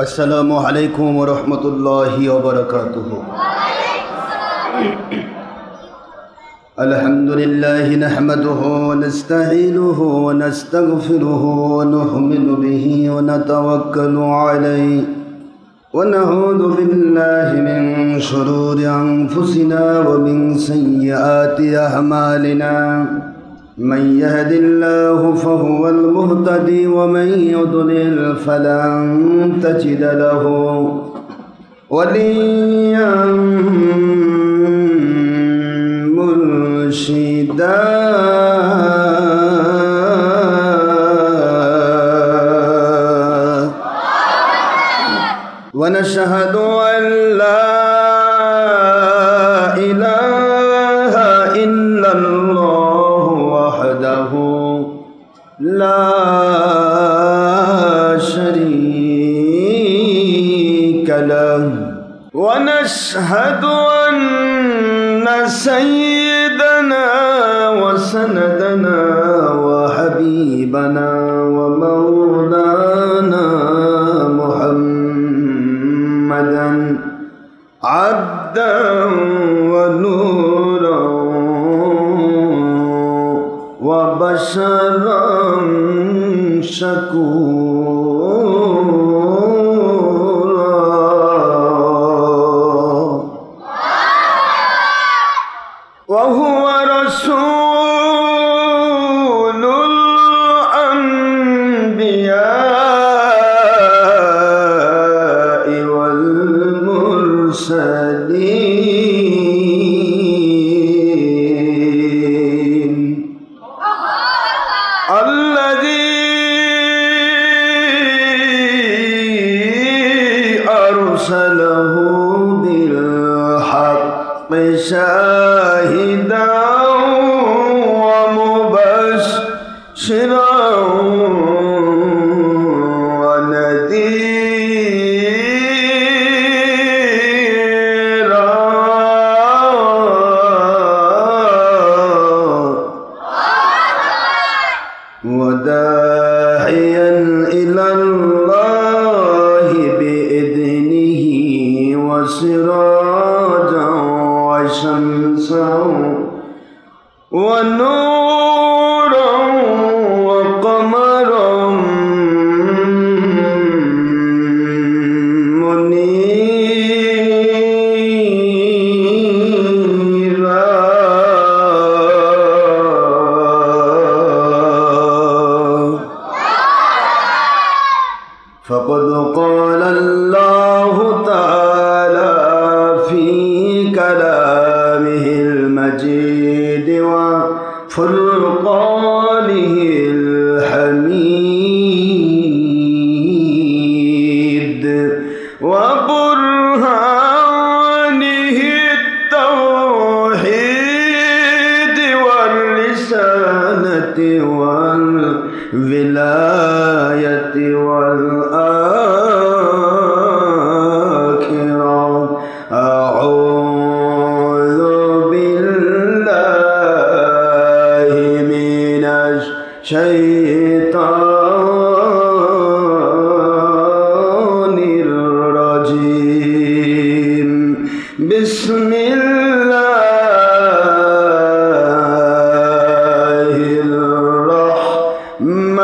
अस्सलामु अलैकुम व रहमतुल्लाहि व बरकातुहू। अल्हम्दुलिल्लाहि नहमदुहू व नस्तईनुहु व नस्तगफिरुहु व नु'मिनु बिही व नतवक्कलु अलैहि व नऊज़ु बिल्लाहि मिन शुरूरि अनफुसिना व मिन सय्यिआति अअमालिना। मन यहदिल्लाहु फहुवल मुहतदी व मन युद्लिल फलन तजिद लहु वलिय्यन मुर्शिदा। व नशहदु अन ला इलाहा इल्लल्लाह वहदहु ला शरीक लहु व नशहदु अन्ना सय्यदना व सनदना व हबीबना व मौलाना मुहम्मदन अब्दन व नूरन व बशरन शकूरा। व हुवा रसूलुल अंबिया'i वल मुरसलीन الذي أرسله بالحق شاهدا ومبشرا وداعيا إلى الله بإذنه وسراجا وشمسا ونورا وقمرا منيرا. فقد قال الله تعالى في كلامه المجيد وفرقانه الحميد وبرهانه التوحيد والرسالة والولاية والآخرة. أعوذ بالله من الشيطان الرجيم. بسم الله الرحمن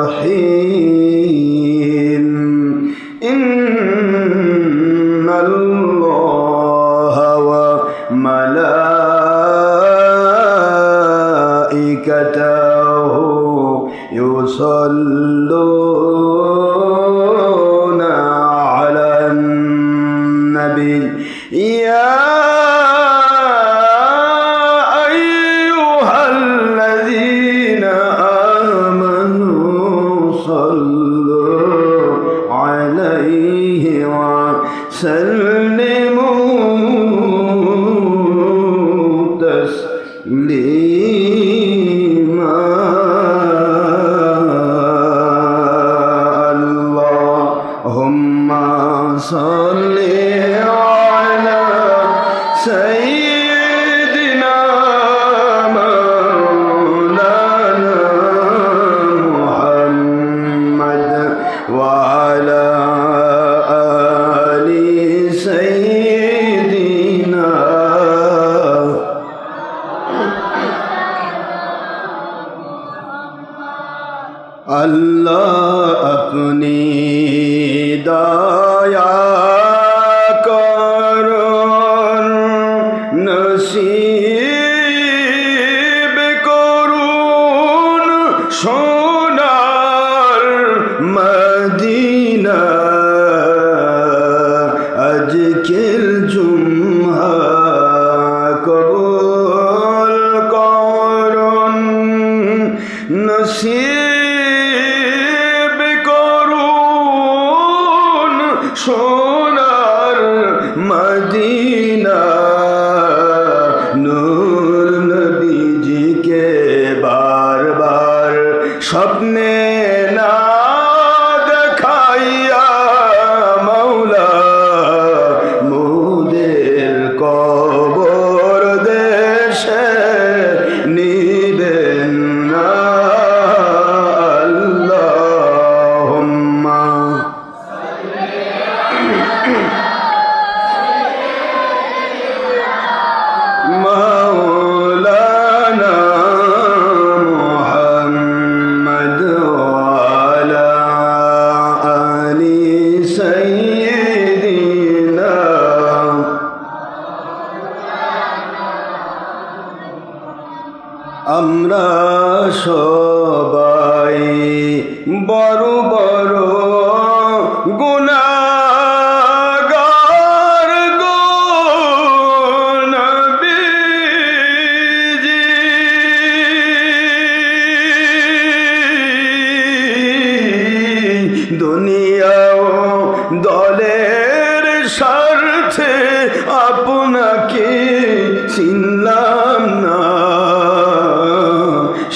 الرحيم. إن الله وملائكته يصلون على النبي يا أيها الذين آمنوا صلوا عليه وسلموا تسليما. अल्लाह अपनी दया করুন নসিব করুন সোনার মদিনা আজকের জুমা কবুল করুন নসিব করুন সোনার মদিনা নূর নবীজিকে বারবার স্বপ্নে না দেখাইয়া মাওলা মোদের কবর দেশে নিবেন না আল্লাহুম্মা مولانا محمد وعلى آل سيدنا আমরা সবাই বড় বড় গুনাহগার গো নবীজি দুনিয়া ও দলের স্বার্থে আপনাকে চিনলাম না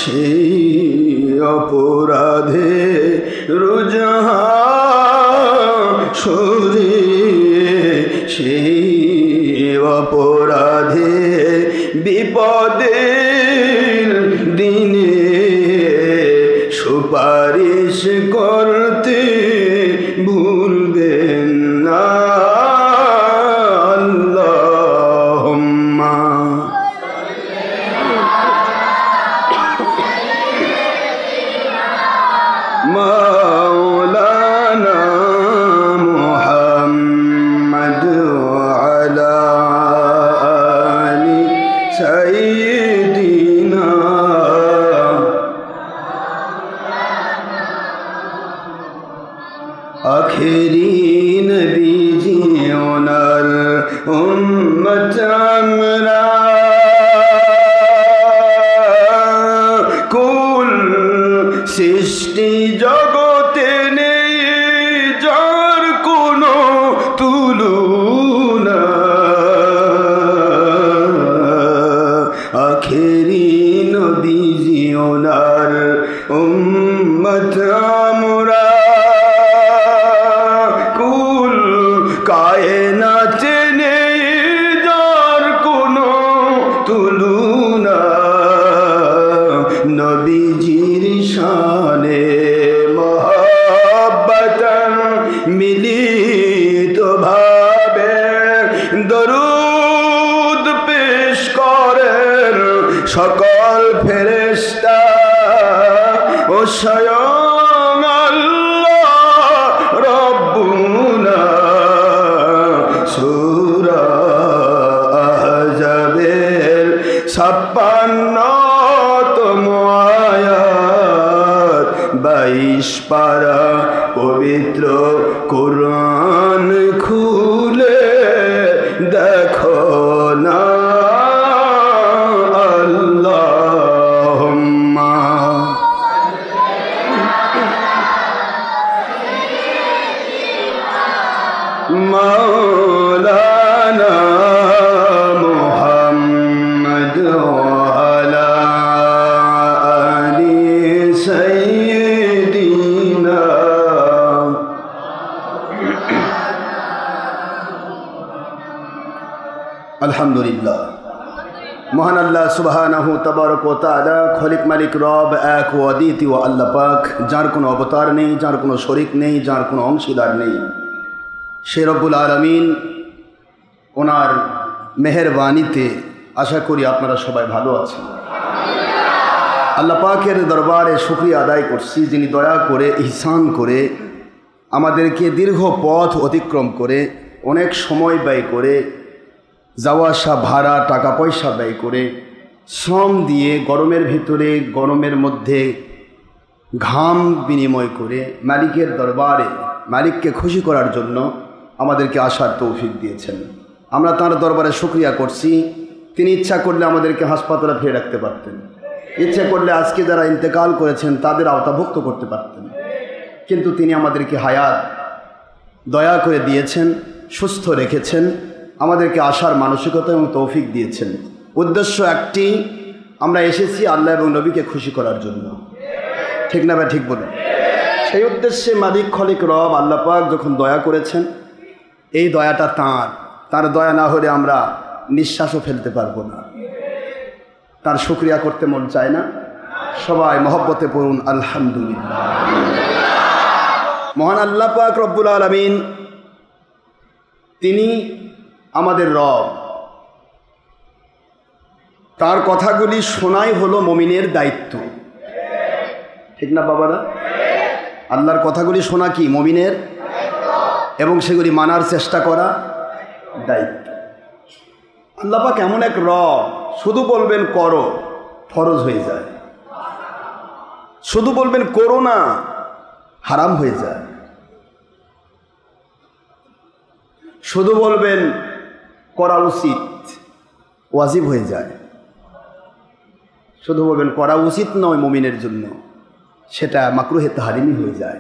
সেই অপরাধে রুজহা সরিয়ে সেই অপরাধে বিপদের দিনে সুপারিশ করতে ভুলবেন না আল্লাহুম্মা مولانا محمد وعلى آل سيدنا আখেরি নবীজি ওনার উম্মত আমরা কুল সৃষ্টি জগতে নেই যার কোনো তুলনা আখেরি নবীজি ওনার উম্মত আমরা কুল কায়নাতে নেই যার কোনো তুলনা নবীজির শানে মহব্বতন মিলিত ভাবে দরুদ পেশ করেন সকল ফেরেশতা ও স্বয়ং আল্লাহ রব্বুনা সূরা আহজাবের 56তম আয়াত 22 পারা পবিত্র কোরআন খুলে দেখো না আল্লাহুম্মা مولانا محمد وعلى آل سيدنا আলহামদুলিল্লাহ মহান আল্লাহ সুবহানাহু তাবারক ওয়া তাআলা খলিক মালিক রব এক ও অদ্বিতীয় আল্লাহ পাক যার কোনো অবতার নেই যার কোনো শরীক নেই যার কোনো অংশীদার নেই সে রব্বুল আলামিন ওনার মেহেরবানিতে আশা করি আপনারা সবাই ভালো আছেন আল্লাহ পাকের দরবারে শুকরিয়া আদায় করছি, যিনি দয়া করে ইহসান করে আমাদেরকে দীর্ঘ পথ অতিক্রম করে অনেক সময় ব্যয় করে যাওয়া আসা ভাড়া টাকা পয়সা ব্যয় করে শ্রম দিয়ে গরমের ভিতরে গরমের মধ্যে ঘাম বিনিময় করে মালিকের দরবারে মালিককে খুশি করার জন্য আমাদেরকে আসার তৌফিক দিয়েছেন। আমরা তাঁর দরবারে শুকরিয়া করছি। তিনি ইচ্ছা করলে আমাদেরকে হাসপাতালে ফিরে রাখতে পারতেন, ইচ্ছা করলে আজকে যারা ইন্তেকাল করেছেন তাদের আওতাভুক্ত করতে পারতেন, কিন্তু তিনি আমাদেরকে হায়াত দয়া করে দিয়েছেন, সুস্থ রেখেছেন, আমাদেরকে আসার মানসিকতা এবং তৌফিক দিয়েছেন। উদ্দেশ্য একটি, আমরা এসেছি আল্লাহ এবং নবীকে খুশি করার জন্য, ঠিক না ভাই? ঠিক বলুন। সেই উদ্দেশ্যে মালিক খলিক রব আল্লাহ পাক যখন দয়া করেছেন, এই দয়াটা তাঁর দয়া না হলে আমরা নিঃশ্বাসও ফেলতে পারবো না। তার শুকরিয়া করতে মন চায় না? সবাই মহব্বতে পড়ুন আলহামদুলিল্লাহ। মহান আল্লাহ পাক রব্বুল আলামিন, তিনি আমাদের রব। তার কথাগুলি শোনাই হলো মুমিনের দায়িত্ব, ঠিক না বাবারা? আল্লাহর কথাগুলি শোনা কি মুমিনের, এবং সেগুলি মানার চেষ্টা করা দায়িত্ব। আল্লাহ পাক এমন এক রব, শুধু বলবেন করো ফরজ হয়ে যায়, শুধু বলবেন করো না হারাম হয়ে যায়, শুধু বলবেন করা উচিত ওয়াজিব হয়ে যায়, শুধু বলবেন করা উচিত নয় মুমিনের জন্য, সেটা মাকরুহে তাহরিমি হয়ে যায়।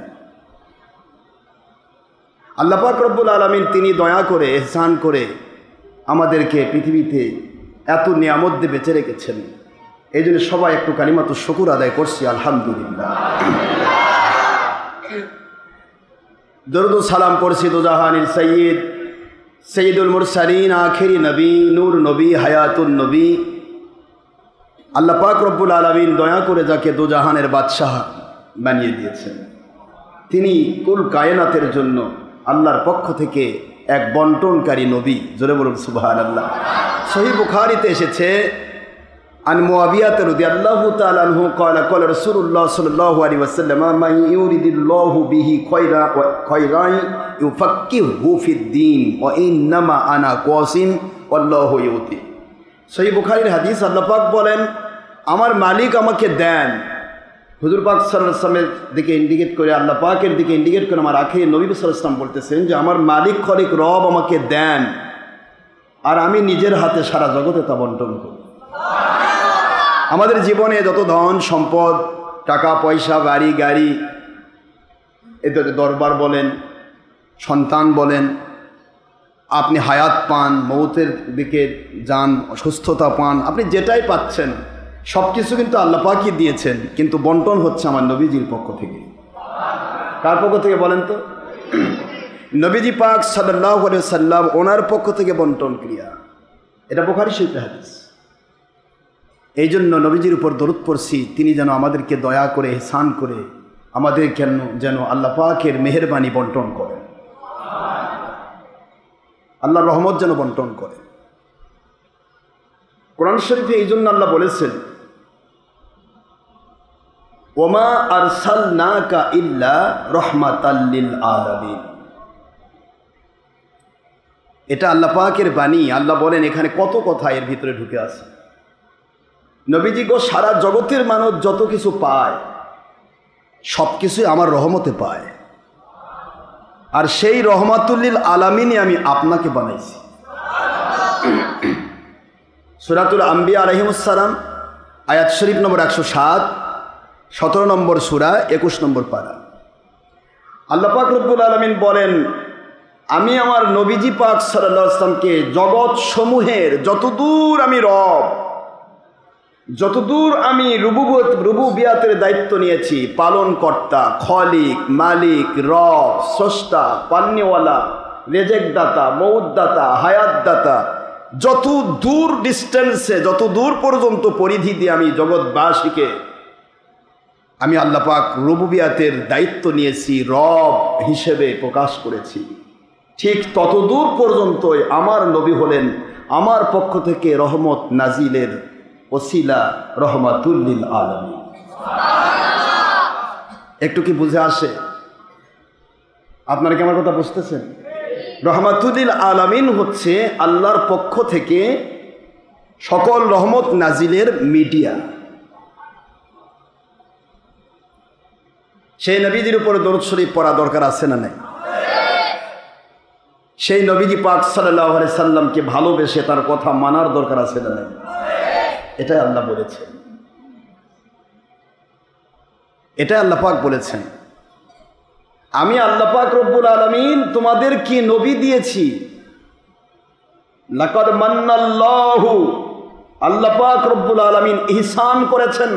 আল্লাহ পাক রব্বুল আলামিন তিনি দয়া করে ইহসান করে আমাদেরকে পৃথিবীতে এত নিয়ামত দিয়ে বেঁচে রেখেছেন। এই জন্য সবাই একটু কালিমাতু শুকর আদায় করছি আলহামদুলিল্লাহ। দরুদ ও সালাম করছি দুজাহানির সৈয়দ সৈয়দুল মুরসালিন আখেরি নবী নূর নবী হায়াতুন নবী আল্লাহ পাক রব্বুল আলামিন দয়া করে যাকে দুজাহানের বাদশাহ বানিয়ে দিয়েছেন, তিনি কুল কায়নাতের জন্য আল্লাহর পক্ষ থেকে এক বন্টনকারী নবী। জোরে বলুন সুবহানাল্লাহ। সহিহ বুখারীতে এসেছে, আন মুআবিয়া রাদিয়াল্লাহু তাআলা আনহু ক্বালা ক্বালা রাসূলুল্লাহ সাল্লাল্লাহু আলাইহি ওয়াসাল্লাম মান ইউরিদিল্লাহু বিহি খায়রান ইউফাক্কিহু ফিদ্দীন ওয়া ইন্নামা আনা কাসিম ওয়াল্লাহু ইউতি। সহিহ বুখারীর হাদিস। আল্লাহ পাক বলেন, আমার মালিক আমাকে দেন। হুজুর পাক সাল্লাল্লাহু আলাইহি ওয়াসাল্লামের দিকে ইন্ডিকেট করে, আল্লাহ পাকের দিকে ইন্ডিকেট করে আমার আখির নবী সাল্লাল্লাহু আলাইহি ওয়াসাল্লাম বলতেছেন যে আমার মালিক খলিক রব আমাকে দেন, আর আমি নিজের হাতে সারা জগতে তা বন্টন করি। আমাদের জীবনে যত ধন সম্পদ, টাকা পয়সা, বাড়ি গাড়ি, এদের দরবার বলেন, সন্তান বলেন, আপনি হায়াত পান, মৌতের দিকে যান, অসুস্থতা পান, আপনি যেটাই পাচ্ছেন সব কিছু কিন্তু আল্লাহ পাকই দিয়েছেন, কিন্তু বন্টন হচ্ছে আমার নবীজির পক্ষ থেকে। কার পক্ষ থেকে বলেন তো? নবীজি পাক সাল্লাল্লাহু আলাইহি ওয়াসাল্লাম, ওনার পক্ষ থেকে বন্টন ক্রিয়া। এটা বুখারী শরীফের হাদিস। এই জন্য নবীজির উপর দরুদ পড়ছি, তিনি যেন আমাদেরকে দয়া করে ইহসান করে আমাদের যেন আল্লাহ পাকের মেহেরবানি বন্টন করেন, আল্লাহর রহমত যেন বন্টন করেন। কোরআন শরীফে এই জন্য আল্লাহ বলেছেন, ওমা আরসালনাকা ইল্লা রাহমাতাল লিল আলামিন। এটা আল্লাহ পাকের বাণী। আল্লাহ বলেন, এখানে কত কথা এর ভিতরে ঢুকে আছে। নবীজি গো, সারা জগতের মানুষ যত কিছু পায় সব কিছুই আমার রহমতে পায়, আর সেই রহমাতুল লিল আলামিনে আমি আপনাকে বানাইছি। সূরাতুল আম্বিয়া আলাইহিমুস সালাম আয়াত শরীফ নম্বর 107, 17 নম্বর সূরা, 21 নম্বর পারা। আল্লাহ পাক রব্বুল আলামিন বলেন, আমি আমার নবীজি পাক সাল্লাল্লাহু আলাইহি ওয়াসাল্লামকে জগৎ সমূহের যতদূর আমি রব, যতদূর আমি রুবুবিয়াতের দায়িত্ব নিয়েছি, পালন কর্তা, খলিক, মালিক, রব, স্রষ্টা, পান্নিওয়ালা, রেজেক দাতা, মৌত দাতা, হায়াত দাতা, যত দূর ডিস্টেন্সে, যত দূর পর্যন্ত পরিধি দিয়ে আমি জগৎবাসীকে আমি আল্লাহ পাক রুবুবিয়াতের দায়িত্ব নিয়েছি, রব হিসেবে প্রকাশ করেছি, ঠিক ততদূর পর্যন্তই আমার নবী হলেন আমার পক্ষ থেকে রহমত নাজিলের ওসিলা, রহমাতুল লিল আলামিন। একটু কি বুঝে আসে? আপনারা কি আমার কথা বুঝতেছেন? রহমাতুল আলামিন হচ্ছে আল্লাহর পক্ষ থেকে সকল রহমত নাজিলের মিডিয়া। সেই নবীজির উপরে দরুদ শরীফ পড়া দরকার আছে না নাই? সেই নবীজি পাক সাল্লাল্লাহু আলাইহি সাল্লামকে ভালোবেসে তার কথা মানার দরকার আছে না নাই? এটাই আল্লাহ বলেছেন, এটাই আল্লাহ পাক বলেছেন। আমি আল্লাহ পাক রব্বুল আলামিন তোমাদেরকে নবী দিয়েছি। লাকাদ মান্নাল্লাহু, আল্লাহ পাক রব্বুল আলামিন ইহসান করেছেন,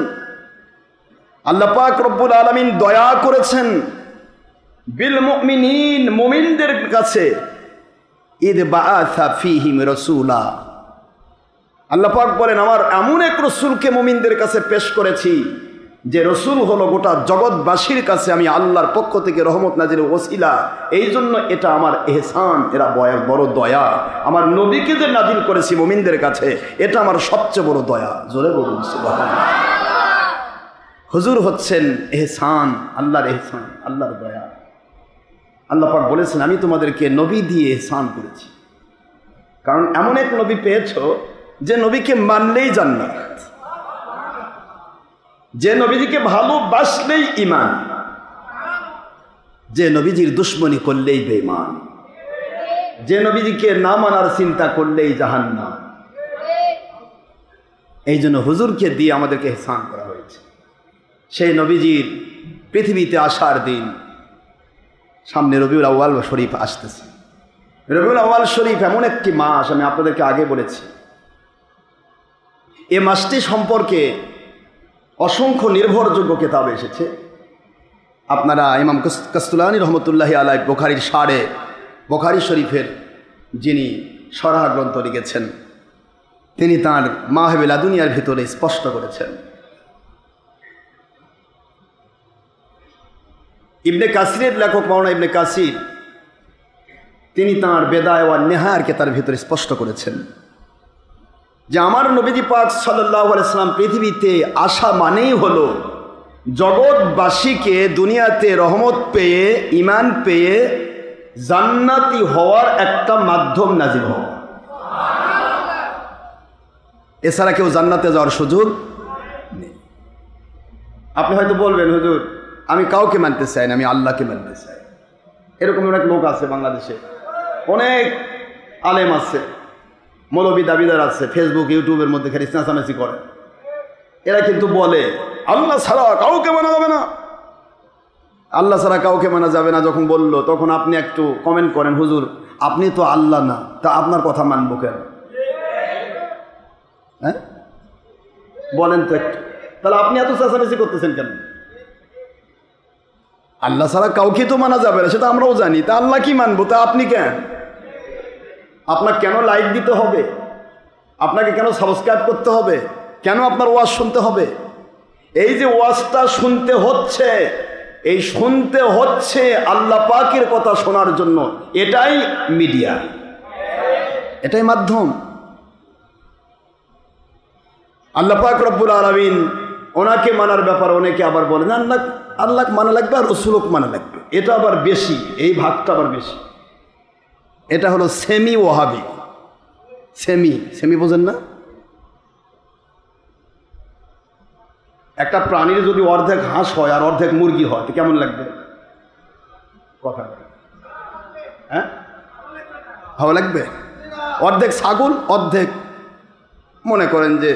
আল্লাহ পাক রব্বুল আলামিন দয়া করেছেন বিল মুমিনিন, মুমিনদের কাছে। ইদ বাআসা ফীহিম রাসূলা, আল্লাহ পাক বলেন আমার এমন এক রসুলকে মুমিনদের কাছে পেশ করেছি যে রসুল হলো গোটা জগৎবাসীর কাছে আমি আল্লাহর পক্ষ থেকে রহমত নাজিলের ওসিলা। এই জন্য এটা আমার এহসান, এরা বড় দয়া। আমার নবীকে যে নাজিল করেছি মুমিনদের কাছে, এটা আমার সবচেয়ে বড় দয়া। জোরে বলুন সুবহানাল্লাহ। হুজুর হচ্ছেন এহসান, আল্লাহর এহসান, আল্লাহর দয়া। আল্লাহ পাক বলেছেন আমি তোমাদেরকে নবী দিয়ে এহসান করেছি। কারণ এমন এক নবী পেয়েছো যে নবীকে মানলেই জান্নাত, যে নবীজিকে ভালোবাসলেই ঈমান, যে নবীজির দুশমনি করলেই বেঈমান, যে নবীজিকে না মানার চিন্তা করলেই জাহান্নাম। এই জন্য হুজুরকে দিয়ে আমাদেরকে ইহসান করা হয়েছে। সেই নবীজির পৃথিবীতে আসার দিন, সামনে রবিউল আউয়াল শরীফ আসতেছে। রবিউল আউয়াল শরীফ এমন একটি মাস, আমি আপনাদেরকে আগে বলেছি, এ মাসটি সম্পর্কে অসংখ্য নির্ভরযোগ্য কিতাব এসেছে। আপনারা ইমাম কাসতুলানী রহমতুল্লাহি আলাইহি বুখারীর শারে বুখারী শরীফের যিনি শরহ গ্রন্থ লিখেছেন, তিনি তাঁর মাওয়াহিবে লাদুনিয়ার ভিতরে স্পষ্ট করেছেন। ইবনে কাসিরের লেখক মাওলানা ইবনে কাসির, তিনি তাঁর বেদায় ওয়া নেহায়ার কিতাবের ভিতরে স্পষ্ট করেছেন যে আমার নবীজি পাক সাল্লাল্লাহু আলাইহি সাল্লাম পৃথিবীতে আসা মানেই হলো জগৎবাসীকে দুনিয়াতে রহমত পেয়ে, ঈমান পেয়ে জান্নাতি হওয়ার একটা মাধ্যম নাজিল হওয়া। এছাড়া কেউ জান্নাতে যাওয়ার সুযোগ নেই। আপনি হয়তো বলবেন হুজুর আমি কাউকে মানতে চাই না, আমি আল্লাহকে মানতে চাই। এরকম অনেক লোক আছে বাংলাদেশে, অনেক আলেম আছে, মৌলবী দাবিদার আছে, ফেসবুক ইউটিউবের মধ্যে খালি চেঁচামেচি করে। এরা কিন্তু বলে আল্লাহ ছাড়া কাউকে মানা যাবে না, আল্লাহ ছাড়া কাউকে মানা যাবে না। যখন বলল তখন আপনি একটু কমেন্ট করেন হুজুর আপনি তো আল্লাহ না, তা আপনার কথা মানবো কেন? হ্যাঁ বলেন তো একটু, তাহলে আপনি এত চেঁচামেচি করতেছেন কেন? আল্লাহ ছাড়া কাউকে তো মানা যাবে না, সেটা আমরাও জানি, তা আল্লাহ কি মানবো? তা আপনি কেন? আপনার কেন লাইক দিতে হবে? আপনাকে কেন সাবস্ক্রাইব করতে হবে? কেন আপনার ওয়াজ শুনতে হবে? এই যে ওয়াজটা শুনতে হচ্ছে, এই শুনতে হচ্ছে আল্লাহ পাকের কথা শোনার জন্য। এটাই মিডিয়া, এটাই মাধ্যম। আল্লাহ পাক রব্বুল আলামিন ওনাকে মানার ব্যাপার অনেকে আবার বলেন আল্লাহ মানা লাগবে আর রসুলক মানা লাগবে, এটা আবার বেশি, এই ভাগটা আবার বেশি। এটা হলো সেমি ওয়াহাবি। সেমি বোঝেন না? একটা প্রাণীর যদি অর্ধেক হাঁস হয় আর অর্ধেক মুরগি হয় তো কেমন লাগবে? কথা হ্যাঁ ভালো লাগবে? অর্ধেক ছাগল অর্ধেক মনে করেন যে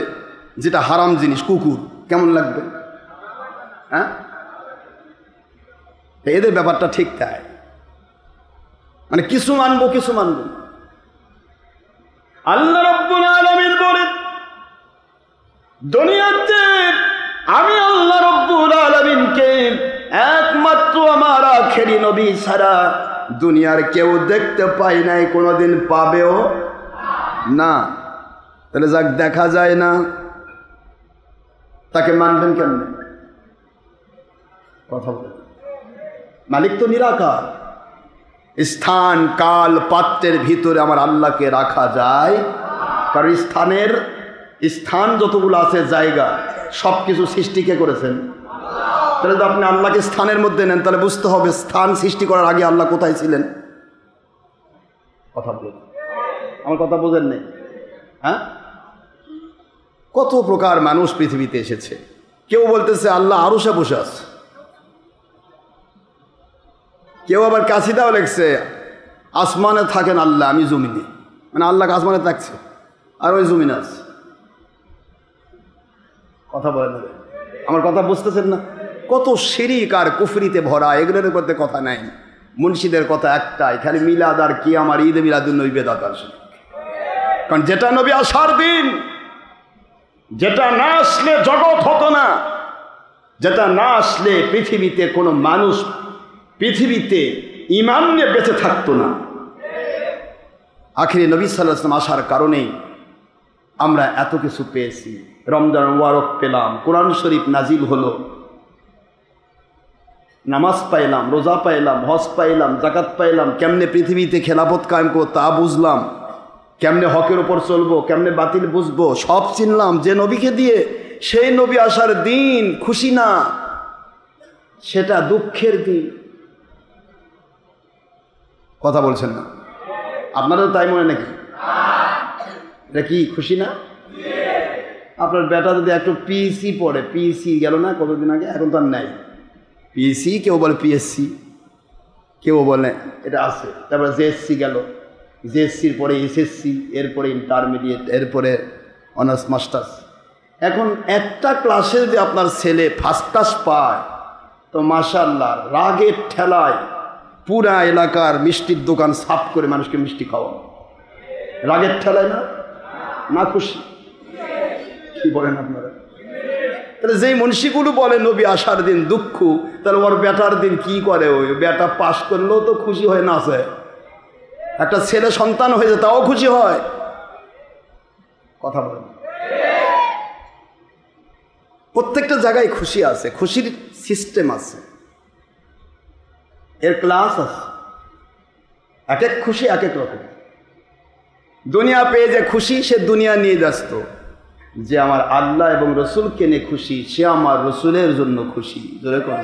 যেটা হারাম জিনিস কুকুর, কেমন লাগবে? হ্যাঁ এদের ব্যাপারটা ঠিক তাই, মানে কিছু মানবো কিছু মানবো। আল্লাহ রাব্বুল আলামিন বলেন দুনিয়াতে আমি আল্লাহ রাব্বুল আলামিনকে একমাত্র আমার আখেরি নবী ছাড়া দুনিয়ার কেউ দেখতে পাই নাই, কোনোদিন পাবেও না। তাহলে যাক দেখা যায় না, তাকে মানবেন কেন? কথা বলেন। মালিক তো নিরাকার, স্থান কাল পাত্রের ভিতরে আমার আল্লাহকে রাখা যায়? কারণ স্থান যতগুলো আছে জায়গা, সব কিছু সৃষ্টি কে করেছেন? তাহলে যদি আপনি আল্লাহকে স্থানের মধ্যে নেন, তাহলে বুঝতে হবে স্থান সৃষ্টি করার আগে আল্লাহ কোথায় ছিলেন। কথা বলুন, আমার কথা বোঝেন নেই? হ্যাঁ, কত প্রকার মানুষ পৃথিবীতে এসেছে। কেউ বলতেছে আল্লাহ আরশে বসে আছে, কেউ আবার কাসিদাও লেখছে আসমানে থাকেন আল্লাহ, আমি জমিনে, মানে আল্লাহ আসমানে থাকছে আর ওই জমিনে আছে। কথা বলেন, আমার কথা বুঝতেছেন না? কত শিরিক আর কুফরিতে ভরা, এগুলোর মধ্যে কথা নাই। মুন্সিদের কথা একটাই, খালি মিলাদ আর কি আমার ঈদে মিলাদুন নবী বেদাত আসে। কারণ যেটা নবী আসার দিন, যেটা না আসলে জগৎ হতো না, যেটা না আসলে পৃথিবীতে কোনো মানুষ পৃথিবীতে ঈমান নিয়ে বেঁচে থাকতো না। আখিরে নবী সাল্লাল্লাহু আলাইহি ওয়াসাল্লাম আসার কারণেই আমরা এত কিছু পেয়েছি। রমজান মুবারক পেলাম, কোরআন শরীফ নাজিল হলো, নামাজ পাইলাম, রোজা পাইলাম, হজ পাইলাম, জাকাত পাইলাম। কেমনে পৃথিবীতে খেলাফত কায়েম করব তা বুঝলাম, কেমনে হকের ওপর চলবো, কেমনে বাতিল বুঝবো, সব চিনলাম। যে নবীকে দিয়ে সেই নবী আসার দিন খুশি না, সেটা দুঃখের দিন। কথা বলছেন না? আপনারও তাই মনে নাকি? এটা কি খুশি না? আপনার বেটা যদি একটু পিএসসি পড়ে, পিএসসি গেল না কতদিন আগে, এখন তো আর নাই পিএসসি, কেউ বলে পিএসসি, কেউ বলে এটা আছে। তারপরে জেএসসি গেল, জেএসসির পরে এসএসসি, এরপরে ইন্টারমিডিয়েট, এরপরে অনার্স মাস্টার্স। এখন একটা ক্লাসে যদি আপনার ছেলে ফার্স্ট ক্লাস পায়, তো মাশাআল্লাহ রাগের ঠেলায় পুরা এলাকার মিষ্টির দোকান সাফ করে মানুষকে মিষ্টি খাওয়া। রাগের ঠেলায় না, না খুশি? কি বলেন আপনারা? তাহলে যেই মুন্সিগুলো বলে নবী আসার দিন দুঃখ, তাহলে ওর বেটার দিন কি করে? ওই বেটা পাস করলেও তো খুশি হয় না, আছে একটা ছেলে সন্তান হয়েছে তাও খুশি হয়। কথা বলেন, প্রত্যেকটা জায়গায় খুশি আছে, খুশির সিস্টেম আছে, এর ক্লাস আছে। এক এক খুশি এক এক রকম। দুনিয়া পেয়ে যে খুশি, সে দুনিয়া নিয়ে ব্যস্ত। যে আমার আল্লাহ এবং রসুলকে নিয়ে খুশি, সে আমার রসুলের জন্য খুশি। জোরে করে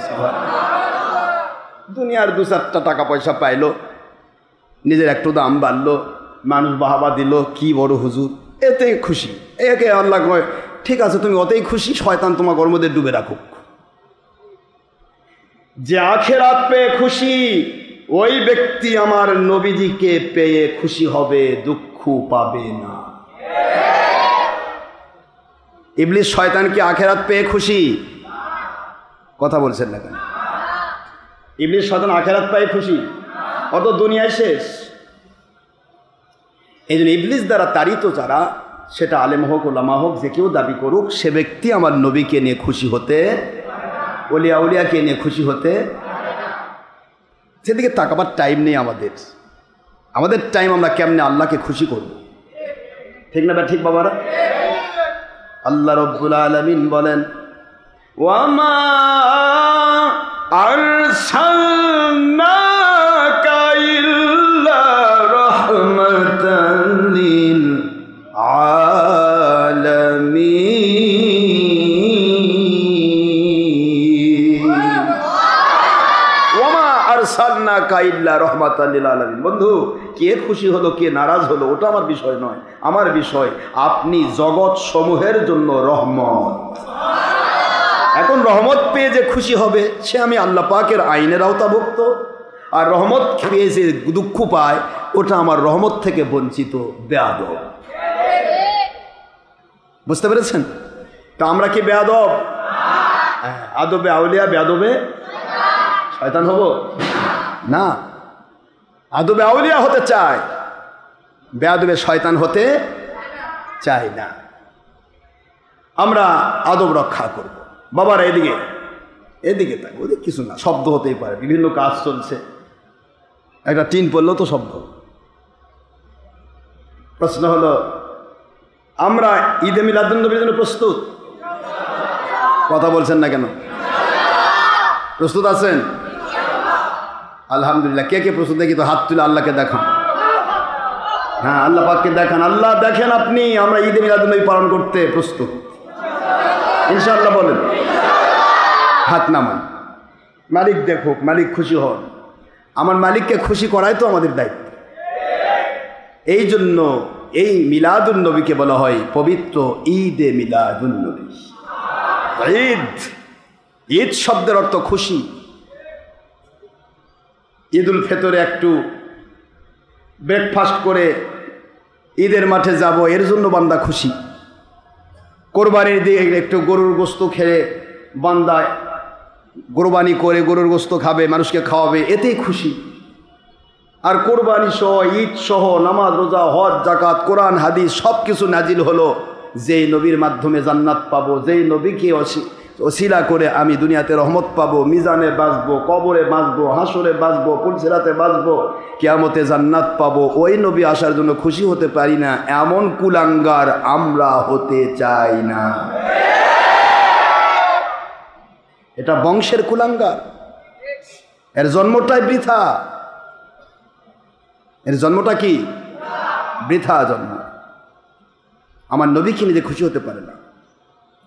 দুনিয়ার দু চারটা টাকা পয়সা পাইলো, নিজের একটু দাম বাড়লো, মানুষ বাহাবা দিল, কি বড় হুজুর, এতে খুশি। একে আল্লাহ কয় ঠিক আছে, তুমি ওতেই খুশি, শয়তান তোমার গর্মদের ডুবে রাখুক। যে আখিরাত পেয়ে খুশি, ওই ব্যক্তি আমার নবীজিকে পেয়ে খুশি হবে, দুঃখ পাবে না। ইবলিস শয়তান কি আখিরাত পেয়ে খুশি? কথা বলছেন না কেন? ইবলিস শয়তান আখিরাত পেয়ে খুশি? অত দুনিয়ায় শেষ। এই জন্য ইবলিস দ্বারা তাড়িত যারা, সেটা আলেম হোক, ওলামা হোক, যে কেউ দাবি করুক, সে ব্যক্তি আমার নবীকে নিয়ে খুশি হতে, ওলিয়া উলিয়াকে নিয়ে খুশি হতে, সেদিকে তাকাবার টাইম নেই আমাদের। আমাদের টাইম আমরা কেমনে আল্লাহকে খুশি করব। ঠিক না? ঠিক বাবারা? আল্লাহ রব্বুল আলামিন বলেন, ওয়ামা আরসালনাকা ইল্লা রাহমাতান লিল আলামিন। ওয়ামা আরসালনাকা ইল্লা রাহমাতান লিল আলামিন। বন্ধু, কে খুশি হলো কে নারাজ হলো ওটা আমার বিষয় নয়। আমার বিষয় আপনি জগৎ সমূহের জন্য রহমত। এখন রহমত পেয়ে যে খুশি হবে, সে আমি আল্লাহ পাকের আইনের আওতাভুক্ত। আর রহমত পেয়ে যে দুঃখ পায়, ওটা আমার রহমত থেকে বঞ্চিত বেয়াদব। বুঝতে পেরেছেন? তা আমরা কি বেয়াদব? আদবে আউলিয়া বেয়াদবে শয়তান হব না। আদবে আউলিয়া হতে চায়, বেয়াদবে শয়তান হতে চাই না। আমরা আদব রক্ষা করব। বাবারা এদিকে এদিকে তাই, ওদিকে কিছু না, শব্দ হতেই পারে, বিভিন্ন কাজ চলছে, একটা টিন পড়লেও তো শব্দ। প্রশ্ন হলো, আমরা ঈদে মিলাদুন নবীর জন্য প্রস্তুত? কথা বলছেন না কেন? প্রস্তুত আছেন? আলহামদুলিল্লাহ। কে কে প্রস্তুত? দেখি তো হাত তুলে আল্লাহকে দেখান। হ্যাঁ, আল্লাহ পাককে দেখান। আল্লাহ দেখেন আপনি, আমরা ঈদে মিলাদুন নবী পালন করতে প্রস্তুত ইনশাআল্লাহ। বলেন, হাত নামান। মালিক দেখুক, মালিক খুশি হন। আমার মালিককে খুশি করাই তো আমাদের দায়িত্ব। এই জন্য এই মিলাদুন নবীকে বলা হয় পবিত্র ঈদে মিলাদুন নবী। ঈদ, ঈদ শব্দের অর্থ খুশি। ঈদুল ফিতরে একটু ব্রেকফাস্ট করে ঈদের মাঠে যাব, এর জন্য বান্দা খুশি। কোরবানির দিয়ে একটু গরুর গোস্ত খেয়ে বান্দা কোরবানি করে গরুর গোস্ত খাবে, মানুষকে খাওয়াবে, এতেই খুশি। আর কোরবানি সহ ঈদ সহ নামাজ রোজা হজ জাকাত কোরআন হাদিস সব কিছু নাজিল হলো যেই নবীর মাধ্যমে জান্নাত পাবো, যেই নবীকে ওসিলা করে আমি দুনিয়াতে রহমত পাবো, মিজানে বাঁচবো, কবরে বাঁচবো, হাসরে বাঁচবো, পুলসিরাতে বাঁচবো, কিয়ামতে জান্নাত পাবো। ওই নবী আসার জন্য খুশি হতে পারি না, এমন কুলাঙ্গার আমরা হতে চাই না। এটা বংশের কুলাঙ্গার, এর জন্মটাই বৃথা। এর জন্মটা কি বৃথা জন্ম। আমার নবীকে নিজে খুশি হতে পারে না।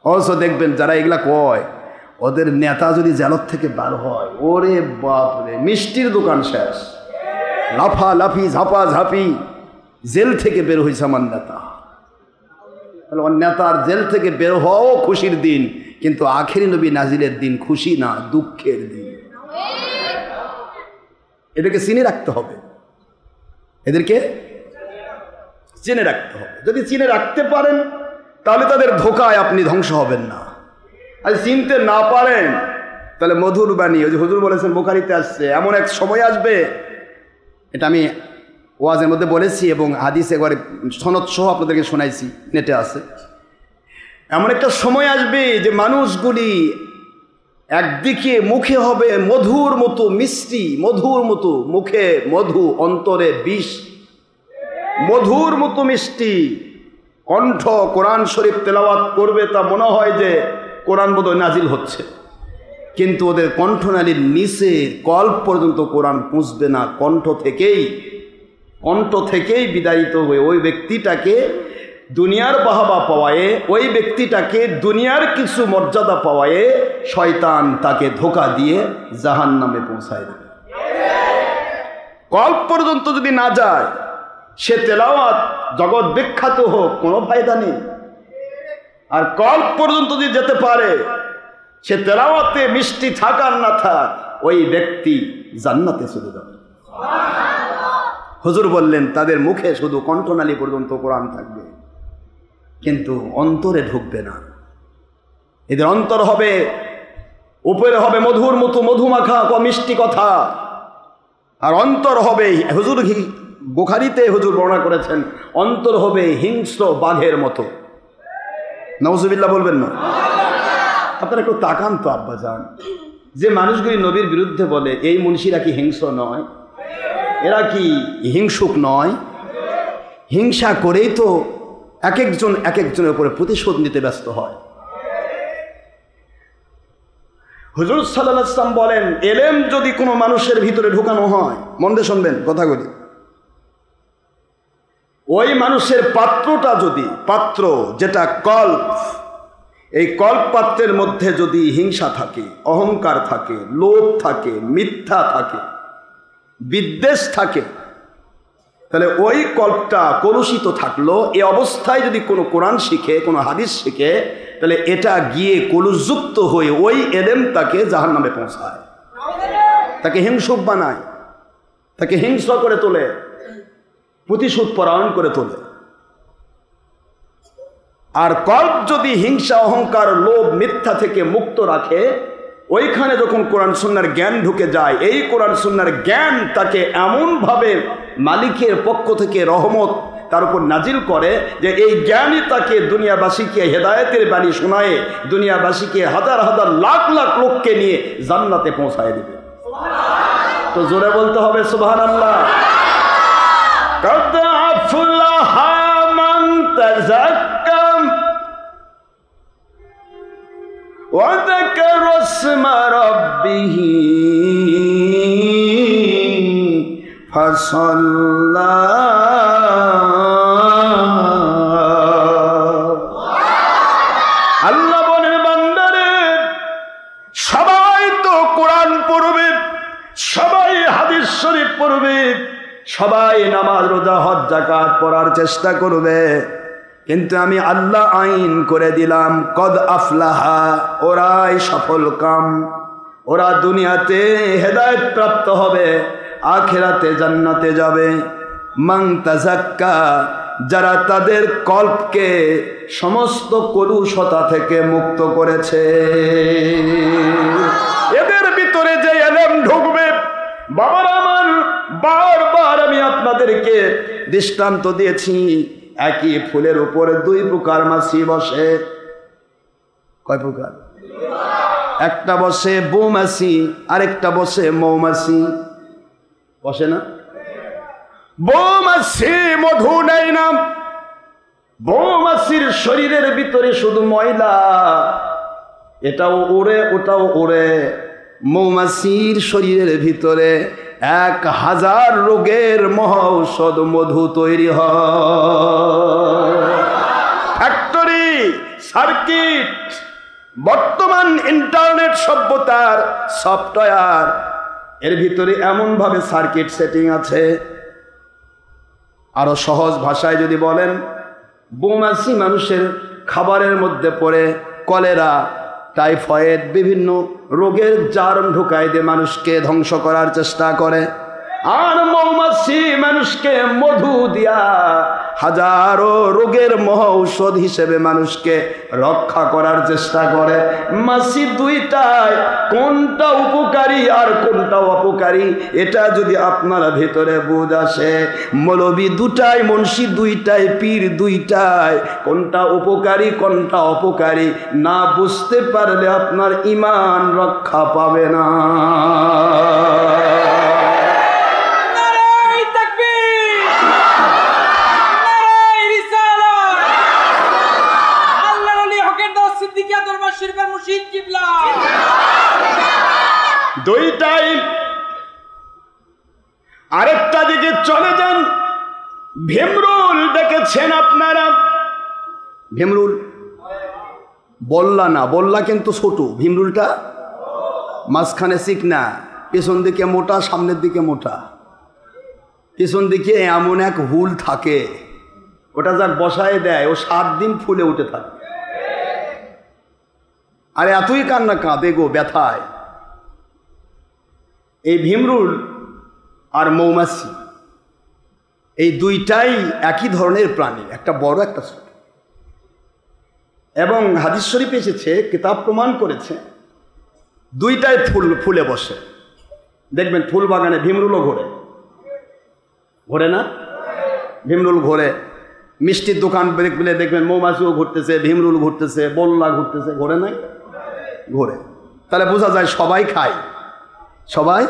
অবশ্য দেখবেন যারা এগুলা কয়, ওদের নেতা যদি জেলত থেকে বার হয়, ওরে বাপরে, মিষ্টির দোকান শেষ, লাফালাফি ঝাপা ঝাপি, জেল থেকে বের হয়েছে আমার নেতা। তাহলে ওর নেতার জেল থেকে বের হওয়াও খুশির দিন, কিন্তু আখেরি নবী নাজিলের দিন খুশি না, দুঃখের দিন। এদেরকে চিনে রাখতে হবে, এদেরকে চিনে রাখতে হবে। যদি চিনে রাখতে পারেন তাহলে তাদের ধোকায় আপনি ধ্বংস হবেন না। আর চিনতে না পারেন তাহলে মধুর বাণী, ওই যে হুজুর বলেছেন বুখারীতে আসছে, এমন এক সময় আসবে, এটা আমি ওয়াজের মধ্যে বলেছি এবং হাদিসে একবার সনদ সহ আপনাদেরকে শোনাইছি, নেটে আছে। এমন একটা সময় আসবে যে মানুষগুলি একদিকে মুখে হবে মধুর মতো মিষ্টি, মধুর মতো মুখে মধু, অন্তরে বিষ, মধুর মতো মিষ্টি কণ্ঠ, কোরআন শরীফ তেলাওয়াত করবে তা মনে হয় যে কোরআন বোধহয় নাজিল হচ্ছে, কিন্তু ওদের কণ্ঠনালীর নিচে কল্প পর্যন্ত কোরআন পৌঁছবে না। কণ্ঠ থেকেই বিদারিত হয়ে ওই ব্যক্তিটাকে দুনিয়ার বাহাবা পাওয়ায়, ওই ব্যক্তিটাকে দুনিয়ার কিছু মর্যাদা পাওয়ায় শয়তান তাকে ধোঁকা দিয়ে জাহান্নামে পৌঁছায় দেবে। কল্প পর্যন্ত যদি না যায়, সে তেলাওয়াত জগৎ বিখ্যাত হোক, কোনো ফায়দা নেই। আর কল্প পর্যন্ত যদি যেতে পারে, সে তেলাওয়াতে মিষ্টি থাক আর না থাক, ওই ব্যক্তি জান্নাতে চলে যাবে। হুজুর বললেন তাদের মুখে শুধু কণ্ঠনালী পর্যন্ত কোরআন থাকবে, কিন্তু অন্তরে ঢুকবে না। এদের অন্তর হবে, উপরে হবে মধুর মতো মধুমাখা মিষ্টি কথা, আর অন্তর হবে, হুজুর বুখারীতে হুজুর বর্ণনা করেছেন, অন্তর হবে হিংস্র বাঘের মতো। নাউজুবিল্লাহ বলবেন না? আপনারা একটু তাকান তো আব্বাজান, যে মানুষগুলি নবীর বিরুদ্ধে বলে, এই মুন্সিরা কি হিংস্র নয়? এরা কি হিংসুক নয়? হিংসা করেই তো এক একজনের উপরে প্রতিশোধ নিতে ব্যস্ত হয়। হুজুর সাল্লাল্লাহু আলাইহি ওয়াসাল্লাম বলেন, এলেম যদি কোনো মানুষের ভিতরে ঢুকানো হয়, মন দিয়ে শুনবেন কথাগুলি, ওই মানুষের পাত্রটা যদি, পাত্র যেটা কল্প, এই কল্প পাত্রের মধ্যে যদি হিংসা থাকে, অহংকার থাকে, লোভ থাকে, মিথ্যা থাকে, বিদ্বেষ থাকে, তাহলে ওই কল্পটা কলুষিত থাকলো। এই অবস্থায় যদি কোনো কোরআন শিখে, কোনো হাদিস শিখে, তাহলে এটা গিয়ে কলুষযুক্ত হয়ে ওই এলেম তাকে জাহান্নামে পৌঁছায়, তাকে হিংসুক বানায়, তাকে হিংস্র করে তোলে, প্রতিশোধ পরায়ণ করে তোলে। আর কল্প যদি হিংসা, অহংকার, লোভ, মিথ্যা থেকে মুক্ত রাখে, ওইখানে যখন কোরআন সুন্নাহর জ্ঞান ঢুকে যায়, এই কোরআন সুন্নাহর জ্ঞান তাকে এমনভাবে মালিকের পক্ষ থেকে রহমত তার উপর নাজিল করে যে এই জ্ঞানই তাকে দুনিয়াবাসীকে হেদায়েতের বাণী শোনায়, দুনিয়াবাসীকে হাজার হাজার লাখ লাখ লোককে নিয়ে জান্নাতে পৌঁছায় দেবে। তো জোরে বলতে হবে সুবহানাল্লাহ। قد أفلح من تزكى وذكر اسم ربه فصلى আল্লাহ বলেন, বান্দারে সবাই তো কোরআন সবাই হাদিস শরীফ পড়বে, সবাই নামাজ রোজা হজ যাকাত পড়ার চেষ্টা করবে, কিন্তু আমি আল্লাহ আইন করে দিলাম কদ আফলাহা, ওরাই সফল কাম, ওরা দুনিয়াতে হেদায়েত প্রাপ্ত হবে, আখিরাতে জান্নাতে যাবে। মান তাযাক্কা, যারা তাদের কল্পকে সমস্ত কলুষতা থেকে মুক্ত করেছে। এদের ভিতরে যে ইলম ঢুকবে, বাবারা আমার, বারবার আমি আপনাদেরকে দৃষ্টান্ত দিয়েছি, একই ফুলের উপরে দুই প্রকার মাছি বসে। কয় প্রকার? একটা বসে বৌমাছি, আরেকটা বসে মৌমাছি। বসে না? বৌমাছি মধু নেয় না, বৌমাছির শরীরের ভিতরে শুধু ময়লা, এটাও উড়ে ওটাও উড়ে। মৌমাছির শরীরের ভিতরে 1000 রোগের মহৌষধ মধু তৈরি হয়। ফ্যাক্টরি, সার্কিট, বর্তমান ইন্টারনেট সভ্যতার সফটওয়্যার, এর ভিতরে এমনভাবে সার্কিট সেটিং আছে। আরো সহজ ভাষায় যদি বলেন, মৌমাছি মানুষের খাবারের মধ্যে পড়ে কলেরা, টাইফয়েড, বিভিন্ন রোগের জার্ম ঢুকায় দিয়ে মানুষকে ধ্বংস করার চেষ্টা করে। আর মৌমাছি মানুষকে মধু দিয়া হাজারো রোগের মহৌষধ হিসেবে মানুষকে রক্ষা করার চেষ্টা করে। মাছি দুইটাই, কোনটা উপকারী আর কোনটা অপকারী, এটা যদি আপনার ভিতরে বুঝ আসে, মৌলবী দুটাই, মুন্সি দুইটাই, পীর দুইটাই, কোনটা উপকারী কোনটা অপকারী না বুঝতে পারলে আপনার ঈমান রক্ষা পাবে না। দুইটাই। আরেকটা দিকে চলে যান, ভীমরুল দেখেছেন আপনারা? ভীমরুল বল্লা না, বল্লা কিন্তু ছোট, ভীমরুলটা মাঝখানে চিকনা, পেছন দিকে মোটা, সামনের দিকে মোটা। পেছন দিকে এমন এক হুল থাকে, ওটা যাক বসায় দেয়, ও 7 দিন ফুলে উঠে থাকে। আর এতই কান্না কাঁদে গো ব্যথায়। এই ভীমরুল আর মৌমাছি, এই দুইটাই একই ধরনের প্রাণী, একটা বড় একটা ছোট। এবং হাদিস শরীফে এসেছে, কিতাব প্রমাণ করেছে, দুইটাই ফুলে বসে। দেখবেন ফুল বাগানে ভীমরুলও ঘোরে, ঘোরে না? ভীমরুল ঘোরে। মিষ্টির দোকান পেলে দেখবেন মৌমাছিও ঘুরতেছে, ভীমরুল ঘুরতেছে, বল্লা ঘুরতেছে, ঘোরে নাই? ঘোরে। তাহলে বোঝা যায় সবাই খায়, সবাই।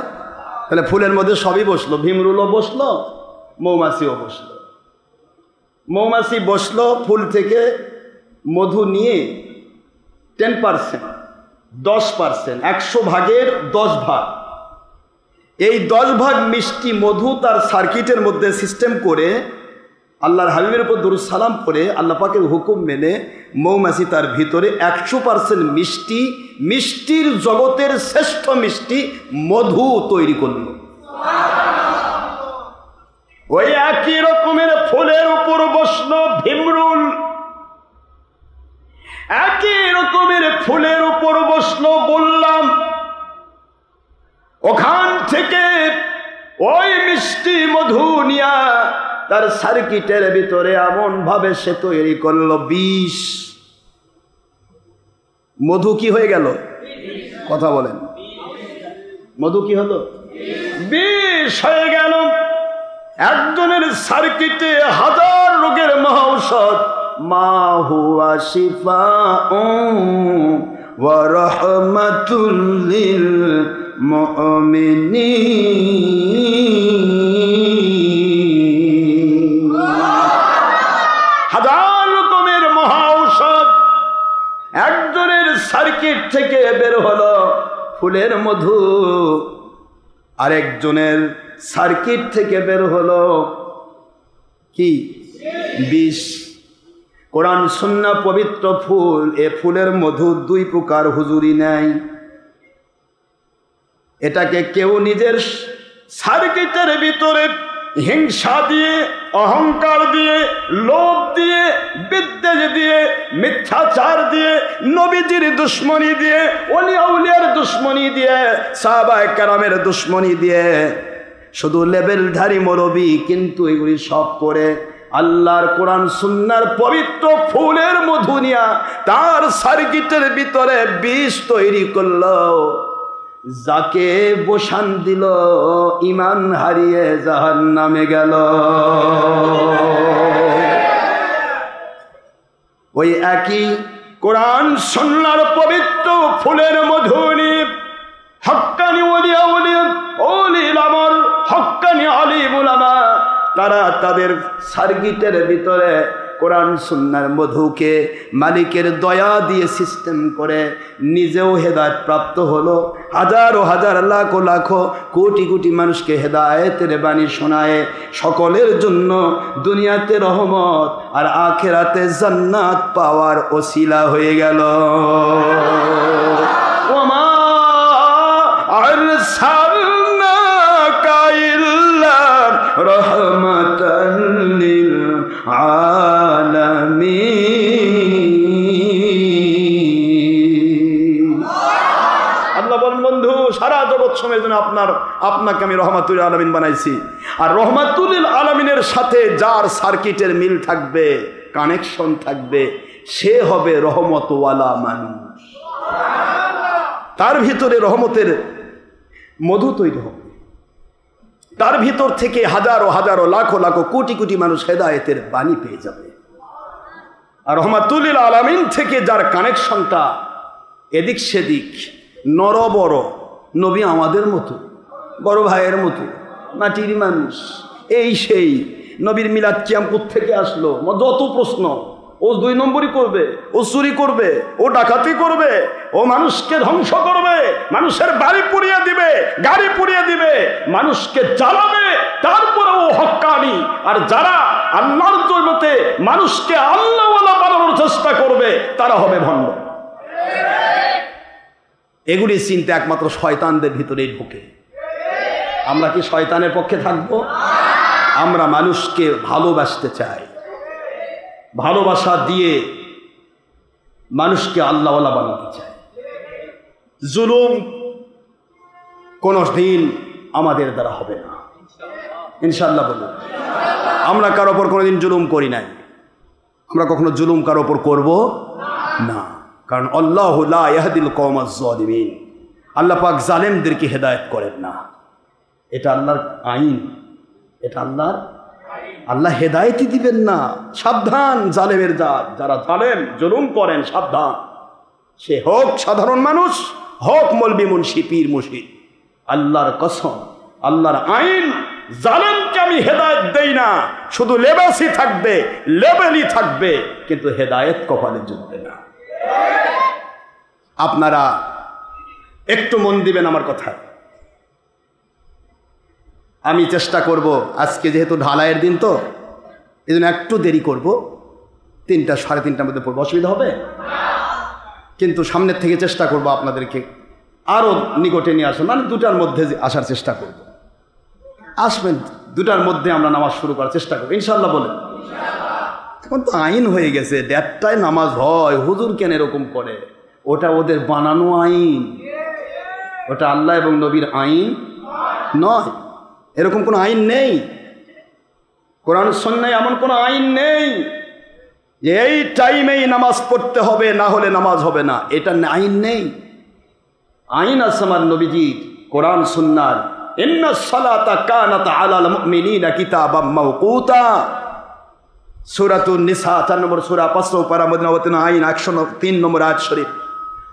তাহলে ফুলের মধ্যে সবই বসলো, ভীমরুলও বসলো, মৌমাছিও বসলো। মৌমাছি বসলো, ফুল থেকে মধু নিয়ে 10%, 10%, 100 ভাগের 10 ভাগ, এই 10 ভাগ মিষ্টি মধু তার সার্কিটের মধ্যে সিস্টেম করে আল্লাহর হাবিবের উপর দরুদ সালাম পড়ে আল্লাহ পাকের হুকুম মেনে মৌমাছি তার ভিতরে 100% মিষ্টি, মিষ্টির জগতের শ্রেষ্ঠ মিষ্টি মধু তৈরি করল। ওই একই রকমের ফুলের উপর বসলো ভীমরুল, একই রকমের ফুলের উপর বসলো বললাম। ওখান থেকে ওই মিষ্টি মধু নিয়া তার সার্কিটের ভিতরে এমন ভাবে সে তৈরি করলো বিষ। মধু কি হয়ে গেল? কথা বলেন, মধু কি হলো? বিষ হয়ে গেল। একজনের সার্কিটে 1000 রোগের মহৌষধ। মা হুয়া শিফাউন ওয়া রাহমাতুল লিল মুমিনিন। 1000 রকমের মহৌষধ একজনের সার্কিট থেকে বের হলো ফুলের মধু, আরেকজনের সার্কিট থেকে বের হলো কি? বিষ। কোরআন সুন্নাহ পবিত্র ফুল, এ ফুলের মধু 2 প্রকার হুজুরি নেয়। এটাকে কেউ নিজের সার্কিটের ভিতরে হিংসা দিয়ে, অহংকার দিয়ে, লোভ দিয়ে, বিদ্বেষ দিয়ে, মিথ্যাচার দিয়ে, নবীজির দুশ্মনী দিয়ে, ওলিয়া উলিয়ার দুশ্মনী দিয়ে, সাহাবায়ে কেরামের দুশ্মনী দিয়ে, শুধু লেবেলধারী মৌলবী কিন্তু এগুলি সব করে আল্লাহর কোরআন সুন্নাহর পবিত্র ফুলের মধু নিয়া তার সার্কিটের ভিতরে বিষ তৈরি করলো। যাকে বসান দিল ঈমান হারিয়ে জাহান্নামে গেল। ওই একই কোরআন সুন্নাহর পবিত্র ফুলের মধু নিয়ে হক্কানি ওলিয়া উলিয়া ওলিল আমর, হক্কানি আলিম উলামা, তারা তাদের সার্কিটের ভিতরে কোরআন সুন্নাহর মধুকে মালিকের দয়া দিয়ে সিস্টেম করে নিজেও হেদায়েত প্রাপ্ত হলো। হাজারো হাজার লাখো লাখো কোটি কোটি মানুষকে হেদায়েতের বাণী শোনায়, সকলের জন্য দুনিয়াতে রহমত আর আখিরাতে জান্নাত পাওয়ার ওসিলা হয়ে গেল। ওমা আরসালনাকা ইল্লা রাহমাতাল লিল আলামিন। আল্লাহ বলেন, বন্ধু সারা জগৎ সময়ের জন্য আপনাকে আমি রহমাতুল আলামিন বানাইছি। আর রহমাতুল আলামিনের সাথে যার সার্কিটের মিল থাকবে, কানেকশন থাকবে, সে হবে রহমতওয়ালা মানুষ। তার ভিতরে রহমতের মধু তৈরি হবে, তার ভিতর থেকে হাজারো হাজারো লাখো লাখো কোটি কোটি মানুষ হেদায়েতের বাণী পেয়ে যাবে। আর রহমাতুল আলামিন থেকে যার কানেকশনটা এদিক সেদিক, নর বড়, নবী আমাদের মতো, বড় ভাইয়ের মতো, মাটির মানুষ, এই সেই, নবীর মিলাদ কিয়াম থেকে আসলো, যত প্রশ্ন, ও 2 নম্বরই করবে, ও চুরি করবে, ও ডাকাতি করবে, ও মানুষকে ধ্বংস করবে, মানুষের বাড়ি পুড়িয়ে দিবে, গাড়ি পুড়িয়ে দিবে, মানুষকে জ্বালাবে, তারপরে ও হক্কানি। আর যারা আল্লাহর জন্যতে মানুষকে আল্লাহওয়ালা বানানোর চেষ্টা করবে তারা হবে ভণ্ড। এগুলি চিন্তা একমাত্র শয়তানদের ভিতরেই ঢোকে। আমরা কি শয়তানের পক্ষে থাকবো? আমরা মানুষকে ভালোবাসতে চাই, ভালোবাসা দিয়ে মানুষকে আল্লাহওয়ালা বানাতে চাই। জুলুম কোন দিন আমাদের দ্বারা হবে না, ইনশাআল্লাহ বলুন। আমরা কারো ওপর কোনোদিন জুলুম করি নাই, আমরা কখনো জুলুম কারো ওপর করব না, কারণ আল্লাহু লা ইয়াহদিল কওমাজ জালিমিন, আল্লাহ পাক জালেমদেরকে হেদায়েত করেন না। এটা আল্লাহর আইন, এটা আল্লাহ হেদায়েতই দিবেন না। সাবধান জালেমের জাত, যারা জালেম জুলুম করেন সাবধান। সে হোক সাধারণ মানুষ, হোক মৌলবি মুন্সি পীর মুর্শিদ, আল্লাহর কসম, আল্লাহর আইন, জালেমকে আমি হেদায়েত দেই না। শুধু লেবাসই থাকবে, লেবেলই থাকবে, কিন্তু হেদায়েত কপালে জুটবে না। আপনারা একটু মন দিবেন আমার কথায়। আমি চেষ্টা করব, আজকে যেহেতু ঢালাইয়ের দিন তো এই জন্য একটু দেরি করব, 3টা 3:30টার মধ্যে পড়বো, অসুবিধা হবে? কিন্তু সামনের থেকে চেষ্টা করব আপনাদেরকে আরও নিকটে নিয়ে আসুন, মানে 2টার মধ্যে আসার চেষ্টা করব। আসবেন 2টার মধ্যে আমরা নামাজ শুরু করার চেষ্টা করব, ইনশাআল্লাহ বলেন। এখন তো আইন হয়ে গেছে, 1:30টায় নামাজ হয়, হুজুর কেন এরকম করে? ওটা ওদের বানানো আইন, ওটা আল্লাহ এবং নবীর আইন নয়। এরকম কোনো আইন নেই, কোরআন সুন্নাহয় এমন কোনো আইন নেই যে এই টাইমেই নামাজ পড়তে হবে, না হলে নামাজ হবে না, এটা আইন নেই। আইন আছে আমার নবীজির কোরআন সুন্নাহর, ইন্নাস সালাতা কানাত আলাল মুমিনিনা কিতাবাম মাওকুতা। সূরাতুন নিসা 4 নম্বর সূরা 5 পারা মদিনাওয়াতিন আইন 103 নম্বর আয়াত শরীফ।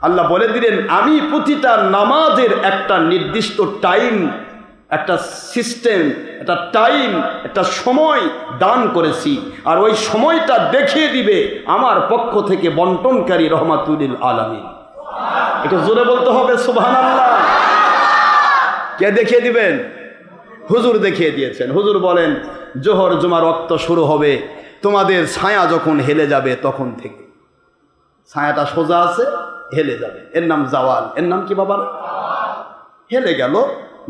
আল্লাহ বলে দিলেন, আমি প্রতিটা নামাজের একটা নির্দিষ্ট টাইম, একটা সিস্টেম, একটা টাইম, একটা সময় দান করেছি, আর ওই সময়টা দেখিয়ে দিবে আমার পক্ষ থেকে বন্টনকারী রহমাতুল আলামিন। এটা জোরে বলতে হবে সুবহানাল্লাহ। কে দেখিয়ে দিবেন? হুজুর দেখিয়ে দিয়েছেন। হুজুর বলেন, জোহর জুমার ওয়াক্ত শুরু হবে, তোমাদের ছায়া যখন হেলে যাবে তখন থেকে। ছায়াটা সোজা আছে, হেলে যাবে, এর নাম জাওয়াল। এর নাম কি বাবা? হেলে গেল,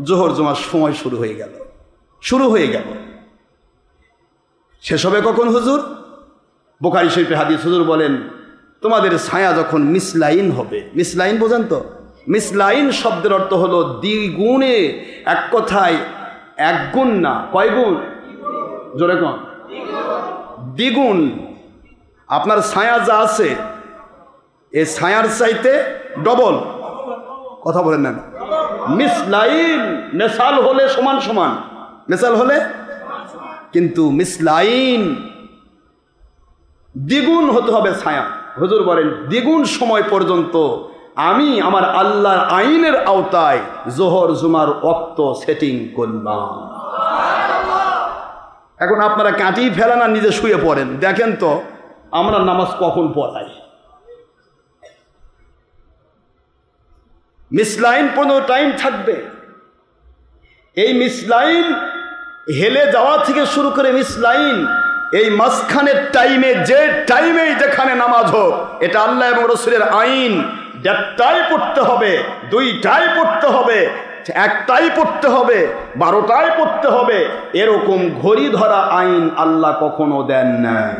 জোহর জুমার সময় শুরু হয়ে গেল। শেষ হবে কখন হুজুর? বুখারী শরীফে হাদিস, হুজুর বলেন তোমাদের ছায়া যখন মিসলাইন হবে। মিসলাইন বোঝেন তো? মিসলাইন শব্দের অর্থ হলো দ্বিগুণে, এক কথায় এক গুণ না, কয় গুণ? জোরে কোন? দ্বিগুণ। আপনার ছায়া যা আছে এই ছায়ার চাইতে ডবল। কথা বলেন না? মিসলাইন, মেসাল হলে সমান সমান, মেসাল হলে, কিন্তু মিসলাইন দ্বিগুণ হতে হবে ছায়া। হুজুর বলেন দ্বিগুণ সময় পর্যন্ত আমি আমার আল্লাহর আইনের আওতায় জোহর জুমার ওয়াক্ত সেটিং করলাম। এখন আপনারা কাটিয়ে ফেলান আর নিজে শুয়ে পড়েন, দেখেন তো আমরা নামাজ কখন পড়াই। মিসলাইন 15 টাইম থাকবে। এই মিসলাইন হেলে যাওয়া থেকে শুরু করে মিসলাইন এই মাঝখানের টাইমে, যে টাইমেই যেখানে নামাজ হোক, এটা আল্লাহ এবং রাসূলের আইন। 1টায় পড়তে হবে, 2টায় পড়তে হবে, 1টায় পড়তে হবে, 12টায় পড়তে হবে, এরকম ঘড়ি ধরা আইন আল্লাহ কখনো দেন নাই।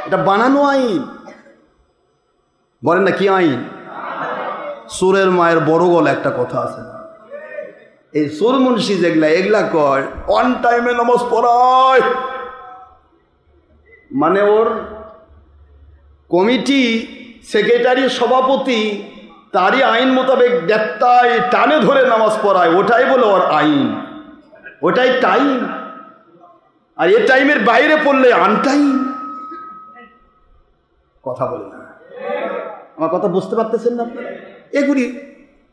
এটা বানানো আইন। বলেন না কি আইন? সুরের মায়ের বড় গলা একটা কথা আছে, এই সুর মুন্সি এগুলা কর অন টাইমে নামাজ পড়ায়, মানে ওর কমিটি সেক্রেটারি সভাপতি তারই আইন মোতাবেক 1টায় টানে ধরে নামাজ পড়ায়, ওটাই বলে ওর আইন, ওটাই টাইম। আর এ টাইমের বাইরে পড়লে আনটাইম। কথা বলে না, আমার কথা বুঝতে পারতেছেন না আপনারা? এগুলি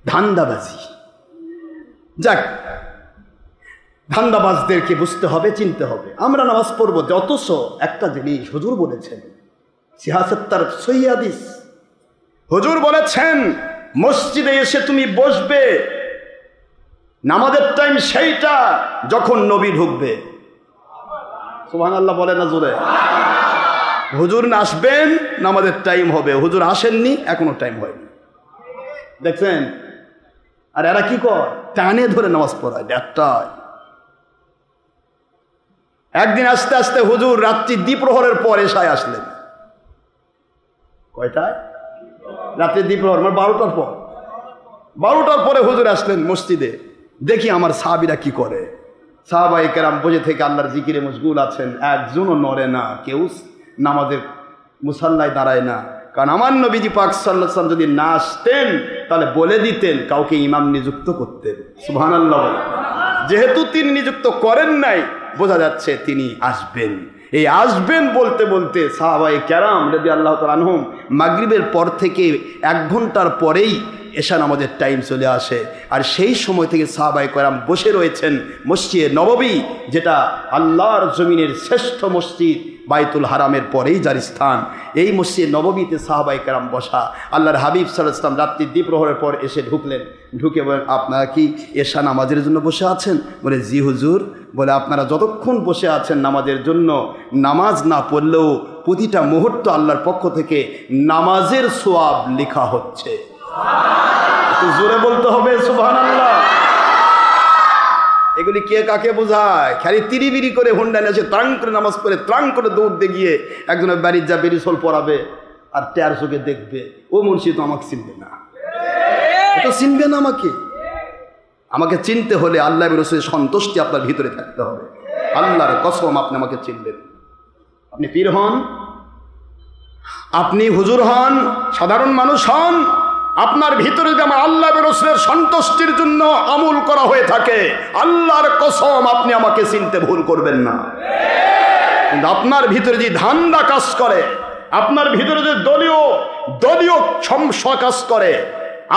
ধান্দাবাজি। যাক, ধান্দাবাজদেরকে বুঝতে হবে, চিনতে হবে। আমরা নামাজ পড়বো, অথচ একটা জিনিস হুজুর বলেছেন, সিয়াসত্তার সহিহ হাদিস, হুজুর বলেছেন মসজিদে এসে তুমি বসবে, নামাজের টাইম সেইটা যখন নবী ঢুকবে। সুবহানাল্লাহ বলে না জোরে? হুজুর আসবেন, নামাজের টাইম হবে। হুজুর আসেননি, এখনো টাইম হয়নি। দেখছেন? আর এরা কি কর? টানে ধরে নামাজ পড়ায় 1টায়। একদিন আস্তে আস্তে হুজুর রাত্রি দ্বিপ্রহরের পর এশায় আসলেন। কয়টায়? রাত্রি দ্বিপ্রহর, মানে 12টার পর। 12টার পরে হুজুর আসলেন মসজিদে। দেখি আমার সাহাবীরা কি করে। সাহাবায়ে কেরাম বসে থেকে আল্লাহর জিকিরে মশগুল আছেন, একজনও নড়ে না, কেউ নামাজের মুসাল্লায় দাঁড়ায় না। কারণ আমার নবীজি পাক সাল্লাল্লাহু আলাইহি ওয়াসাল্লাম যদি না আসতেন তাহলে বলে দিতেন কাউকে ইমাম নিযুক্ত করতেন। সুবহানাল্লাহ। যেহেতু তিনি নিযুক্ত করেন নাই, বোঝা যাচ্ছে তিনি আসবেন। এই আসবেন বলতে বলতে সাহাবায়ে কেরাম রাদিয়াল্লাহু তাআলা আনহুম মাগরিবের পর থেকে 1 ঘন্টার পরেই এশা নামাজের টাইম চলে আসে। আর সেই সময় থেকে সাহাবায়ে কেরাম বসে রয়েছেন মসজিদে নববী, যেটা আল্লাহর জমিনের শ্রেষ্ঠ মসজিদ, বাইতুল হারামের পরেই যার স্থান। এই মসজিদে নববীতে সাহাবায়ে কেরাম বসা। আল্লাহর হাবিব সাল্লাল্লাহু আলাইহি ওয়াসাল্লাম রাত্রি দ্বিপ্রহরের পর এসে ঢুকলেন। ঢুকে বলেন, আপনারা কি এশা নামাজের জন্য বসে আছেন? বলে, জি হুজুর। বলে, আপনারা যতক্ষণ বসে আছেন নামাজের জন্য, নামাজ না পড়লেও প্রতিটা মুহূর্ত আল্লাহর পক্ষ থেকে নামাজের সওয়াব লেখা হচ্ছে। একটু জোরে বলতে হবে সুবহানাল্লাহ। এগুলি কে কাকে বোঝায়? খালি তিরিবিরি করে হুন্ডায় এসে ত্রাং করে নামাজ পড়ে ত্রাং করে দৌড়তে গিয়ে একজনের বাড়ির যা বেরিসল পড়াবে আর 13 চোখে দেখবে, ও মুন্সি তো আমাকে চিনবে না, তো চিনবে না আমাকে। আমাকে চিনতে হলে আল্লাহ এবং রাসূলের সন্তুষ্টি আপনার ভিতরে থাকতে হবে। আল্লাহর কসম, আপনি আমাকে চিনবেন। আপনি পীর হন, আপনি হুজুর হন, সাধারণ মানুষ হন, আপনার ভিতরে যদি আমার আল্লাহ এবং রাসূলের সন্তুষ্টির জন্য আমল করা হয়ে থাকে, আল্লাহর কসম আপনি আমাকে চিনতে ভুল করবেন না। কিন্তু আপনার ভিতরে যে ধান্দা কাজ করে, আপনার ভিতরে যে দলীয় সমস্যা কাজ করে,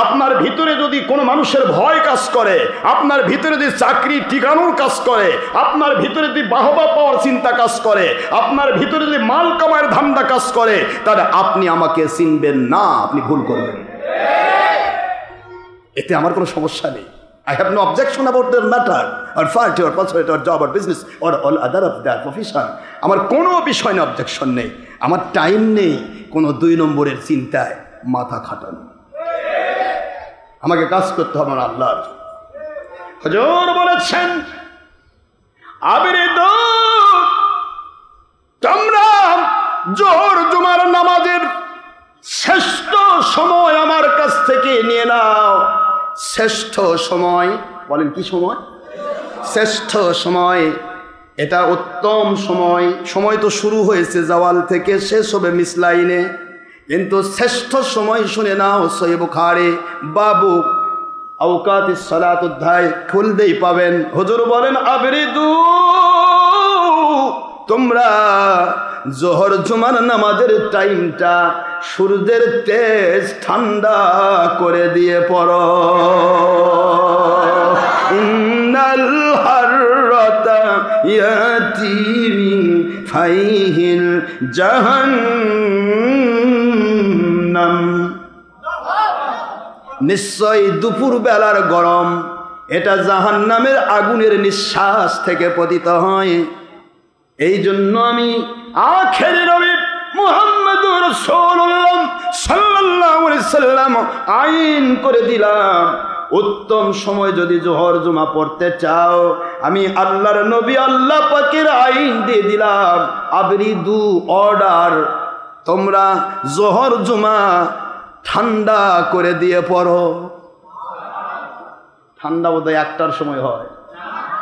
আপনার ভিতরে যদি কোনো মানুষের ভয় কাজ করে, আপনার ভিতরে যদি চাকরি ঠিকানোর কাজ করে, আপনার ভিতরে যদি বাহবা পাওয়ার চিন্তা কাজ করে, আপনার ভিতরে যদি মাল কামায়ের ধান্দা কাজ করে, তাহলে আপনি আমাকে চিনবেন না, আপনি ভুল করবেন। এতে আমার কোনো সমস্যা নেই। I have no objection about the matter or fact or pursuit or job or business or all other of that profession. আমার কোনো বিষয় নিয়ে অবজেকশন নেই। আমার টাইম নেই কোনো 2 নম্বরের চিন্তায় মাথা খাটানো। আমাকে কাজ করতে হবে না আল্লাহর। হুজুর বলেছেন আবিরিদু তোমরা জোহর জুমার নামাজের শ্রেষ্ঠ সময় আমার কাছ থেকে নিয়ে নাও। শ্রেষ্ঠ সময় বলেন কি সময়? শ্রেষ্ঠ সময়, এটা উত্তম সময়। সময় তো শুরু হয়েছে জাওয়াল থেকে, শেষ হবে মিসলাইনে, কিন্তু শ্রেষ্ঠ সময় শুনে নাও। সহিহ বুখারী বাবু আওকাতিস সালাত অধ্যায় খুলতেই পাবেন। হুজুর বলেন আবরিদু তোমরা জোহর জুমার নামাজের টাইমটা সূর্যের তেজ ঠান্ডা করে দিয়ে পড়ো। ইন্নাল হাররাতা ইয়াতি মিন ফাইহিল জাহান্নাম, নিশ্চয় দুপুর বেলার গরম এটা জাহান্নামের আগুনের নিঃশ্বাস থেকে পতিত হয়। এই জন্য আমি আখেরি নবী মুহাম্মদুর রাসূলুল্লাহ সাল্লাল্লাহু আলাইহি সাল্লাম আইন করে দিলাম, উত্তম সময় যদি জোহর জুমা পড়তে চাও, আমি আল্লাহর নবী আল্লাহ পাকের আইন দিয়ে দিলাম, আবরিদু অর্ডার, তোমরা জোহর জুমা ঠান্ডা করে দিয়ে পড়ো। ঠান্ডা বোধহয় 1টার সময় হয়,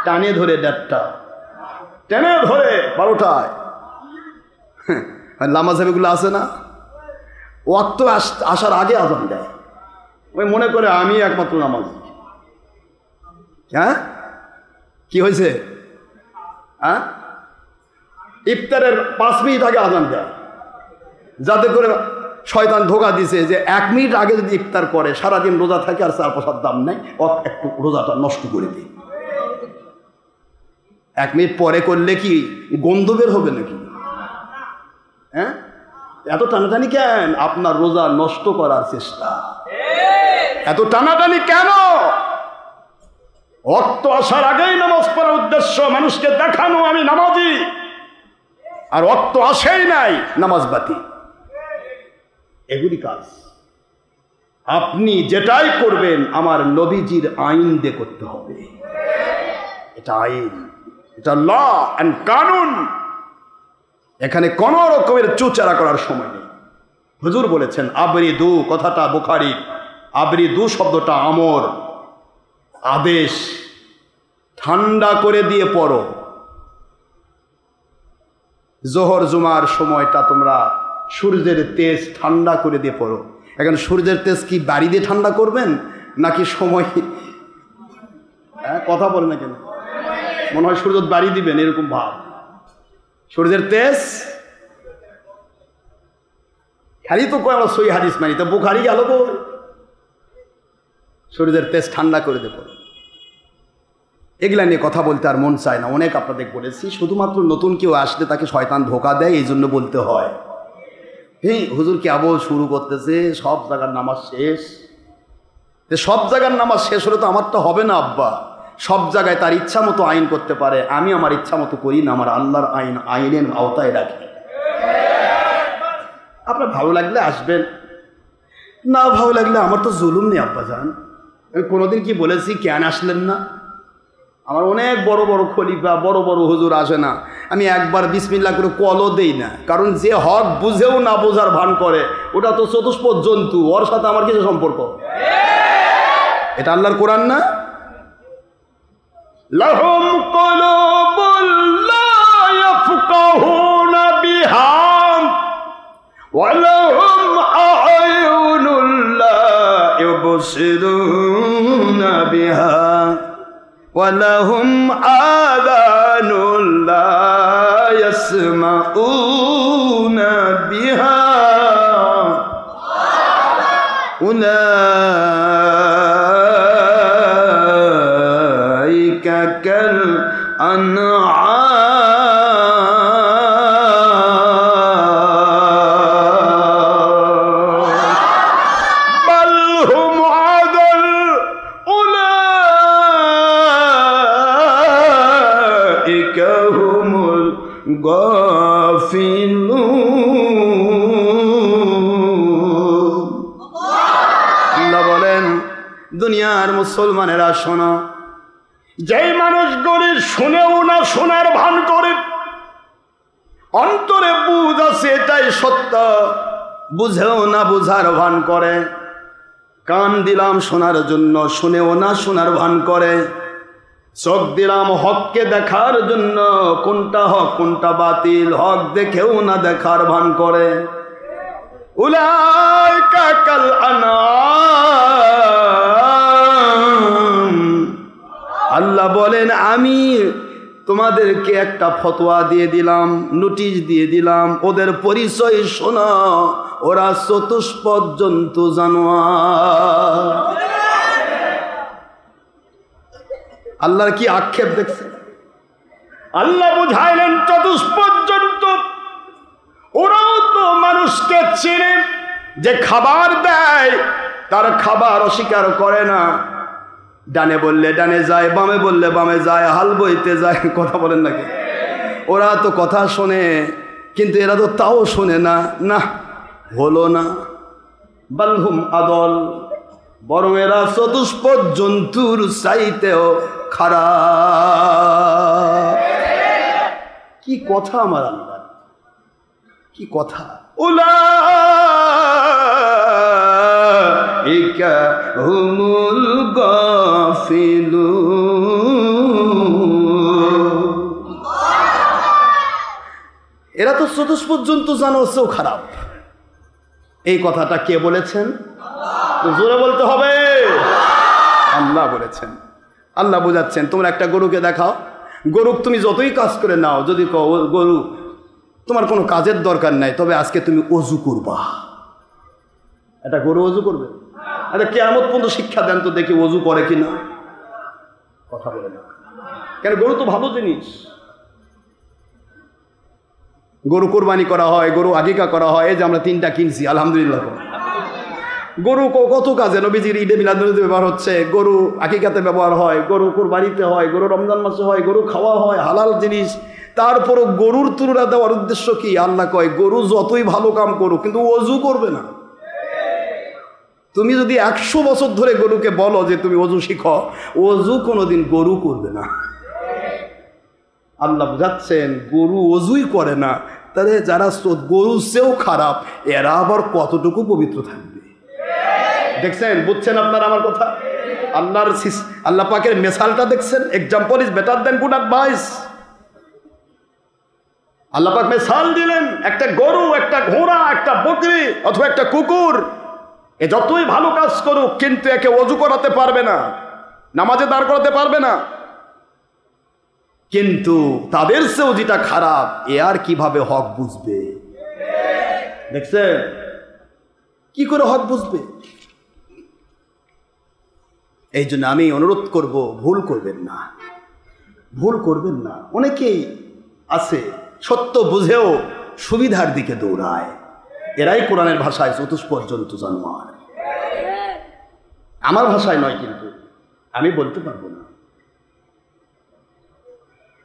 টানে ধরে 1:30টা, টেনে ধরে 12টায়। লামাজাবিগুলো আছে না, ওয়াক্ত আসার আগে আজান দেয়, ওই মনে করে আমি একমাত্র নামাজি। হ্যাঁ কি হয়েছে? হ্যাঁ ইফতারের 5 মিনিট আগে আজান দেয়, যাতে করে শয়তান ধোকা দিছে যে 1 মিনিট আগে যদি ইফতার করে সারাদিন রোজা থাকে আর 4 পয়সার দাম নেই, একটু রোজাটা নষ্ট করে দিই। 1 মিনিট পরে করলে কি গন্ধ বের হবে নাকি? হ্যাঁ এত টানাটানি কেন? আপনার রোজা নষ্ট করার চেষ্টা। এত টানাটানি কেন? ওয়াক্ত আসার আগেই নামাজ পড়ার উদ্দেশ্য মানুষকে দেখানো আমি নামাজি, আর ওয়াক্ত আসেই নাই নামাজ বাতি। এগুলি কাজ আপনি যেটাই করবেন আমার নবীজির আইন দিয়ে করতে হবে। এটা আইন, এটা ল এন্ড কানুন। এখানে কোন রকমের চুচারা করার সময় নেই। হুজুর বলেছেন আবরিদু, কথাটা বুখারী, আবরিদু শব্দটা আমর, আদেশ, ঠান্ডা করে দিয়ে পড়ো। জোহর জুমার সময়টা তোমরা সূর্যের তেজ ঠান্ডা করে দিয়ে পড়ো। এখন সূর্যের তেজ কি বাড়ি দিয়ে ঠান্ডা করবেন নাকি সময়? কথা বলে না কেন? মনে হয় সূর্য বাড়ি দিবেন এরকম ভাব। সূর্যের তেজ খালি তো কয় আমরা সই হাদিস মানি, তো বুখারী গেল গো। সূর্যের তেজ ঠান্ডা করে দেব, এগুলা নিয়ে কথা বলতে আর মন চায় না। অনেক আপনাদের বলেছি, শুধুমাত্র নতুন কেউ আসলে তাকে শয়তান ধোকা দেয়, এই জন্য বলতে হয়। হ্যাঁ হুজুর কেবল শুরু করতেছে, সব জায়গার নামাজ শেষ। সব জায়গার নামাজ শেষ হলে তো আমারটা হবে না আব্বা। সব জায়গায় তার ইচ্ছা মতো আইন করতে পারে, আমি আমার ইচ্ছা মতো করি না, আমার আল্লাহর আইন আইনের আওতায় রাখি। আপনার ভালো লাগলে আসবেন, না ভালো লাগলে আমার তো জুলুম নেই আব্বা জান। আমি কোনোদিন কি বলেছি কেন আসলেন না? আমার অনেক বড় বড় খলিফা, বড় বড় হুজুর আসে না, আমি একবার বিসমিল্লাহ করে কলও দেই না। কারণ যে হক বুঝেও না বোঝার ভান করে, ওটা তো চতুষ্পদ জন্তু, ওর সাথে আমার কিছু সম্পর্ক? এটা আল্লাহর কোরআন না? লাহুম কুলুবুন লা ইয়াফকাহুনা বিহা ওয়া লাহুম আ'য়ুনুন লা ইউবসিরুনা বিহা ওয়া লাহুম আযানুন লা ইয়াসমাউনা বিহা উলাইকা কাল আনআম বাল হুম আদাল উলাইকা হুমুল গাফিলুন। আল্লাহ বলেন সোনার মুসলমানেরা শোনো, যেই মানুষগুলি শুনেও না শোনার ভান করে, অন্তরে বুঝ আছে এটাই সত্য, বুঝেও না বুঝার ভান করে, কান দিলাম শোনার জন্য, শুনেও না শোনার ভান করে, চোখ দিলাম হককে দেখার জন্য, কোনটা হক কোনটা বাতিল হক দেখেও না দেখার ভান করে, উলাইকা কাল আনআম। আল্লাহ বলেন আমি তোমাদেরকে একটা ফতোয়া দিয়ে দিলাম, নোটিশ দিয়ে দিলাম, ওদের পরিচয় শোনো, ওরা চতুষ্পদ জন্তু জানোয়ার। আল্লাহর কি আক্ষেপ দেখছেন? আল্লাহ বুঝাইলেন চতুষ্পদ জন্তু, ওরাও তো মানুষকে চিনে, যে খাবার দেয় তার খাবার অস্বীকার করে না, ডানে বললে ডানে যায়, বামে বললে বামে যায়, হাল বইতে যায়, কথা বলেন নাকি? ওরা তো কথা শোনে, কিন্তু এরা তো তাও শোনে না, না হলো না, বালহুম আদল, বরং এরা চতুষ্পদ জন্তুর চাইতেও খারাপ। কি কথা আমার আল্লাহ, কি কথা! উলাইকা হুমুল গাফিলুন। এরা তো চতুষ্পদ জন্তু জানোয়ার চেয়েও খারাপ। এই কথাটা কে বলেছেন? জোরে বলতে হবে, আল্লাহ বলেছেন। আল্লাহ বোঝাচ্ছেন, তোমরা একটা গরুকে দেখাও, গরু তুমি যতই কাজ করে নাও, যদি কও গরু তোমার কোনো কাজের দরকার নাই, তবে আজকে তুমি অজু করবা, এটা গরু অজু করবে? আরে কিয়ামত পর্যন্ত শিক্ষা দেন তো দেখি অজু করে কিনা। কথা বলে না কেন? গরু তো ভালো জিনিস। গরু কোরবানি করা হয়, গরু আকিকা করা হয়, এই যে আমরা 3টা কিনছি আলহামদুলিল্লাহ। গরু কত কাজে, নবীজির ঈদে মিলাদুন্নবীতে ব্যবহার হচ্ছে, গরু আকিকাতে ব্যবহার হয়, গরু কোরবানিতে হয়, গরু রমজান মাসে হয়, গরু খাওয়া হয়, হালাল জিনিস। তারপরও গরুর তুলনা দেওয়ার উদ্দেশ্য কি? আল্লাহ কয় গরু যতই ভালো কাম করুক কিন্তু অজু করবে না। তুমি যদি 100 বছর ধরে গরুকে বলো যে তুমি অজু শিখো, অজু কোনোদিন গরু করবে না। আল্লাহ বুঝাচ্ছেন গরু অজুই করে না, তাহলে যারা গরু চেয়েও খারাপ, এরা আবার কতটুকু পবিত্র থাকবে? দেখছেন, বুঝছেন আপনারা আমার কথা? আল্লাহ পাকের মেসালটা দেখছেন? Example is better than good advice. আল্লাহ পাক মেসাল দিলেন, একটা গরু, একটা ঘোড়া, একটা বকরি অথবা একটা কুকুর, এ যতই ভালো কাজ করুক কিন্তু একে অজু করাতে পারবে না, নামাজে দাঁড় করাতে পারবে না। কিন্তু তাদের চেয়েও যেটা খারাপ, এ আর কিভাবে হক বুঝবে? দেখছেন কি করে হক বুঝবে? এই জন্য আমি অনুরোধ করব, ভুল করবেন না, ভুল করবেন না। অনেকেই আছে সত্য বুঝেও সুবিধার দিকে দৌড়ায়, এরাই কোরআনের ভাষায় চতুষ্পদ জন্তু জানোয়ার। আমার ভাষায় নয়, কিন্তু আমি বলতে পারবো না।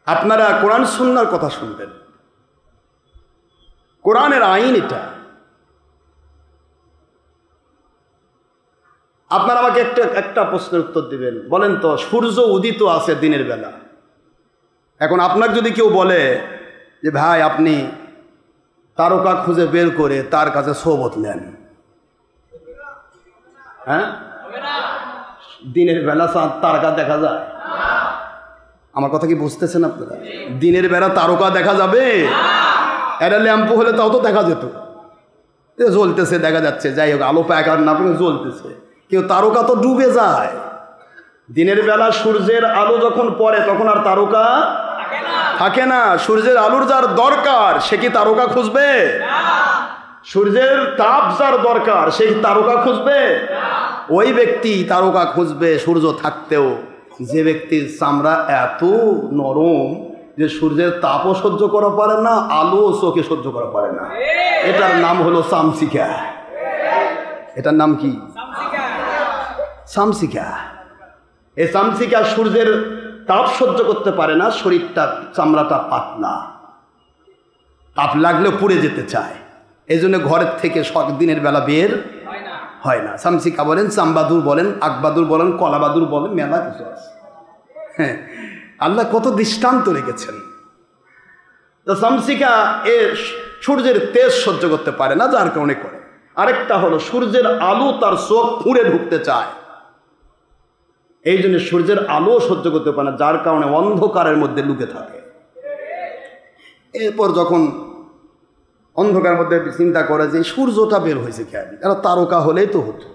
আপনারা কোরআন সুন্নাহর কথা শুনবেন, কোরআনের আইন এটা। আপনারা আমাকে একটা প্রশ্নের উত্তর দিবেন, বলেন তো সূর্য উদিত আছে দিনের বেলা, এখন আপনার যদি কেউ বলে যে ভাই আপনি তারকা খুঁজে বের করে তার কাছে সোবত নেন, হ্যাঁ দিনের বেলা তারকা দেখা যায়? আমার কথা কি বুঝতেছেন আপনারা? দিনের বেলা তারকা দেখা যাবে? এটা ল্যাম্পু হলে তাও তো দেখা যেত, জ্বলতেছে দেখা যাচ্ছে, যাই হোক আলো পায় কারণ না জ্বলতেছে, কেউ তারকা তো ডুবে যায়। দিনের বেলা সূর্যের আলো যখন পড়ে তখন আর তারকা থাকে না। সূর্যের আলোর যার দরকার সে কি তারকা খুঁজবে? সূর্যের তাপ যার দরকার সে কি তারকা খুঁজবে? ওই ব্যক্তি তারকা খুঁজবে সূর্য থাকতেও যে ব্যক্তির চামড়া এত নরম যে সূর্যের তাপও সহ্য করা পারে না, আলো চোখে সহ্য করা পারে না। এটার নাম হলো চামচিকা। এটার নাম কি? চামচিকা। এই চামচিকা সূর্যের তাপ সহ্য করতে পারে না, শরীরটা চামড়াটা পাতলা, তাপ লাগলে পুড়ে যেতে চায়, এই জন্য ঘরের থেকে দিনের বেলা বের হয় না। শামসিকা বলেন, চামবাদুর বলেন, আকবাদুর বলেন, কলাবাদুর বলেন, মেলা কিছু আছে। হ্যাঁ, আল্লাহ কত দৃষ্টান্ত রেখেছেন। তো শামসিকা এ সূর্যের তেজ সহ্য করতে পারে না, যার কারণে করে। আরেকটা হলো সূর্যের আলো তার চোখ ফুঁড়ে ঢুকতে চায়, এই জন্য সূর্যের আলো সহ্য করতে পারে না, যার কারণে অন্ধকারের মধ্যে লুকে থাকে। এরপর যখন অন্ধকারের মধ্যে চিন্তা করে যে সূর্যটা বের হয়েছে কেন, এরা তারকা হলেই তো হতো।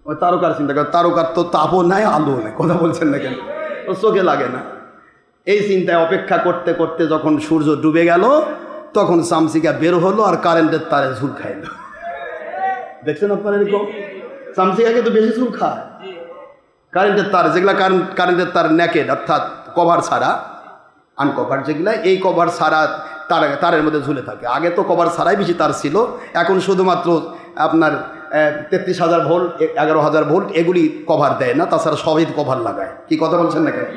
ওই তারকার চিন্তা করে, তারকার তো তাপও নাই, আলো নেই, কথা বলছেন না কেন, ও চোখে লাগে না। এই চিন্তায় অপেক্ষা করতে করতে যখন সূর্য ডুবে গেল, তখন শামসিকা বের হলো আর কারেন্টের তারে ঝুল খাইল। দেখছেন আপনারা এরকম? শামসিকাকে তো বেশি ঝুল খায়। কারেন্টের তার যেগুলা কারেন্টের তার নেকেড, অর্থাৎ কভার ছাড়া, আনকভার যেগুলা, এই কভার ছাড়া তারের মধ্যে ঝুলে থাকে। আগে তো কভার ছাড়াই বেশি তার ছিল, এখন শুধুমাত্র আপনার 33,000 ভোল্ট, 11,000 ভোল্ট এগুলি কভার দেয় না, তাছাড়া সবই কভার লাগায়। কি কথা বলছেন না কেন?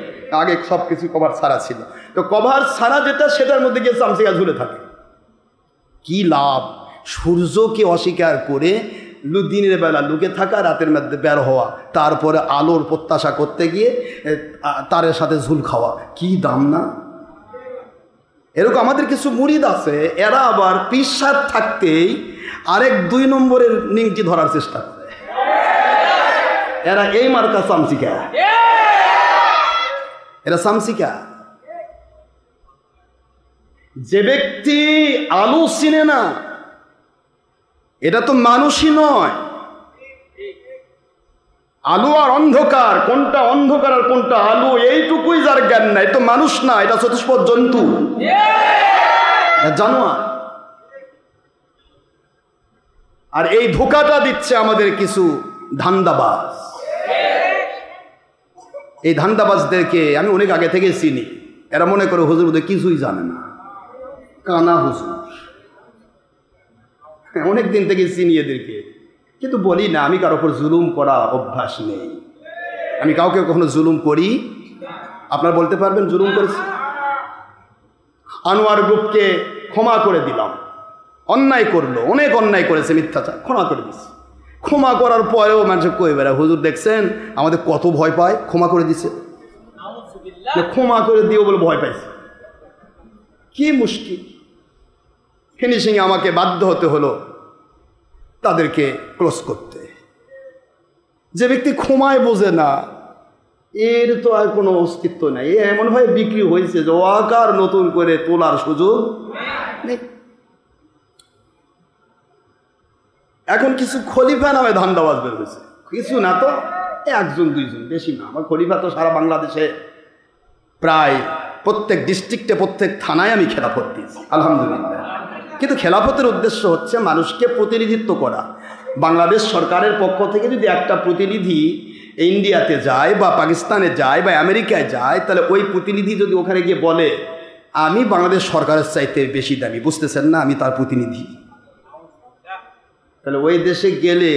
আগে সব কিছু কভার ছাড়া ছিল, তো কভার ছাড়া যেটা সেটার মধ্যে গিয়ে শামসিকা ঝুলে থাকে। কি লাভ? সূর্যকে অস্বীকার করে দিনের বেলা লুকে থাকা, রাতের মধ্যে বের হওয়া, তারপরে আলোর প্রত্যাশা করতে গিয়ে তারের সাথে ঝুল খাওয়া, কি দাম না? এরকম আমাদের কিছু মুরিদ আছে, এরা আবার পিসাব থাকতেই আরেক 2 নম্বরের নিংটি ধরার চেষ্টা করে। এরা এই মার্কা শামসিকা, এরা শামসিকা। যে ব্যক্তি আলো চিনে না, এটা তো মানুষই নয়। আলো আর অন্ধকার, কোনটা অন্ধকার আর কোনটা আলো, এইটুকুই যার জ্ঞান নাই, তো মানুষ না, এটা চতুষ্পদ জন্তু, জানোয়ার। আর এই ধোঁকাটা দিচ্ছে আমাদের কিছু ধান্দাবাজ। এই ধান্দাবাজদেরকে আমি অনেক আগে থেকে চিনি। এরা মনে করে হুজুর ওদের কিছুই জানে না, কানা হুজুর। অনেক দিন থেকে চিনি এদেরকে, কিন্তু বলি না, আমি কারোর উপর জুলুম করা অভ্যাস নেই। আমি কাউকে কখনো জুলুম করি? আপনারা বলতে পারবেন জুলুম করেছি? আনোয়ার গ্রুপকে ক্ষমা করে দিলাম, অন্যায় করলো, অনেক অন্যায় করেছে, মিথ্যাচার, ক্ষমা করে দিচ্ছি। ক্ষমা করার পরেও মানুষ কই বেড়ায়, হুজুর দেখছেন আমাদের কত ভয় পায়, ক্ষমা করে দিছে, ক্ষমা করে দিও বলে ভয় পাইছে। কি মুশকিল! ফিনিশিংয়ে আমাকে বাধ্য হতে হলো তাদেরকে ক্লোজ করতে। যে ব্যক্তি ক্ষমায় বোঝে না, এর তো আর কোনো অস্তিত্ব নাই। এ এমনভাবে বিক্রি হয়েছে যে ওয়াকার নতুন করে তোলার সুযোগ নেই। এখন কিছু খলিফা নামে ধান্দাবাজ বের হয়েছে, কিছু না তো 1 জন 2 জন, বেশি না। আমার খলিফা তো সারা বাংলাদেশে প্রায় প্রত্যেক ডিস্ট্রিক্টে, প্রত্যেক থানায় আমি খেলাফত দিয়েছি, আলহামদুলিল্লাহ। কিন্তু খেলাফতের উদ্দেশ্য হচ্ছে মানুষকে প্রতিনিধিত্ব করা। বাংলাদেশ সরকারের পক্ষ থেকে যদি একটা প্রতিনিধি ইন্ডিয়াতে যায় বা পাকিস্তানে যায় বা আমেরিকায় যায়, তাহলে ওই প্রতিনিধি যদি ওখানে গিয়ে বলে আমি বাংলাদেশ সরকারের চাইতে বেশি দামি, বুঝতেছেন না, আমি তার প্রতিনিধি, তাহলে ওই দেশে গেলে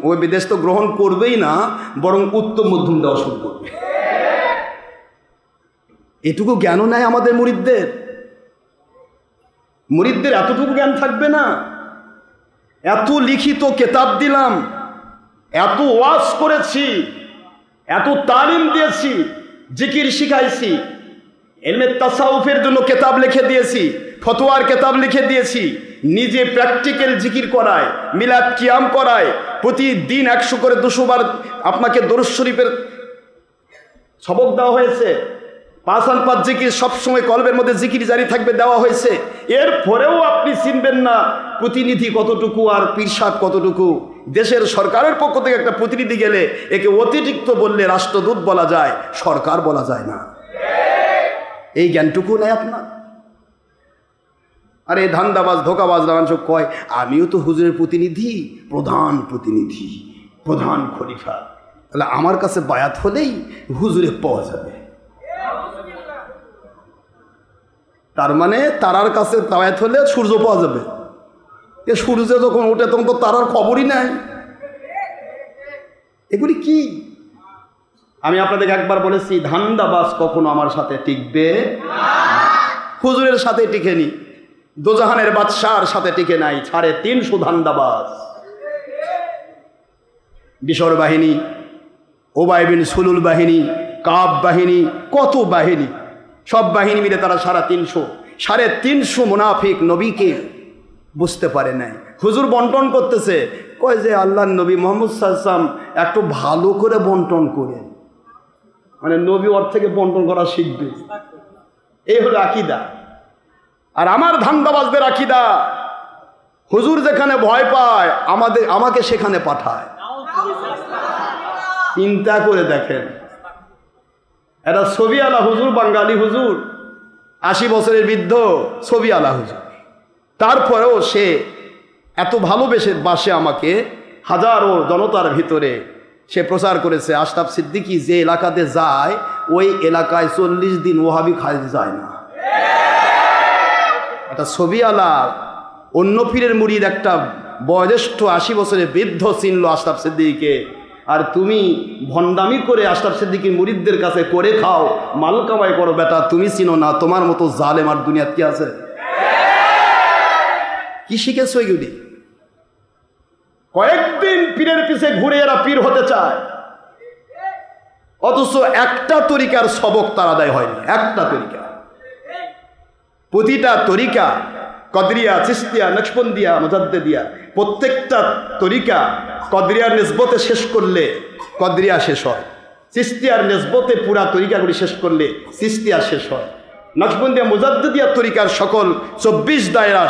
ওই বিদেশ তো গ্রহণ করবেই না, বরং উত্তম মধ্যম দেওয়া শুরু করবে। এটুকু জ্ঞানও নাই আমাদের মুরিদদের। মুরিদদের এতটুকু জ্ঞান থাকবে না? এত লিখিত কেতাব দিলাম, এত ওয়াজ করেছি, এত তালিম দিয়েছি, জিকির শিখাইছি, ইলমে তাসাউফের জন্য কেতাব লিখে দিয়েছি, ফতোয়ার কেতাব লিখে দিয়েছি, নিজে প্র্যাকটিক্যাল জিকির করায়, মিলাদ কিয়াম করায়, প্রতিদিন 100 করে 200 বার আপনাকে দরুদ শরীফের সবক দেওয়া হয়েছে, 5 জিকির সবসময় কলবের মধ্যে জিকির জারি থাকবে দেওয়া হয়েছে। এরপরেও আপনি চিনবেন না প্রতিনিধি কতটুকু আর পীরসাদ কতটুকু। দেশের সরকারের পক্ষ থেকে একটা প্রতিনিধি গেলে একে অতিরিক্ত বললে রাষ্ট্রদূত বলা যায়, সরকার বলা যায় না। এই জ্ঞানটুকু নেই আপনার। আর এই ধান্দাবাজ ধোকাবাজ মানুষ কয় আমিও তো হুজুরের প্রতিনিধি, প্রতিনিধি, প্রধান খলিফা, তাহলে আমার কাছে বায়াত হলেই হুজুরে পাওয়া যাবে। তার মানে তারার কাছে বায়াত হলে সূর্য পাওয়া যাবে। এ সূর্য যখন ওঠে তখন তো তারার খবরই নাই। এগুলি কি? আমি আপনাদেরকে একবার বলেছি, ধান্দাবাজ কখনো আমার সাথে টিকবে না। হুজুরের সাথে টিকেনি, দোজাহানের বাদশার সাথে টিকে নাই, 350 ধান্দাবাজ বিশর বাহিনী, ওবাই বিন সুলুল বাহিনী, কাব বাহিনী, কত বাহিনী, সব বাহিনী মিলে তারা 350 মুনাফিক নবীকে বুঝতে পারে নাই। হুজুর বন্টন করতেছে, কয় যে আল্লাহর নবী মুহাম্মদ সাল্লাল্লাহু আলাইহি ওয়াসাল্লাম একটু ভালো করে বন্টন করে, মানে নবী ওর থেকে বন্টন করা শিখবে। এই হলো আকীদা। আর আমার ধান্দাবাজদের আকীদা, হুজুর যেখানে ভয় পায় আমাকে সেখানে পাঠায়। চিন্তা করে দেখেন, এটা ছবি আলা হুজুর, বাঙালি হুজুর, 80 বছরের বৃদ্ধ, ছবি আলা হুজুর। তারপরেও সে এত ভালোবাসে আমাকে, হাজারো জনতার ভিতরে সে প্রচার করেছে। আশরাফ সিদ্দিকী যে এলাকাতে যায়, ওই এলাকায় 40 দিন ওহাবি খাইতে যায় না। একটা ছবি আলা অন্য পীরের মুরিদ, একটা বয়োজ্যেষ্ঠ 80 বছরের বৃদ্ধ চিনল আশরাফ সিদ্দিকীকে। আর তুমি ভণ্ডামি করে আশরাফ সিদ্দিকীর মুরিদদের কাছে করে খাও, মাল কামাই করো, বেটা তুমি চিনো না, তোমার মতো জালেম আর দুনিয়াত কি আছে? কি শিখেছো এগুলি? কয়েকদিন পীরের পিছে ঘুরে এরা পীর হতে চায়, অথচ একটা তরিকার সবক তার আদায় হয়নি। একটা তরিকা, প্রতিটা তরিকা, কদরিয়া, চিশতিয়া, নকশবন্দিয়া, মুজাদ্দিদিয়া, প্রত্যেকটা তরিকা কদরিয়ার নিসবতে শেষ করলে কদরিয়া শেষ হয়, চিশতিয়ার নিসবতে পুরা তরিকাগুলি শেষ করলে চিশতিয়া শেষ হয়, নকশবন্দিয়া, মুজাদ্দিদিয়া তরিকার সকল 24 দায়রা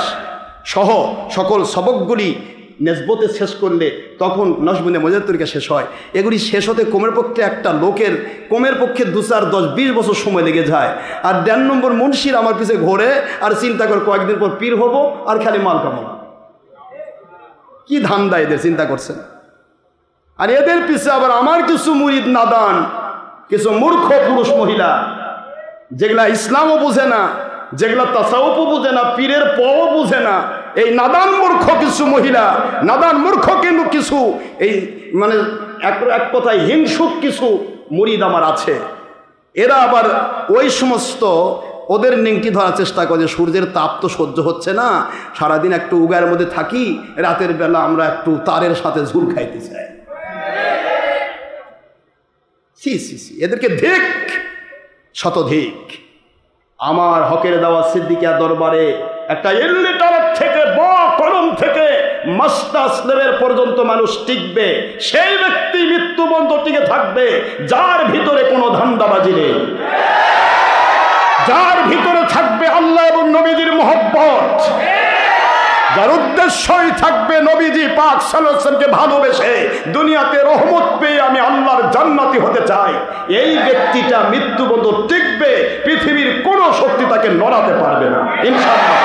সহ সকল সবকগুলি নিসবতে শেষ করলে তখন নকশবন্দিয়া, মুজাদ্দিদিয়া তরিকা শেষ হয়। এগুলি শেষ হতে কমের পক্ষে একটা লোকের কমের পক্ষে 2, 4, 10, 20 বছর সময় লেগে যায়। আর 1.5 নম্বর মুন্সির আমার পিছে ঘোরে আর চিন্তা করে কয়েকদিন পর পীর হব আর খালি মাল কামাবো। কি ধান্দা এদের, চিন্তা করছেন? আর এদের পিছে আবার আমার কিছু মুরিদ নাদান, কিছু মূর্খ পুরুষ মহিলা, যেগুলা ইসলামও বুঝে না, যেগুলা তাসাউফও বুঝে না, পীরের পও বুঝে না, এই নাদান মূর্খ কিছু মহিলা, নাদান মূর্খ কিন্তু কিছু এই মানে এক কথায় হিংসুক কিছু মুরিদ আমার আছে। এরা আবার ওই সমস্ত ওদের নিংটি ধরার চেষ্টা করে যে সূর্যের তাপ তো সহ্য হচ্ছে না, সারাদিন একটু উগার মধ্যে থাকি, রাতের বেলা আমরা একটু তারের সাথে ঝুল খাইতে চাই। সি সি সি, এদেরকে ধিক, শতধিক। আমার হকের দাওয়াত সিদ্দিকিয়া দরবারে একটা ইলিটারেট থেকে কলম থেকে মাস্টার্স লেভেল পর্যন্ত মানুষ টিকবে, সেই ব্যক্তি মৃত্যু পর্যন্ত টিকে থাকবে যার ভিতরে কোনো ধান্দাবাজি নেই, যার ভিতরে থাকবে আল্লাহ এবং নবীজির মহব্বত, যার উদ্দেশ্যই থাকবে নবীজি পাক সাল্লাল্লাহু আলাইহি ওয়াসাল্লামকে ভালোবেসে দুনিয়াতে রহমত পেয়ে আমি আল্লাহর জান্নাতি হতে চাই, এই ব্যক্তিটা মৃত্যু পর্যন্ত টিকবে, পৃথিবীর কোনো শক্তি তাকে নড়াতে পারবে না ইনশাআল্লাহ।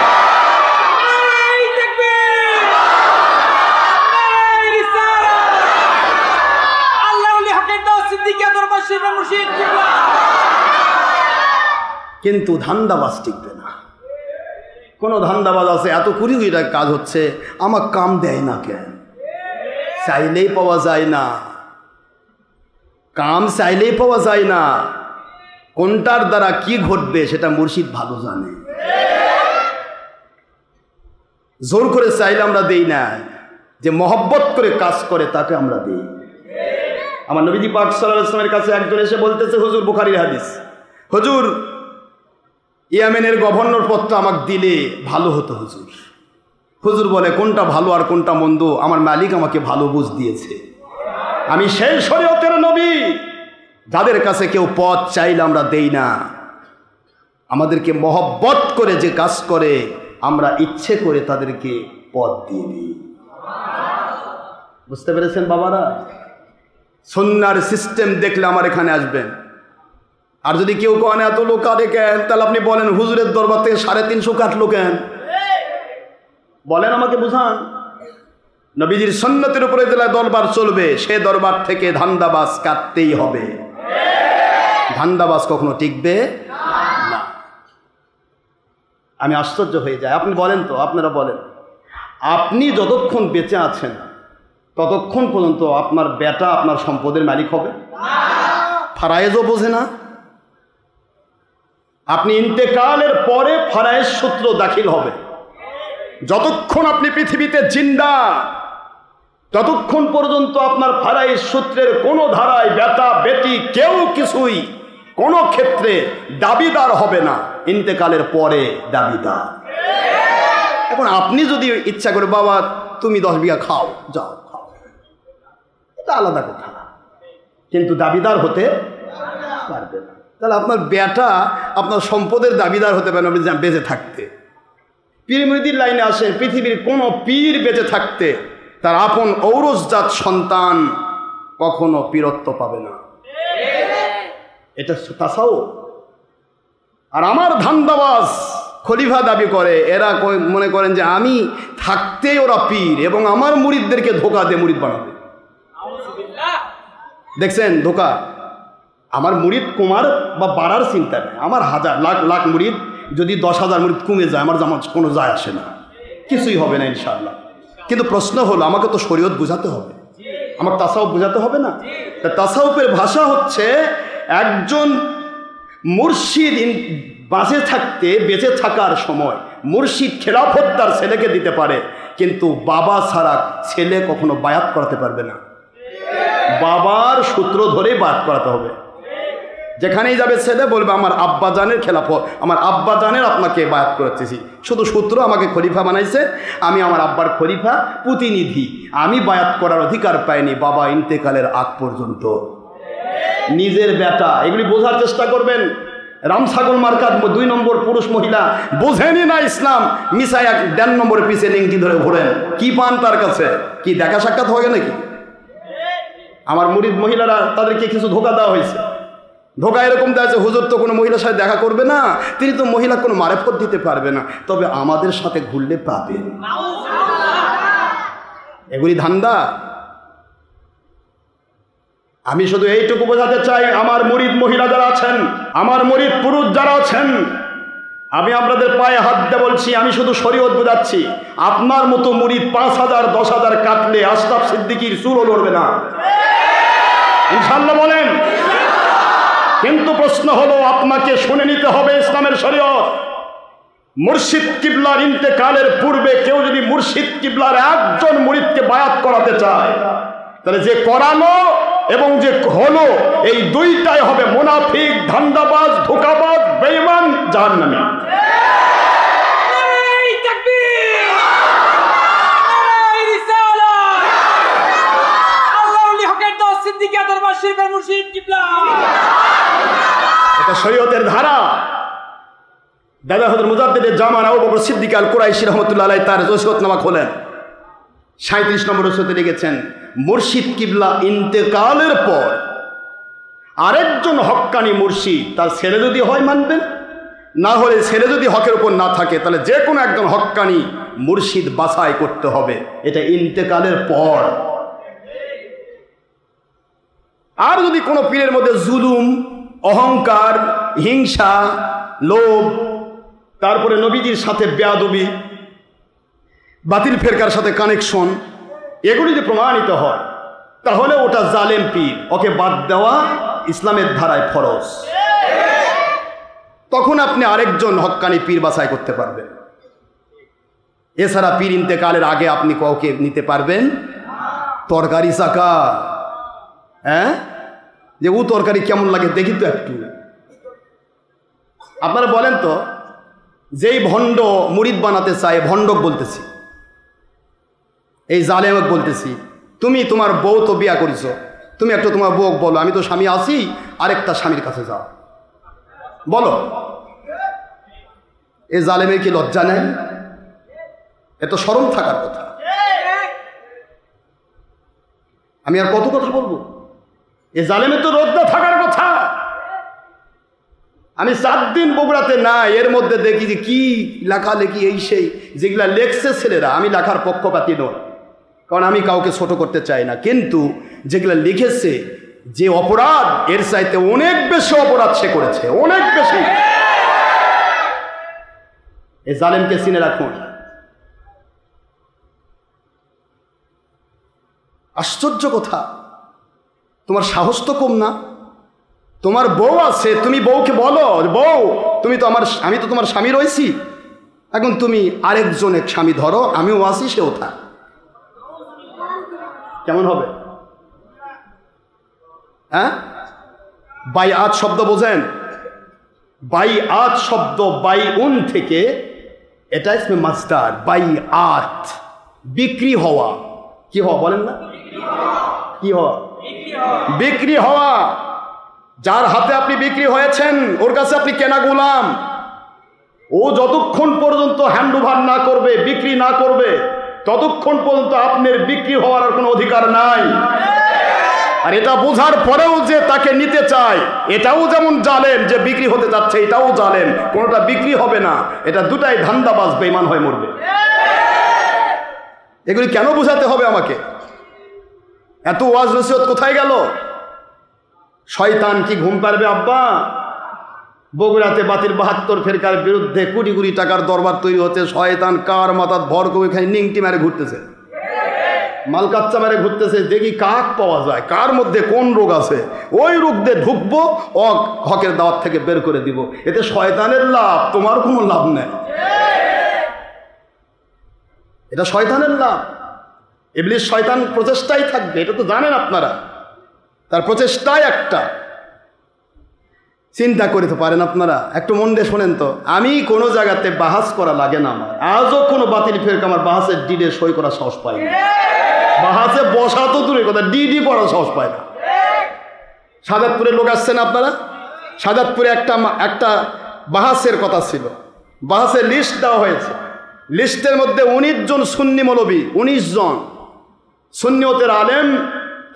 কিন্তু ধান্দাবাজ টিকবে না। কোন ধান্দাবাজ আছে এত কুড়ি কাজ হচ্ছে, আমার কাম দেয় না কেন? চাইলেই পাওয়া যায় না, কাম চাইলেই পাওয়া যায় না। কোনটার দ্বারা কি ঘটবে সেটা মুর্শিদ ভালো জানে। জোর করে চাইলে আমরা দেই না, যে মহব্বত করে কাজ করে তাকে আমরা দেই। আমার নবীজি পাক সাল্লাল্লাহু আলাইহি ওয়াসাল্লামের কাছে একজন এসে বলতেছে, হুজুর, বুখারীর হাদিস, হুজুর ইয়েমেনের গভর্নর পদটা আমাকে দিলে ভালো হতো হুজুর। হুজুর বলে, কোনটা ভালো আর কোনটা মন্দ আমার মালিক আমাকে ভালো বুঝ দিয়েছে। আমি সেই শরীয়তের নবী যাদের কাছে কেউ পদ চাইলে আমরা দেই না, আমাদেরকে মহব্বত করে যে কাজ করে আমরা ইচ্ছে করে তাদেরকে পদ দিয়ে দিই। বুঝতে পেরেছেন বাবারা? সুন্নাহর সিস্টেম দেখলে আমার এখানে আসবেন। আর যদি কেউ কেন এত লোক কাটে কেন, তাহলে আপনি বলেন হুজুরের দরবার থেকে 350 কাটলো কেন? বলেন, আমাকে বুঝান। নবীজির সুন্নতের উপরে যে দরবার চলবে, সে দরবার থেকে ধান্দাবাজ কাটতেই হবে। ধান্দাবাজ কখনো টিকবে না। আমি আশ্চর্য হয়ে যাই। আপনি বলেন তো, আপনারা বলেন, আপনি যতক্ষণ বেঁচে আছেন ততক্ষণ পর্যন্ত আপনার বেটা আপনার সম্পদের মালিক হবে? ফারায়েজও বোঝে না। আপনি ইন্তেকালের পরে ফারায়েজ সূত্র দাখিল হবে। যতক্ষণ আপনি পৃথিবীতে জিন্দা, ততক্ষণ পর্যন্ত আপনার ফারাইজ সূত্রের কোনো ধারায় বেটা বেটি কেউ কিছুই কোনো ক্ষেত্রে দাবিদার হবে না, ইন্তেকালের পরে দাবিদার। এখন আপনি যদি ইচ্ছা করে বাবা তুমি 10 বিঘা খাও, যাও খাও, এটা আলাদা কথা, কিন্তু দাবিদার হতে পারবে না। তাহলে আপনার বেটা আপনার সম্পদের দাবিদার হতে পারে না বেঁচে থাকতে। পীর মুরিদির লাইনে আসেন, পৃথিবীর কোনো পীর বেঁচে থাকতে তার আপন ঔরসজাত সন্তান কখনো পীরত্ব পাবে না, এটা তাসাউফ। আর আমার ধান্দাবাজ খলিফা দাবি করে, এরা মনে করেন যে আমি থাকতেই ওরা পীর এবং আমার মুরিদদেরকে ধোকা দিয়ে মুরিদ বানাবে। দেখছেন ধোকা। আমার মুরিদ কুমার বা বাড়ার চিন্তা নেই, আমার হাজার লাখ লাখ মুরিদ যদি 10,000 মুরিদ কমে যায় আমার কোনো যায় আসে না, কিছুই হবে না ইনশাআল্লাহ। কিন্তু প্রশ্ন হলো আমাকে তো শরীয়ত বোঝাতে হবে, আমার তাসাউফ বোঝাতে হবে না। তাসাউফের ভাষা হচ্ছে একজন মুর্শিদ বেঁচে থাকার সময় মুর্শিদ খেলাফত তার ছেলেকে দিতে পারে, কিন্তু বাবা ছাড়া ছেলে কখনো বায়াত করাতে পারবে না, বাবার সূত্র ধরেই বায়াত করাতে হবে। যেখানেই যাবে ছেলে বলবে আমার আব্বা জানের খেলাফত, আমার আব্বা জানের আপনাকে বায়াত করাতেছি, শুধু সূত্র আমাকে খলিফা বানাইছে, আমি আমার আব্বার খলিফা প্রতিনিধি, আমি বায়াত করার অধিকার পাইনি বাবা ইন্তেকালের আগ পর্যন্ত। নিজের বেটা, এগুলি বোঝার চেষ্টা করবেন। রামসাগর মার্কাত 2 নম্বর পুরুষ মহিলা বোঝেনি না ইসলাম, মিসাই 1.5 নম্বরের পিছে লিঙ্কি ধরে ঘোরেন, কি পান তার কাছে? কি দেখা সাক্ষাৎ হবে নাকি? আমার মুরিদ মহিলারা তাদেরকে কিছু ধোকা দেওয়া হয়েছে, ধোকা এরকম দেওয়া হয়েছে হুজুর তো কোনো মহিলার সাথে দেখা করবে না, তিনি তো মহিলা কোনো মারেফত দিতে পারবে না, তবে আমাদের সাথে ঘুরলে পাবেন। এগুলি ধান্দা। আমি শুধু এইটুকু বোঝাতে চাই, আমার মুরিদ মহিলা যারা আছেন, আমার মুরিদ পুরুষ যারা আছেন, আমি আপনাদের পায়ে হাত দিয়ে বলছি, আমি শুধু শরীয়ত বোঝাচ্ছি। আপনার মতো মুরিদ 5,000 10,000 কাটলে আশরাফ সিদ্দিকীর চুলও লড়বে না, ইনশাআল্লাহ বলেন। কিন্তু প্রশ্ন হলো আপনাকে শুনে নিতে হবে ইসলামের শরীয়ত। মুর্শিদ কিবলার ইন্তেকালের পূর্বে কেউ যদি মুর্শিদ কিবলার একজন মুরিদকে বায়াত করাতে চায়, তাহলে যে করানো এবং যে হলো এই দুইটাই হবে মুনাফিক, ধান্দাবাজ, ধোঁকাবাজ, বেঈমান, জাহান্নামী। এটা শরীয়তের ধারা। দাদা হযরত মুজাদ্দিদে জামান আবু বকর সিদ্দিক আল কুরাইশি রাহমাতুল্লাহ আলাইহি তার ওসিয়তনামা খোলেন, 37 নম্বর ওসিয়তে লিখেছেন, মুর্শিদ কিবলা ইন্তেকালের পর আরেকজন হক্কানি মুর্শিদ তার ছেলে যদি হয় মানবেন, না হলে ছেলে যদি হকের উপর না থাকে তাহলে যে কোনো একজন হক্কানি মুর্শিদ বাছাই করতে হবে, এটা ইন্তেকালের পর। আর যদি কোনো পীরের মধ্যে জুলুম, অহংকার, হিংসা, লোভ, তারপরে নবীজির সাথে বেয়াদবি, বাতিল ফেরকার সাথে কানেকশন, এগুলি যদি প্রমাণিত হয় তাহলে ওটা জালেম পীর, ওকে বাদ দেওয়া ইসলামের ধারায় ফরজ। তখন আপনি আরেকজন হক্কানি পীর বাছাই করতে পারবেন। এছাড়া পীর ইন্তেকালের আগে আপনি কাউকে নিতে পারবেন। তরকারি চাকা, হ্যাঁ, যে ও তরকারি কেমন লাগে দেখি তো একটু। আপনারা বলেন তো, যেই ভণ্ড মুরিদ বানাতে চায়, ভণ্ডক বলতেছি, এই জালেমক বলতেছি, তুমি তোমার বউ তো বিয়া করেছ, তুমি একটু তোমার বউ বলো আমি তো স্বামী আছি, আরেকটা স্বামীর কাছে যাও, বলো। এই জালেমের কি লজ্জা নেই? এত শরম থাকার কথা। আমি আর কত কথা বলবো? এই জালেমের তো লজ্জা থাকার কথা। আমি 4 দিন বগুড়াতে না, এর মধ্যে দেখি যে কি লেখালেখি, এই সেই যেগুলা লেখছে ছেলেরা। আমি লেখার পক্ষপাতী নই, কারণ আমি কাউকে ছোট করতে চাই না, কিন্তু যেগুলা লিখেছে, যে অপরাধ এর চাইতে অনেক বেশি অপরাধ সে করেছে, অনেক বেশি। এই জালেমকে চিনে রাখুন। আশ্চর্য কথা, তোমার সাহস তো কম না। তোমার বউ আছে, তুমি বউকে বলো, বউ তুমি তো আমি তো তোমার স্বামী রয়েছি, এখন তুমি আরেকজন এক স্বামী ধরো, আমিও আছি, সেও থাক। কেমন হবে? হ্যাঁ, বাইআত শব্দ বোঝেন? বাইআত শব্দ বাইউন থেকে, এটা ইসমে মাসদার। বাইআত বিক্রি হওয়া। কি হওয়া বলেন না? কি হওয়া? বিক্রি হওয়া। যার হাতে আপনি বিক্রি হয়েছেন, ওর কাছে আপনি কেনা গোলাম। ও যতক্ষণ পর্যন্ত হ্যান্ড ওভার না করবে, বিক্রি না করবে, ততক্ষণ পর্যন্ত আপনার বিক্রি হওয়ার আর কোনো অধিকার নাই। আর এটা বোঝার পরেও যে তাকে নিতে চায়, এটাও যেমন জালেম, যে বিক্রি হতে যাচ্ছে এটাও জালেম। কোনোটা বিক্রি হবে না, এটা দুটাই ধান্দাবাজ, বেঈমান হয়ে মরবে। এগুলি কেন বোঝাতে হবে আমাকে? এত ওয়াজ নসিহত কোথায় গেল? শয়তান কি ঘুম পারবে আব্বা? বগুড়াতে বাতিল ৭২ ফেরকার বিরুদ্ধে কোটি কোটি টাকার দরবার তৈরি হচ্ছে। শয়তান কার মাথার ভর করে এখানে নিংটি মারে ঘুরতেছে, মালকাচ্চা মারে ঘুরতেছে। দেখি কাক পাওয়া যায়, কার মধ্যে কোন রোগ আছে, ওই রোগ দিয়ে ঢুকবো, হকের দাওয়াত থেকে বের করে দিব। এতে শয়তানের লাভ, তোমার কোনো লাভ নেই। এটা শয়তানের লাভ। ইবলিস শয়তান প্রচেষ্টাই থাকবে, এটা তো জানেন আপনারা। তার প্রচেষ্টাই একটা। চিন্তা করতে পারেন আপনারা? একটু মন দিয়ে শোনেন তো। আমি কোনো জায়গাতে বাহাস করা লাগে না আমার। আজও কোনো বাতিল ফেরকা আমার বাহাসের ডিডে সই করা সাহস পাই না। বাহাসে বসা তো দূরের কথা, ডিডি পড়া সাহস পায় না। সাজাদপুরে লোক আসছেন আপনারা? সাজাদপুরে একটা বাহাসের কথা ছিল, বাহাসের লিস্ট দেওয়া হয়েছে। লিস্টের মধ্যে 19 জন সুন্নি মৌলবী, 19 জন সুন্নিয়তের আলেম,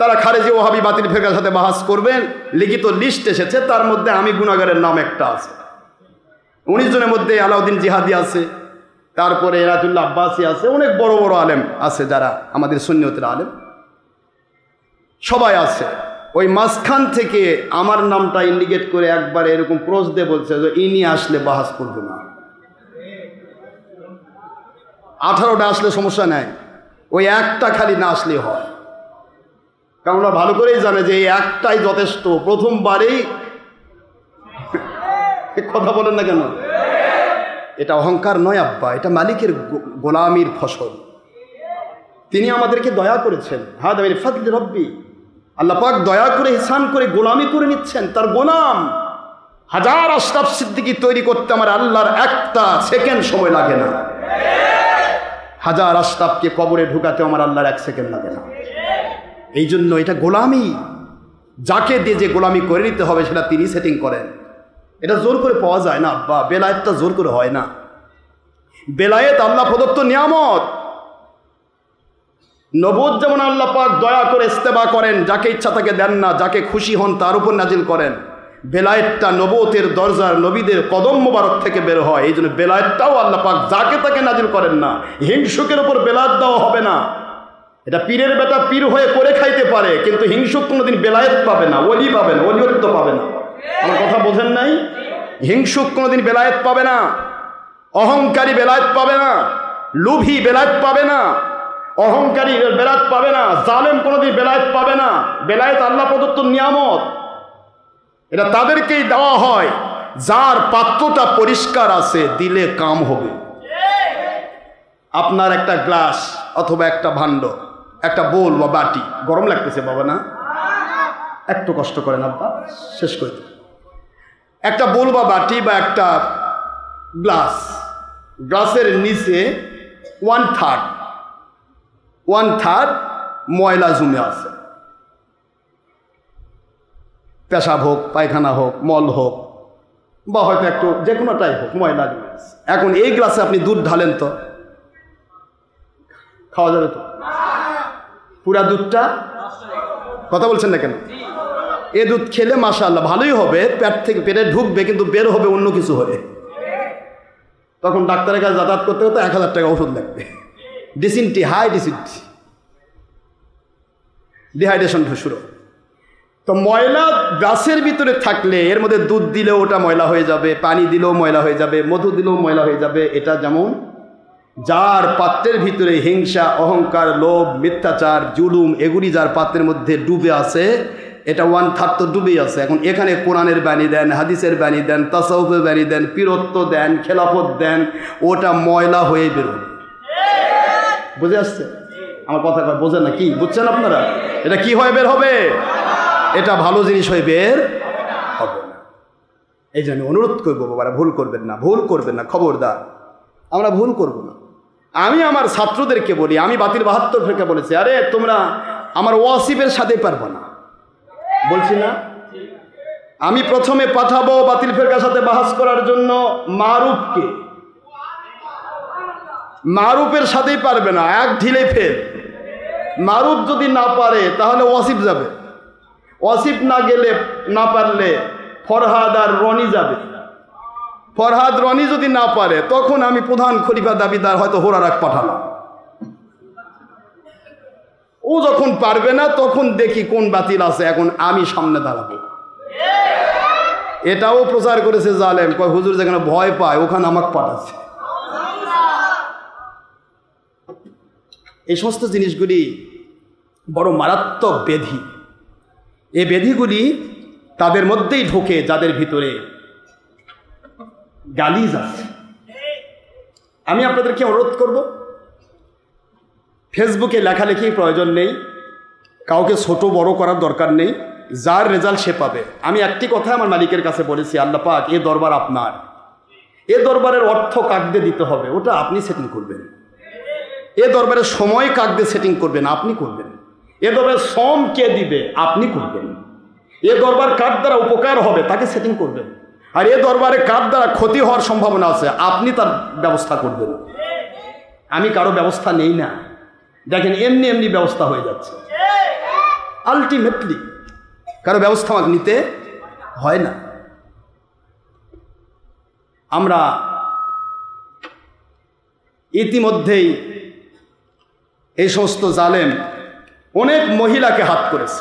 তারা খারেজি ওহাবি বাতিল ফেরকার সাথে বাহাস করবেন। লিখিত লিস্ট এসেছে, তার মধ্যে আমি গুনাহগারের নাম একটা আছে। 19 জনের মধ্যে আলাউদ্দিন জিহাদি আছে, তারপরে এরাতুল্লাহ আব্বাসী আছে, অনেক বড় বড় আলেম আছে যারা আমাদের সুন্নিয়তের আলেম, সবাই আছে। ওই মাঝখান থেকে আমার নামটা ইন্ডিকেট করে একবার এরকম প্রশ্ন দিয়ে বলছে যে ইনি আসলে বাহাস করবে না। 18টা আসলে সমস্যা নাই, ওই একটা খালি না আসলে হয়। কারণ ওরা ভালো করেই জানে যে এই একটাই যথেষ্ট। প্রথমবারেই কথা বলেন না কেন? এটা অহংকার নয় আব্বা, এটা মালিকের গোলামির ফসল। তিনি আমাদেরকে দয়া করেছেন। হাদা মিন ফাদলি রব্বি, আল্লাহ পাক দয়া করে ইহসান করে গোলামি করে নিচ্ছেন, তার গোলাম। হাজার আশরাফ সিদ্দিকী তৈরি করতে আমার আল্লাহর একটা সেকেন্ড সময় লাগে না। হাজার আশরাফকে কবরে ঢুকাতে আমার আল্লাহর 1 সেকেন্ড লাগে না। এই জন্য এটা গোলামি। যাকে দিয়ে যে গোলামি করে নিতে হবে সেটা তিনি সেটিং করেন। এটা জোর করে পাওয়া যায় না বা বেলায়েতটা জোর করে হয় না। বেলায়েত আল্লাহ প্রদত্ত নিয়ামত। নবুয়ত যেমন আল্লাহ পাক দয়া করে ইস্তেবা করেন, যাকে ইচ্ছা তাকে দেন না, যাকে খুশি হন তার উপর নাজিল করেন। বেলায়েতটা নবুয়তের দরজার নবীদের কদম মোবারক থেকে বের হয়। এই জন্য বেলায়েতটাও আল্লাহ পাক যাকে তাকে নাজিল করেন না। হিংসুকের উপর বেলায়েত দেওয়া হবে না। এটা পীরের বেটা পীর হয়ে করে খাইতে পারে, কিন্তু হিংসুক কোনোদিন বেলায়েত পাবে না, ওলি পাবে না, ওলিয়ত্ব পাবে না। আমার কথা বোঝেন নাই? হিংসুক কোনোদিন বেলায়েত পাবে না, অহংকারী বেলায়েত পাবে না, লোভী বেলায়েত পাবে না, অহংকারী বেলায়েত পাবে না, জালেম কোনোদিন বেলায়েত পাবে না। বেলায়েত আল্লাহ প্রদত্ত নিয়ামত। এটা তাদেরকেই দেওয়া হয় যার পাত্রটা পরিষ্কার আছে, দিলে কাম হবে। আপনার একটা গ্লাস অথবা একটা ভাণ্ড, একটা বোল বা বাটি, গরম লাগতেছে বাবা না? একটু কষ্ট করেন আব্বা, শেষ করে দিন। একটা বোল বা বাটি বা একটা গ্লাসের নিচে 1/3 ময়লা জমে আছে। পেশাব হোক, পায়খানা হোক, মল হোক, বা হয়তো একটু যে কোনোটাই হোক, ময়লা জমে আছে। এখন এই গ্লাসে আপনি দুধ ঢালেন তো খাওয়া যাবে তো? পুরা দুধটা, কথা বলছেন না কেন? এ দুধ খেলে মাশাআল্লাহ ভালোই হবে, পেট থেকে পেটে ঢুকবে, কিন্তু বের হবে অন্য কিছু হয়ে। তখন ডাক্তারের কাছে যাতায়াত করতে হতে 1000 টাকা ওষুধ লাগবে। ডিহাইড্রেশন শুরু। তো ময়লা গ্লাসের ভিতরে থাকলে এর মধ্যে দুধ দিলেও ওটা ময়লা হয়ে যাবে, পানি দিলেও ময়লা হয়ে যাবে, মধু দিলেও ময়লা হয়ে যাবে। এটা যেমন যার পাত্রের ভিতরে হিংসা, অহংকার, লোভ, মিথ্যাচার, জুলুম এগুলি যার পাত্রের মধ্যে ডুবে আছে, এটা 1/3 তো ডুবেই আছে। এখন এখানে কোরআনের বাণী দেন, হাদিসের বাণী দেন, তাসাউফের বাণী দেন, পীরত্ব দেন, খেলাফত দেন, ওটা ময়লা হয়ে বেরোবে। বুঝে আসছে? আমার কথা কয় বোঝেন না কি? বুঝছেন আপনারা? এটা কি হয়ে বের হবে? এটা ভালো জিনিস হয়ে বের হবে না। এই জন্য অনুরোধ করবো বাবারা, ভুল করবেন না, ভুল করবেন না, খবরদার আমরা ভুল করব না। আমি আমার ছাত্রদেরকে বলি, আমি বাতিল 72 ফেরকা বলেছি, আরে তোমরা আমার ওয়াসিফের সাথে পারবো না, বলছি না? আমি প্রথমে পাঠাবো বাতিল ফেরকার সাথে বাহাস করার জন্য মারুফকে, মারুফের সাথেই পারবে না, এক ঢিলে ফেল। মারুফ যদি না পারে তাহলে ওয়াসিফ যাবে, ওয়াসিফ না গেলে, না পারলে ফরহাদ আর রনি যাবে। ফরহাদ রনি যদি না পারে তখন আমি প্রধান খলিফা দাবিদার হয়তো হোরারাক পাঠালাম। ও যখন পারবে না তখন দেখি কোন বাতিল আছে, এখন আমি সামনে দাঁড়াবো। এটাও প্রচার করেছে জালেম, কয় হুজুর যেখানে ভয় পায় ওখানে আমাকে পাঠাচ্ছে। এই সমস্ত জিনিসগুলি বড় মারাত্মক ব্যাধি। এই ব্যাধিগুলি তাদের মধ্যেই ঢোকে যাদের ভিতরে গালিজ আছে। আমি আপনাদেরকে অনুরোধ করব, ফেসবুকে লেখালেখি প্রয়োজন নেই, কাউকে ছোট বড় করার দরকার নেই, যার রেজাল্ট সে পাবে। আমি একটি কথা আমার মালিকের কাছে বলেছি, আল্লাহ পাক এ দরবার আপনার, এ দরবারের অর্থ কাকদে দিতে হবে, ওটা আপনি সেটিং করবেন। এ দরবারের সময় কাকদে সেটিং করবেন, আপনি করবেন। এ দরবারের শ্রম কে দিবে, আপনি করবেন। এ দরবার কার দ্বারা উপকার হবে তাকে সেটিং করবেন। আর এ দরবারে কার দ্বারা ক্ষতি হওয়ার সম্ভাবনা আছে আপনি তার ব্যবস্থা করবেন। আমি কারো ব্যবস্থা নেই না, দেখেন এমনি এমনি ব্যবস্থা হয়ে যাচ্ছে। আলটিমেটলি কারো ব্যবস্থা আমাকে নিতে হয় না। আমরা ইতিমধ্যেই এই সমস্ত জালেম অনেক মহিলাকে হাত করেছে,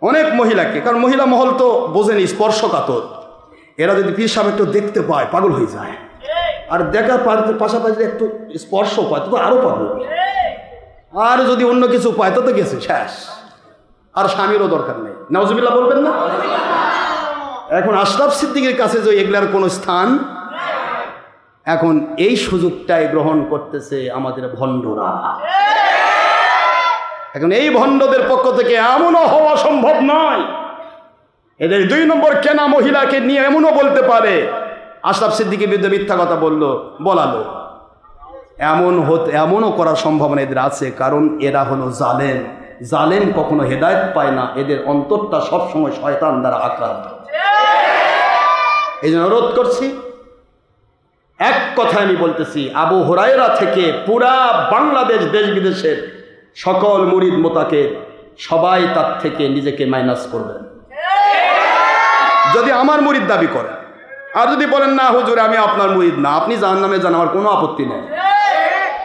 অনেক মহিলাকে, কারণ মহিলা মহল তো বোঝেনি, স্পর্শকাতর। এরা যদি পীর সাহেব একটু দেখতে পায় পাগল হয়ে যায়, আর দেখার পাশাপাশি একটু স্পর্শ পায় তো আরো পাগল, আর যদি অন্য কিছু পায় তো গেছে শেষ, আর স্বামীরও দরকার নেই। নাউজুবিল্লাহ বলবেন না? এখন আশরাফ সিদ্দিকের কাছে যে এগুলার কোনো স্থান, এখন এই সুযোগটাই গ্রহণ করতেছে আমাদের ভণ্ডরা। এখন এই ভণ্ডদের পক্ষ থেকে এমনও হওয়া সম্ভব নয়, এদের 2 নম্বর কেনা মহিলাকে নিয়ে এমনও বলতে পারে আশরাফ সিদ্দিকের বিরুদ্ধে মিথ্যা কথা বলালো, এমনও করার সম্ভাবনা এদের আছে। কারণ এরা হলো জালেম, জালেম কখনো হেদায়েত পায় না, এদের অন্তরটা সবসময় শয়তান দ্বারা আক্রান্ত। এই জন্য অনুরোধ করছি, এক কথা আমি বলতেছি, আবু হুরায়রা থেকে পুরা বাংলাদেশ দেশ বিদেশের সকল মুরিদ মোতাকে সবাই তার থেকে নিজেকে মাইনাস করবেন। যদি আমার মুরিদ দাবি করেন, আর যদি বলেন না হুজুর আমি আপনার মুরিদ না, আপনি জাহান্নামে যান, আমার কোনো আপত্তি নেই।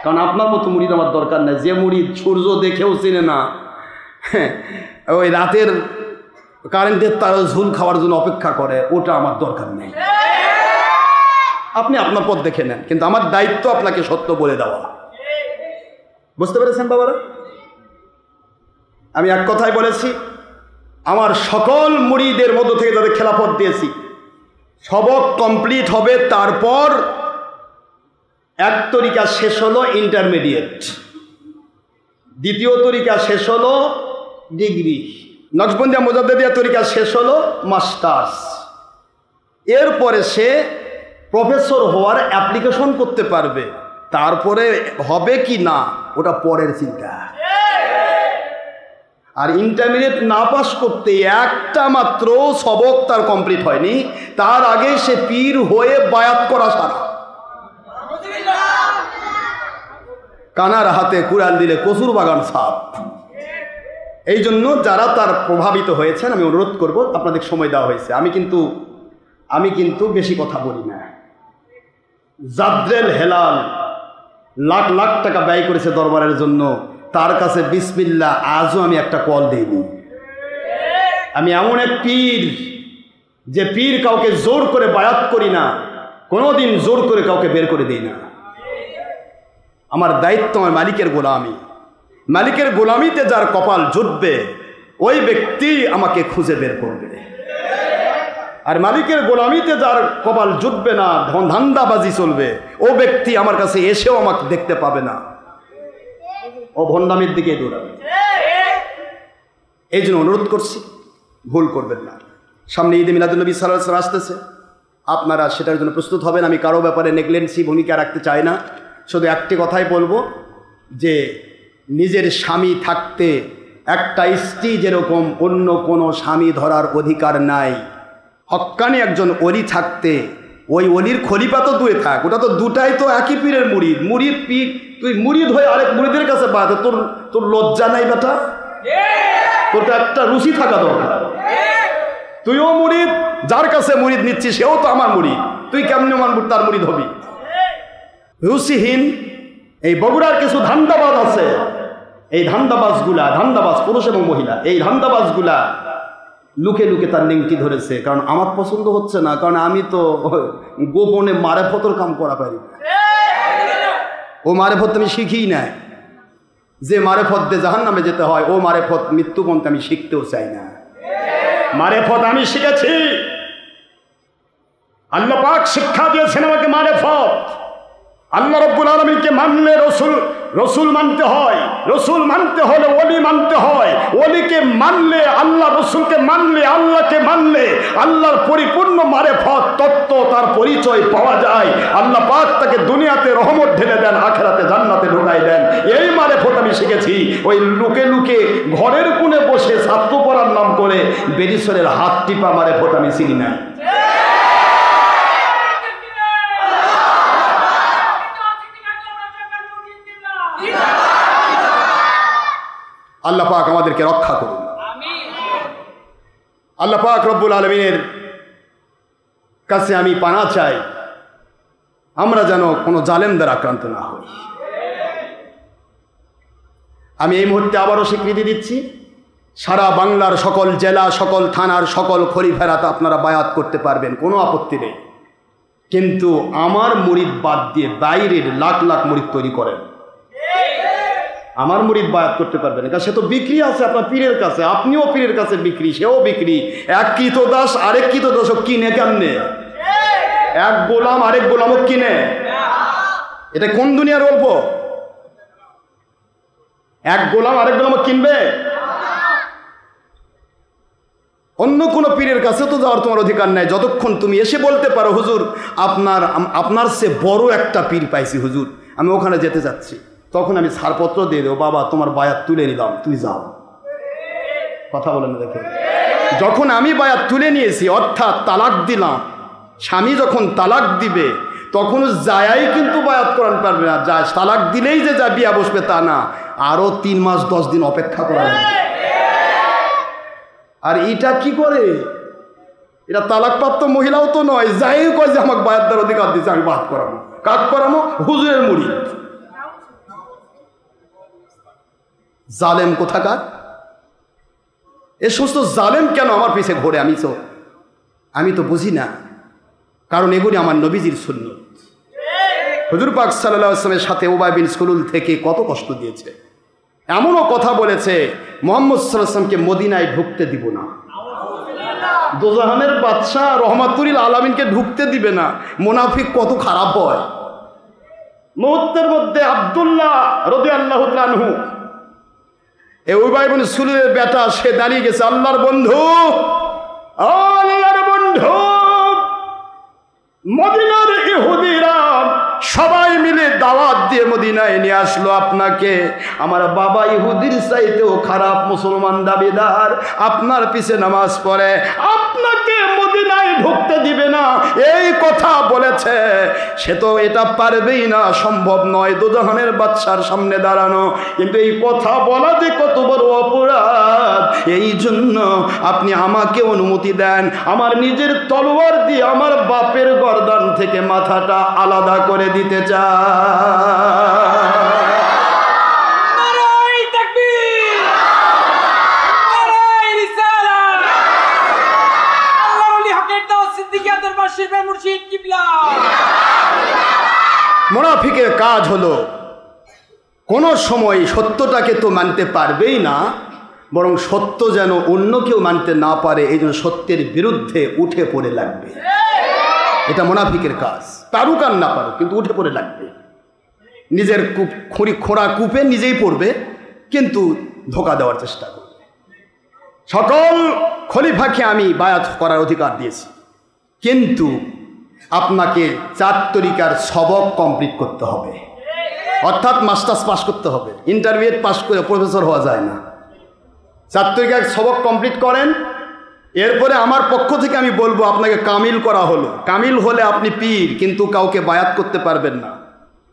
কারণ আপনার মতো মুরিদ আমার দরকার নেই। যে মুরিদ সূর্য দেখেও চিনে না, ওই রাতের কারেন্টের তার ঝুল খাওয়ার জন্য অপেক্ষা করে, ওটা আমার দরকার নেই। আপনি আপনার পথ দেখে নেন, কিন্তু আমার দায়িত্ব আপনাকে সত্য বলে দেওয়া। বুঝতে পেরেছেন বাবারা? আমি এক কথাই বলেছি, আমার সকল মুরিদের মধ্য থেকে যাদের খেলাফত দিয়েছি, সবক কমপ্লিট হবে, তারপর এক তরিকা শেষ হলো ইন্টারমিডিয়েট, দ্বিতীয় তরিকা শেষ হলো ডিগ্রি, নকশবন্দিয়া মুজাদ্দেদিয়া তরিকা শেষ হলো মাস্টার্স। এরপরে সে প্রফেসর হওয়ার অ্যাপ্লিকেশন করতে পারবে, তারপরে হবে কি না ওটা পরের চিন্তা। আর ইন্টারমিডিয়েট না পাস করতে একটা মাত্র সবক তার কমপ্লিট হয়নি, তার আগে সে পীর হয়ে বায়াত করা সারা। কানার হাতে কুড়াল দিলে কচুর বাগান সাপ। এই জন্য যারা তার প্রভাবিত হয়েছেন, আমি অনুরোধ করব, আপনাদের সময় দেওয়া হয়েছে, আমি কিন্তু বেশি কথা বলি না। জাদ্রেল হেলাল লাখ লাখ টাকা ব্যয় করেছে দরবারের জন্য, তার কাছে বিসমিল্লাহ আজও আমি একটা কল দিইনি। আমি এমন এক পীর, যে পীর কাউকে জোর করে বায়াত করি না, কোনোদিন জোর করে কাউকে বের করে দিই না। আমার দায়িত্ব আমার মালিকের গোলামি, মালিকের গোলামিতে যার কপাল জুটবে ওই ব্যক্তি আমাকে খুঁজে বের করবে। আর মালিকের গোলামিতে যার কপাল জুটবে না, ধান্দাবাজি চলবে, ও ব্যক্তি আমার কাছে এসেও আমাকে দেখতে পাবে না। ও ভণ্ডামির দিকে দৌড়াবে। এই জন্য অনুরোধ করছি, ভুল করবেন না। সামনে ঈদে মিলাদুন্নবী সাল্লাল্লাহু আলাইহি ওয়াসাল্লাম আসতেছে, আপনারা সেটার জন্য প্রস্তুত হবেন। আমি কারো ব্যাপারে নেগলেন্সি ভূমিকা রাখতে চাই না, শুধু একটি কথাই বলবো যে নিজের স্বামী থাকতে একটা স্ত্রী যেরকম অন্য কোনো স্বামী ধরার অধিকার নাই, হক্কানি একজন ওলি থাকতে ওই অলির খলিফা তো দুয়ে থাক, ওটা তো দুটাই তো একই পীরের মুরিদ। মুরিদ পীর, তুই মুরিদ হয়ে আরেক মুরিদের কাছে পাতে তোর লজ্জা নাই বেটা? তোর তো একটা রুচি থাকা দরকার। তুইও মুরিদ, যার কাছে মুরিদ নিচ্ছিস সেও তো আমার মুরিদ, তুই কেমনে তার মুরিদ হবি? রুচিহীন এই বগুড়ার কিছু ধান্দাবাজ আছে, এই ধান্দাবাজগুলা, ধান্দাবাজ পুরুষ এবং মহিলা, এই ধান্দাবাজগুলা লুকে লুকে তার লিঙ্কটি ধরেছে। কারণ আমার পছন্দ হচ্ছে না, কারণ আমি তো গোপনে মারেফতর কাম করা পারি না। ও মারেফত আমি শিখি নাই, যে মারেফত দিয়ে জাহান্নামে যেতে হয় ও মারেফত মৃত্যু পর্যন্ত আমি শিখতেও চাই না। মারেফত আমি শিখেছি, আল্লাহ পাক শিক্ষা দিয়েছেন আমাকে মারেফত। আল্লাহ রাব্বুল আলামিনকে মানলে রসুল মানতে হয়, রসুল মানতে হলে ওলি মানতে হয়, ওলিকে মানলে আল্লাহ, রসুলকে মানলে আল্লাহকে মানলে আল্লাহর পরিপূর্ণ মারেফত তত্ত্ব তার পরিচয় পাওয়া যায়। আল্লাহ পাক তাকে দুনিয়াতে রহমত ঢেলে দেন, আখিরাতে জান্নাতে ঢুকাই দেন। এই মারেফত আমি শিখেছি। ওই লুকে লুকে ঘরের কোণে বসে ছাত্র পড়ার নাম করে বেরিসরের হাত টিপা মারেফত আমি চিনি না। আল্লাহ পাক আমাদেরকে রক্ষা করুন। আল্লাহ পাক রব্বুল আলামিনের কাছে আমি পানা চাই আমরা যেন কোনো জালেমদের আক্রান্ত না হই। আমি এই মুহূর্তে আবারও স্বীকৃতি দিচ্ছি, সারা বাংলার সকল জেলা, সকল থানার সকল খলিফারাতে আপনারা বায়াত করতে পারবেন, কোনো আপত্তি নেই। কিন্তু আমার মুরিদ বাদ দিয়ে বাইরের লাখ লাখ মুরিদ তৈরি করেন, আমার মুরিদ বায়াত করতে পারবেন না। সে তো বিক্রি আছে আপনার পীরের কাছে, আপনিও পীরের কাছে বিক্রি, সেও বিক্রি। এক কৃতদাস আরেক কৃতদাসও কিনে কেমনে? এক গোলাম আরেক গোলামও কিনে? এটা কোন দুনিয়ার গল্প? এক গোলাম আরেক গোলামও কিনবে? অন্য কোনো পীরের কাছে তো যাওয়ার তোমার অধিকার নাই, যতক্ষণ তুমি এসে বলতে পারো হুজুর আপনার সে বড় একটা পীর পাইছি হুজুর, আমি ওখানে যেতে চাচ্ছি, তখন আমি ছাড়পত্র দিয়ে দেবো, বাবা তোমার বায়াত তুলে নিলাম, তুই যাও। কথা বলেন না দেখে, যখন আমি বায়াত তুলে নিয়েছি অর্থাৎ তালাক দিলাম, স্বামী যখন তালাক দিবে তখন যায়াই কিন্তু বায়াত করাতে পারবে না। যা তালাক দিলেই যে যা বিয়া বসবে তা না, আরো 3 মাস 10 দিন অপেক্ষা করা যাবে। আর এটা কি করে? এটা তালাকপ্রাপ্ত মহিলাও তো নয়, যাই কয় যে আমাকে বায়াত দেওয়ার অধিকার দিচ্ছে, আমি বায়াত করাবো। কাক করাবো? হুজুরের মুরিদ। জালেম কোথাকার! এ সমস্ত জালেম কেন আমার পিছে ঘোরে? আমি তো বুঝি না, কারণ এগুলি আমার নবীজির সুন্নত। হুজুর পাক সাল্লাল্লাহু আলাইহি ওয়াসাল্লামের সাথে উবাই বিন সুলুল থেকে কত কষ্ট দিয়েছে, এমনও কথা বলেছে মুহাম্মদ সাল্লাল্লাহু আলাইহি ওয়াসাল্লামকে মদিনায় ঢুকতে দিব না, দোজাহানের বাদশাহ রহমাতুল আলামিনকে ঢুকতে দিবে না। মুনাফিক কত খারাপ হয়! মুহূর্তের মধ্যে আব্দুল্লাহ রাদিয়াল্লাহু তাআলা আনহু, এই উবাই বিন সুলুলের বেটা, সে দাঁড়িয়ে গেছে, আল্লাহর বন্ধু, আল্লাহর বন্ধু, মদিনার ইহুদিরা সবাই মিলে দাওয়াত দিয়ে মদিনায় নিয়ে আসলো আপনাকে। আমার বাবা ইহুদির চাইতেও খারাপ মুসলমান দাবিদার, আপনার পিছে নামাজ পড়ে, আপনাকে মদিনায় ঢুকতে দিবে না, এই কথা বলেছে। সে তো এটা পারবেই না, সম্ভব নয় দোজাহানের বাদশার সামনে দাঁড়ানো। কিন্তু এই কথা বলা যে কত বড় অপরাধ, এই জন্য আপনি আমাকে অনুমতি দেন, আমার নিজের তলোয়ার দিয়ে আমার বাপের গর্দান থেকে মাথাটা আলাদা করে দিতে চায়। মুনাফিকের কাজ হলো কোন সময় সত্যটাকে তো মানতে পারবেই না, বরং সত্য যেন অন্য কেউ মানতে না পারে, এই জন্য সত্যের বিরুদ্ধে উঠে পড়ে লাগবে। এটা মুনাফিকের কাজ, পারুক আর না পারুক, কিন্তু উঠে পড়ে লাগবে। নিজের খোঁড়া কূপে নিজেই পড়বে, কিন্তু ধোঁকা দেওয়ার চেষ্টা করবে। সকল খলিফাকে আমি বায়াত করার অধিকার দিয়েছি, কিন্তু আপনাকে 4 তরিকার সবক কমপ্লিট করতে হবে, অর্থাৎ মাস্টার্স পাস করতে হবে। ইন্টারমিডিয়েট পাস করে প্রফেসর হওয়া যায় না। 4 তরিকার সবক কমপ্লিট করেন, এরপরে আমার পক্ষ থেকে আমি বলবো আপনাকে কামিল করা হলো। কামিল হলে আপনি পীর, কিন্তু কাউকে বায়াত করতে পারবেন না।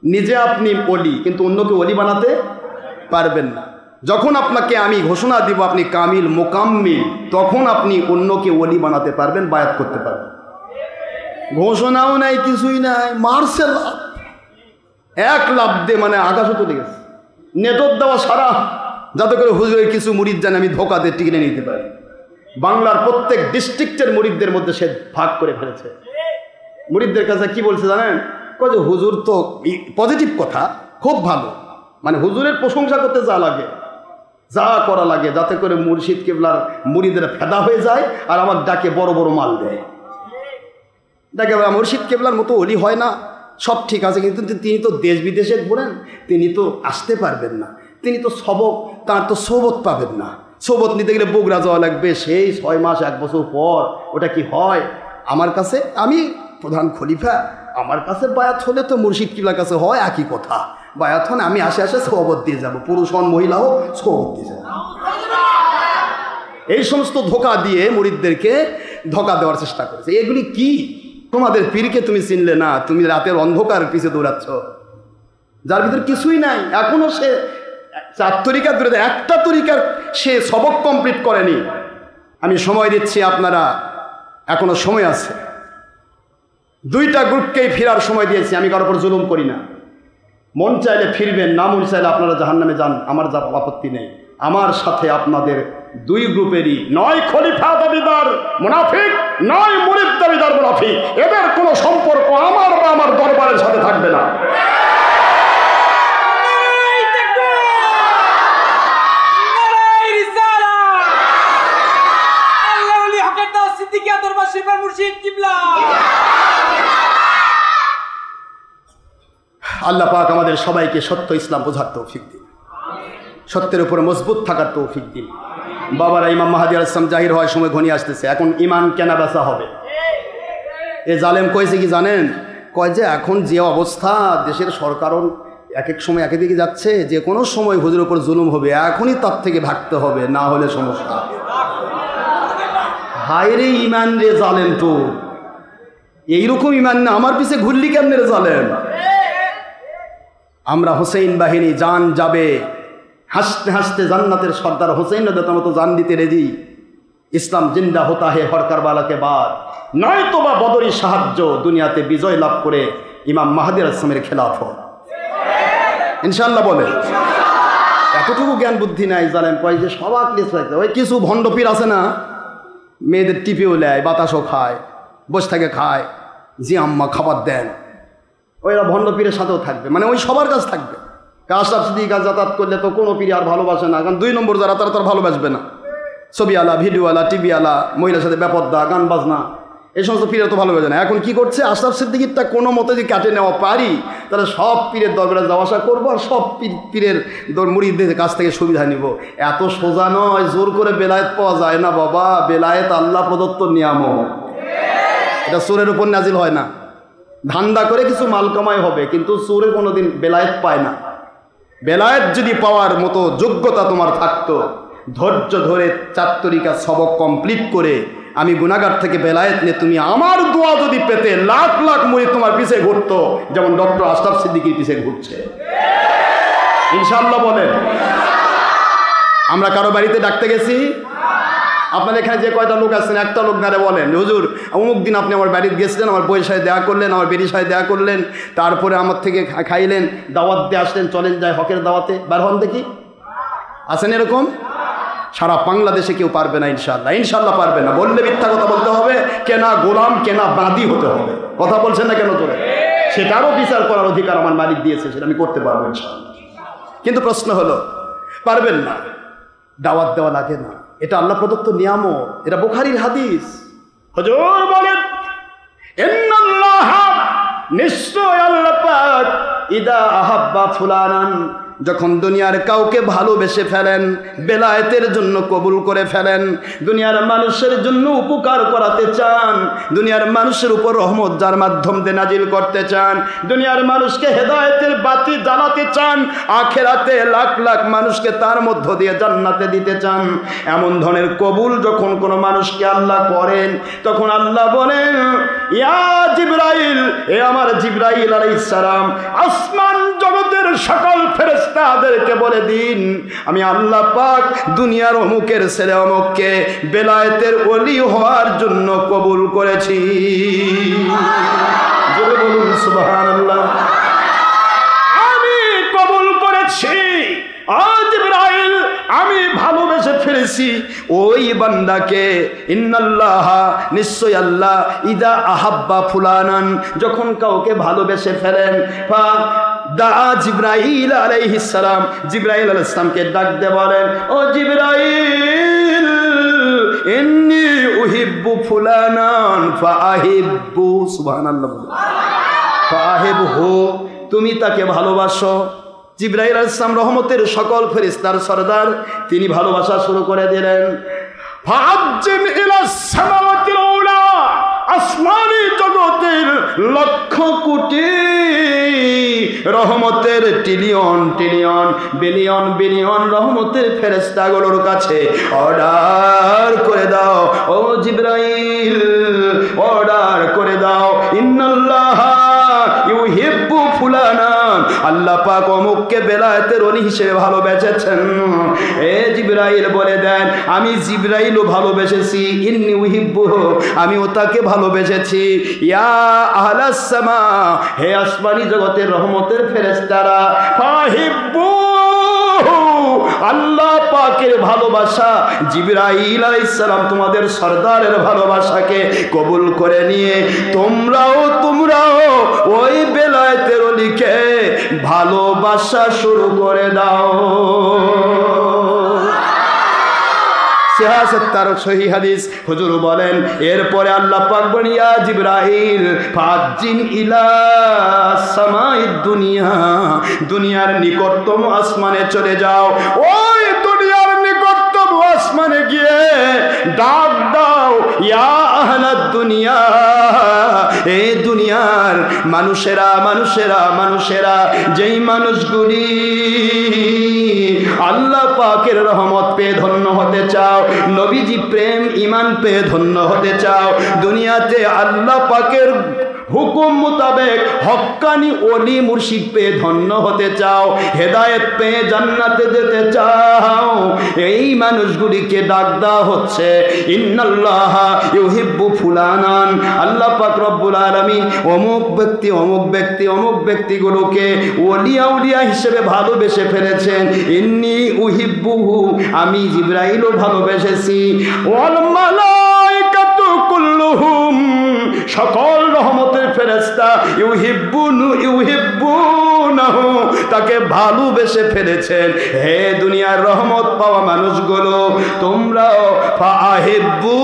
নিজে আপনি ওলি, কিন্তু অন্যকে ওলি বানাতে পারবেন না। যখন আপনাকে আমি ঘোষণা দিব আপনি কামিল মোকাম্মিল, তখন আপনি অন্যকে ওলি বানাতে পারবেন, বায়াত করতে পারবেন। ঘোষণাও নাই, কিছুই নাই, মার্শাল লাভ, 1 লাভ দিয়ে মানে আকাশও চলে গেছে। নেটর দেওয়া সারা, যাতে করে হুজুরের কিছু মুরিদ জানে আমি ধোকাতে টিকে নিতে পারি। বাংলার প্রত্যেক ডিস্ট্রিক্টের মুরিদদের মধ্যে সে ভাগ করে ফেলেছে। মুরিদদের কাছে কি বলছে জানেন? যে হুজুর তো পজিটিভ কথা, খুব ভালো, মানে হুজুরের প্রশংসা করতে যা লাগে, যা করা লাগে, যাতে করে মুর্শিদ কেবলার মুরিদের ফেদা হয়ে যায়, আর আমার ডাকে বড় বড় মাল দেয়। দেখে মুর্শিদ কেবলার মতো ওলি হয় না, সব ঠিক আছে, কিন্তু তিনি তো দেশ বিদেশে ঘোরেন, তিনি তো আসতে পারবেন না, তিনি তো সবক, তার তো সোবত পাবেন না। সোবত নিতে গেলে বগুড়া যাওয়া লাগবে, সেই 6 মাস 1 বছর পর। ওটা কি হয়? আমার কাছে, আমি প্রধান খলিফা, আমার কাছে বায়াত হলে তো মুর্শিদ কিবলার কাছে হয়, একই কথা। বায়াত হন, আমি আসে সোবত দিয়ে যাব, পুরুষ হন মহিলা হোক, সোবত দিয়ে যাব। এই সমস্ত ধোকা দিয়ে মুরিদদেরকে ধোকা দেওয়ার চেষ্টা করেছে। এগুলি কি? তোমাদের পীরকে তুমি চিনলে না, তুমি রাতের অন্ধকার পিছে দৌড়াচ্ছ, যার ভিতরে কিছুই নাই। এখনো সে 4 তরিকার দূরে, 1টা তরিকার সে সবক কমপ্লিট করেনি। আমি সময় দিচ্ছি, আপনারা এখনো সময় আছে। 2টা গ্রুপকেই ফেরার সময় দিয়েছি, আমি কারোর উপর জুলুম করি না। মন চাইলে ফিরবেন, না মন চাইলে আপনারা জাহান্নামে যান, আমার যা আপত্তি নেই। আমার সাথে আপনাদের 2 গ্রুপেরই, নয় খলিফা দাবিদার মুনাফিক, নয় মুরিদ দাবিদার মুনাফিক, এদের কোনো সম্পর্ক আমার বা আমার দরবারের সাথে থাকবে না। আল্লাহ পাক আমাদের সবাইকে সত্য ইসলাম বোঝার তৌফিক দিন, সত্যের উপরে মজবুত থাকার তৌফিক দিন। বাবারা, ইমাম মাহদী আলাইহিস সালাম জাহির হওয়ার সময় ঘনিয়ে আসতেছে, এখন ইমান কেনা বেচা হবে। এ জালেম কয়েছে কি জানেন? কয় যে এখন যে অবস্থা, দেশের সরকারও এক এক সময় এক দিকে যাচ্ছে, যে কোনো সময় হুজুরের উপর জুলুম হবে, এখনই তার থেকে ভাগতে হবে, না হলে সমস্যা। হায়রে ইমান রে জালেম, তো এইরকম ইমান না, আমার পিছে ঘুরলি কেমনে রে জালেম? আমরা হোসেন বাহিনী, জান যাবে, হাসতে হাসতে জান্নাতের সর্দার হোসেন রাদিয়াল্লাহু মতো জান দিতে রেজি। ইসলাম জিন্দা হতা হে হর কারবালাকে বাদ, নয়তো বা বদরি সাহায্য, দুনিয়াতে বিজয় লাভ করে ইমাম মাহদী আলাইহিস সালামের খেলাফত ইনশাআল্লাহ বলে। এতটুকু জ্ঞান বুদ্ধি নাই জালেম, কয় যে সবাক লিস্ট। ওই কিছু ভণ্ডপীর আছে না, মেয়েদের টিপিও নেয়, বাতাসও খায়, বসে থাকে খায়, জি আম্মা খাবার দেন, ওইরা ভণ্ড পীরের সাথেও থাকবে, মানে ওই সবার কাছে থাকবে। আশরাফ সিদ্দিকী কাজ যাতায়াত করলে তো কোনো পীর আর ভালোবাসে না, কারণ 2 নম্বর যারা তারা তার ভালোবাসবে না। ছবিওয়ালা, ভিডিওওয়ালা, টিভিওয়ালা, মহিলার সাথে বেপর্দা, গান বাজনা, এই সমস্ত পীরের তো ভালোবাসে না। এখন কি করছে, আশরাফ সিদ্দিকীরটা কোনো মতে যদি কাটে নেওয়া পারি, তাহলে সব পীরের দরবারে যাওয়া আসা করবো, আর সব পীরের মুরিদদের কাছ থেকে সুবিধা নিব। এত সোজা নয়, জোর করে বেলায়েত পাওয়া যায় না বাবা। বেলায়েত আল্লাহ প্রদত্ত নিয়ামত, এটা চোরের উপর নাজিল হয় না। ধান্দা করে কিছু মাল কামাই হবে, কিন্তু চোরে কোনোদিন বেলায়েত পায় না। বেলায়েত যদি পাওয়ার মতো যোগ্যতা তোমার থাকতো, ধৈর্য ধরে 4 তরিকা সবক কমপ্লিট করে আমি গুনাহগার থেকে বেলায়েত নিয়ে তুমি আমার দোয়া যদি পেতে, লাখ লাখ মুরিদ তোমার পিছে ঘুরতো, যেমন ডক্টর আশরাফ সিদ্দিকীর পিছে ঘুরছে। ইনশাআল্লাহ বলেন। আমরা কারো বাড়িতে ডাকতে গেছি, আপনাদের এখানে যে কয়টা লোক আছেন, একটা লোক নারে বলেন, হুজুর অমুক দিন আপনি আমার বাড়িতে গেছিলেন, আমার বইয়ের সাথে দেখা করলেন, আমার বেরির সাথে দেখা করলেন, তারপরে আমার থেকে খাইলেন, দাওয়াত দিয়ে আসলেন, চলেন যাই হকের দাওয়াতে, বার হন দেখি। আছেন এরকম? সারা বাংলাদেশে কেউ পারবে না ইনশাআল্লাহ, ইনশাআল্লাহ পারবে না। বললে মিথ্যা কথা বলতে হবে, কেনা গোলাম, কেনা বাদী হতে হবে। কথা বলছেন না কেন তোরে? সেটারও বিচার করার অধিকার আমার মালিক দিয়েছে, সেটা আমি করতে পারবো ইনশাআল্লাহ। কিন্তু প্রশ্ন হলো, পারবেন না, দাওয়াত দেওয়া লাগে না, এটা আল্লাহ প্রদত্ত নিয়ামত, এটা বুখারীর হাদিস। হুজুর বলেন, ইন্নাল্লাহ, নিশ্চয় আল্লাহ পাক ইদা আহাব্বা ফুলানান, যখন দুনিয়ার কাউকে ভালোবেসে ফেলেন, বেলায়েতের জন্য কবুল করে ফেলেন, দুনিয়ার মানুষের জন্য উপকার করাতে চান, দুনিয়ার মানুষের উপর রহমত যার মাধ্যম দিয়ে নাজিল করতে চান, দুনিয়ার মানুষকে হেদায়েতের বাতি জ্বালাতে চান, আখিরাতে লাখ লাখ মানুষকে তার মধ্য দিয়ে জান্নাতে দিতে চান, এমন ধরনের কবুল যখন কোনো মানুষকে আল্লাহ করেন, তখন আল্লাহ বলেন, ইয়া জিবরাইল, এ আমার জিবরাইল আলাইহিস সালাম, আসমান জগতের সকল ফেরেশতাদেরকে বলে দিন, আমি আল্লাহ পাক দুনিয়ার অমুকের ছেলে অমুককে বেলায়েতের ওলি হওয়ার জন্য কবুল করেছি। জোরে বলুন সুবহানাল্লাহ। আমি কবুল করেছি, জিবরাইল আমি ভালোবেসে ফেলেছি ওই বান্দাকে। ইন্নাল্লাহ, নিশ্চয় আল্লাহ, ইদা আহাব্বা ফুলানান, যখন কাউকে ভালোবেসে ফেলেন, ফা দা জিবরাইল আলাইহিস সালাম, জিবরাইল আলাইহিস সালামকে ডাক দিয়ে বলেন, ও জিবরাইল, ইন্নী উহিব্বু ফুলানান ফাআহিব্বু, সুবহানাল্লাহ, ফাআহিবহু, তুমি তাকে ভালোবাসো। জিবরাইল আলাইহিস সালাম রহমতের সকল ফেরেশতার সরদার, তিনি ভালোবাসা শুরু করে দিলেন। ফাআজ্জিম ইলাস সামাওয়াতিল উলা, আসমানি জগতের লক্ষ কোটি রহমতের ট্রিলিয়ন ট্রিলিয়ন বিলিয়ন বিলিয়ন রহমতের ফেরেশতাগুলোর কাছে অর্ডার করে দাও, ও জিবরাইল অর্ডার করে দাও, ইন্নাল্লাহ ইউহিব্বু ফুলানান, আল্লাহ পাক অমুককে বেলায়েতের ওলি হিসেবে ভালোবেসেছেন। এ জিবরাইল বলে দেন, আমি জিবরাইলও ভালোবেসেছি, ইন্নী উহিব্বুহু, আমিও তাকে ভালোবেসেছি। ইয়া আহলাস সামা, হে আসমানি জগতের রহমতের ফেরেশতারা, ফাহিব্বু, আল্লাহ পাকের ভালোবাসা, জিবরাইল আলাইহিস সালাম তোমাদের সরদারের ভালোবাসাকে কবুল করে নিয়ে তোমরাও ওই বেলায়েতের ওলিকে ভালোবাসা শুরু করে দাও। সিহাসাত্তার সহিহ হাদিস, হুজুর বলেন, এরপরে আল্লাহ পাক বলেন, ইয়া জিবরাইল ফাজ্জিন ইলা সামাইদ দুনিয়া, দুনিয়ার নিকটতম আসমানে চলে যাও, ওই দুনিয়ার নিকটতম আসমানে গিয়ে ডাক দাও, ইয়া আহলাদ দুনিয়া, এই দুনিয়ার মানুষেরা মানুষেরা মানুষেরা, যেই মানুষগুলি আল্লাহ পাকের রহমত পেয়ে ধন্য হতে চাও, নবীজি প্রেম ঈমান পেয়ে ধন্য হতে চাও, দুনিয়াতে আল্লাহ পাকের হুকুম মোতাবেক হক্কানি ওলি মুর্শিদ পেয়ে ধন্য হতে চাও, হেদায়েত পেয়ে জান্নাতে যেতে চাও, এই মানুষগুলিকে ডাক দেওয়া হচ্ছে, ইন্নাল্লাহ ইউহিব্বু ফুলানান, আল্লাহ পাক রব্বুল আলামিন অমুক ব্যক্তি অমুক ব্যক্তি অমুক ব্যক্তিগুলোকে ওলিয়া উলিয়া হিসেবে ভালোবেসে ফেলেছেন। ইন্নী উহিব্বুহু, আমি জিবরাইলও ভালোবেসেছি। ওয়াল মালাইকাতু কুল্লুহুম, সকল রহমতের ফেরেশতা ইউহিব্বুনাহু, তাকে ভালোবেসে ফেলেছেন। হে দুনিয়ার রহমত পাওয়া মানুষগুলো, তোমরাও ফাআহিব্বু,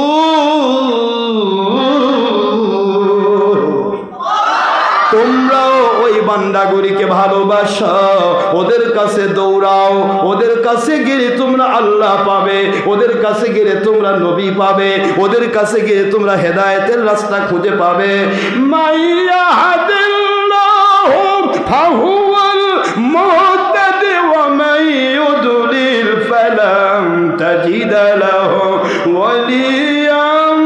তোমরাও ওই বান্দাগুলিকে ভালোবাসো, ওদের কাছে দৌড়াও, ওদের কাছে গেলে তোমরা আল্লাহ পাবে, ওদের কাছে গেলে তোমরা নবী পাবে, ওদের কাছে গেলে তোমরা হেদায়েতের রাস্তা খুঁজে পাবে। মাইয়া হাদিল্লাহু ফাহুয়াল মুহতাদি ওয়া মাইয়ুদলিল ফালাম তাজিদ লাহু ওয়ালিয়াম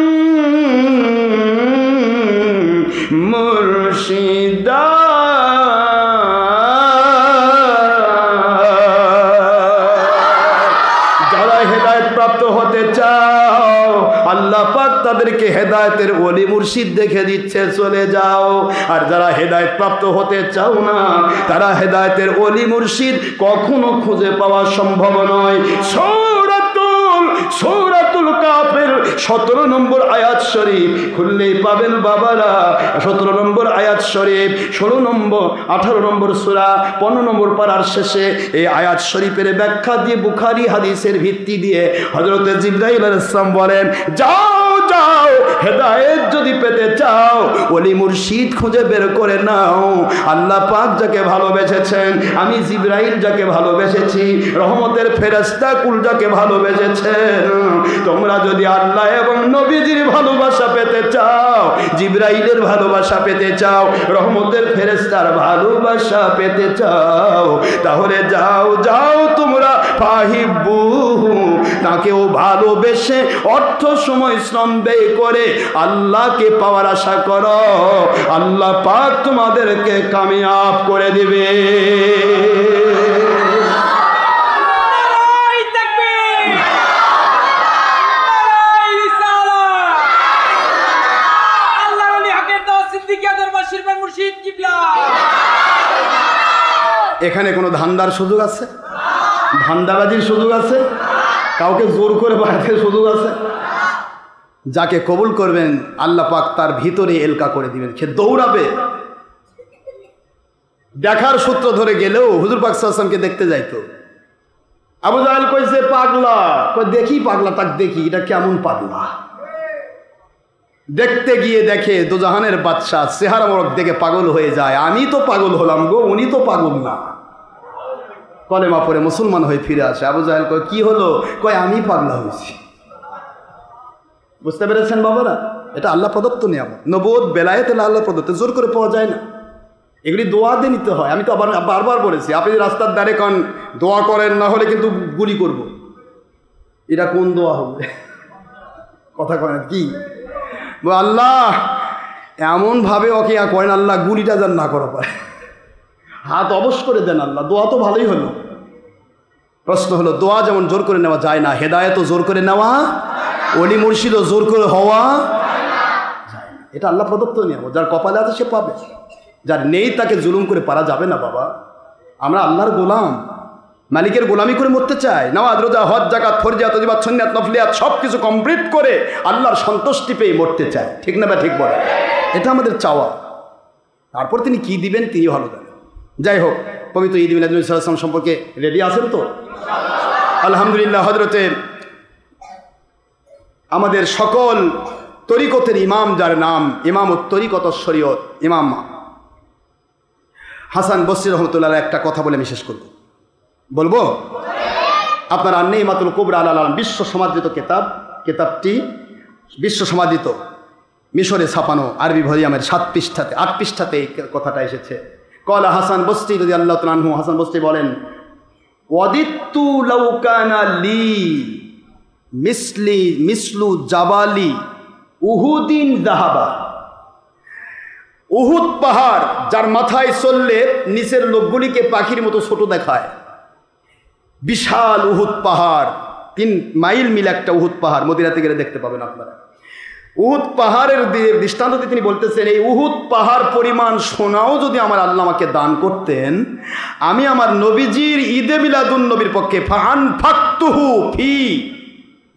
মুরশিদা। যারা হেদায়েত প্রাপ্ত হতে চাও, আল্লাহ পাক তাদেরকে হেদায়েতের ওলি মুর্শিদ দেখে দিচ্ছে, চলে যাও। আর যারা হেদায়েত প্রাপ্ত হতে চাও না, তারা হেদায়েতের ওলি মুর্শিদ কখনো খুঁজে পাওয়া সম্ভব নয়। সূরাতুল কাফের 17 নম্বর আয়াত শরীফ খুললেই পাবেন বাবারা। 17 নম্বর আয়াত শরীফ, 16 নম্বর 18 নম্বর সূরা 15 নম্বর পারার শেষে এই আয়াত শরীফের ব্যাখ্যা দিয়ে বুখারী হাদিসের ভিত্তি দিয়ে হযরত জিবরাইল আলাইহিস সালাম বলেন, যাও চাও, হেদায়েত যদি পেতে চাও, ওলি মুর্শিদ খুঁজে বের করে নাও। আল্লাহ পাক যাকে ভালোবেসেছেন, আমি জিবরাইল যাকে ভালোবেসেছি, রহমতের ফেরেশতা কুল যাকে ভালোবেসেছেন, তোমরা যদি আল্লাহ এবং নবীজির ভালোবাসা পেতে চাও, জিবরাইলের ভালোবাসা পেতে চাও, রহমতের ফেরেশতার ভালোবাসা পেতে চাও, তাহলে যাও যাও তোমরা ফাহিব্বুহু, তাকেও ভালোবেসে অর্থ সময় শ্রম ব্যয় করে আল্লাহকে পাওয়ার আশা করো। আল্লাহ পাক তোমাদেরকে কামিয়াব করে দিবে। এখানে কোনো ধান্দার সুযোগ আছে? ধান্দাবাজির সুযোগ আছে? কাউকে জোর করে বাড়াতে সুযোগ আছে? যাকে কবুল করবেন আল্লাহ পাক তার ভিতরে এলকা করে দিবেন, সে দৌড়াবে। দেখার সূত্র ধরে গেলেও হুজুর পাক সাল্লাল্লাহু আলাইহি ওয়াসাল্লামকে দেখতে যাইতো। আবু জাহেল কইছে পাগলা, কই দেখি পাগলা, তাক দেখি এটা কেমন পাগলা। দেখতে গিয়ে দেখে দোজাহানের বাদশা চেহারা মোড়ক দেখে পাগল হয়ে যায়। আমি তো পাগল হলাম গো, উনি তো পাগল না। কলেমা পড়ে মুসলমান হয়ে ফিরে আসে। আবু জাহেল কয় কি হলো? কয় আমি পাগলা হয়েছি। বুঝতে পেরেছেন বাবারা? এটা আল্লাহ প্রদত্ত নিয়ামত। নবুয়ত বেলায়েত আল্লাহ প্রদত্ত, জোর করে পাওয়া যায় না। এগুলি দোয়া দিয়ে নিতে হয়। আমি তো আবার বারবার বলেছি, আপনি রাস্তার দ্বারে কান দোয়া করেন, না হলে কিন্তু গুলি করব। এটা কোন দোয়া হবে? কথা কয় না কি? আল্লাহ এমনভাবে ওকে করেন আল্লাহ গুলিটা যেন না করা পারে, হাত অবশ করে দেন আল্লাহ। দোয়া তো ভালোই হলো। প্রশ্ন হলো দোয়া যেমন জোর করে নেওয়া যায় না, হেদায়েতও জোর করে নেওয়া, ওলি মুর্শিদও জোর করে হওয়া যায় না। এটা আল্লাহ প্রদত্ত নিয়ম। যার কপালে আছে সে পাবে, যার নেই তাকে জুলুম করে পারা যাবে না বাবা। আমরা আল্লাহর গোলাম, মালিকের গোলামি করে মরতে চাই। নামাজ রোজা হজ জাকাত ফরজিয়াত ওয়াজিবাত সুন্নাত নফলিয়াত সব কিছু কমপ্লিট করে আল্লাহর সন্তুষ্টি পেয়ে মরতে চাই। ঠিক না বা ঠিক বলে? এটা আমাদের চাওয়া। তারপর তিনি কি দিবেন তিনি ভালো জানেন। যাই হোক, পবিত্র ঈদ মিলাদুন নবী সাল্লাল্লাহু আলাইহি ওয়াসাল্লাম সম্পর্কে রেডি আছেন তো? আলহামদুলিল্লাহ। হযরতে আমাদের সকল তরিকতের ইমাম, যার নাম ইমামুত তরিকত শরীয়ত, ইমাম হাসান বসরি রহমতুল্লাহ একটা কথা বলে আমি শেষ করব। বলবো আপনার আন-নিমাতুল কুবরা আলাল আলম, বিশ্ব সমাদৃত কেতাব। কেতাবটি বিশ্ব সমাদৃত, মিশরে ছাপানো, আরবি ভলিউমের 7 পৃষ্ঠাতে 8 পৃষ্ঠাতে এই কথাটা এসেছে। কলা হাসান বসরি রাদিয়াল্লাহু তাআলা আনহু, হাসান বসরি বলেন, ওয়াদিতু লাউ কানা লি মিসলু জাবালি উহুদিন যাহাবা। উহুদ পাহাড় যার মাথায় চললে নিচের লোকগুলিকে পাখির মতো ছোট দেখায়, বিশাল উহুদ পাহাড়, 3 মাইল মিল একটা উহুদ পাহাড়, মদিনাতে গেলে দেখতে পাবেন আপনারা। উহুদ পাহাড়ের দৃষ্টান্ত দিয়ে তিনি বলতেছেন, এই উহুদ পাহাড় পরিমাণ সোনাও যদি আমার আল্লাহ আমাকে দান করতেন, আমি আমার নবীজির ঈদে মিলাদুন নবীর পক্ষে ফানফাকতুহু ফি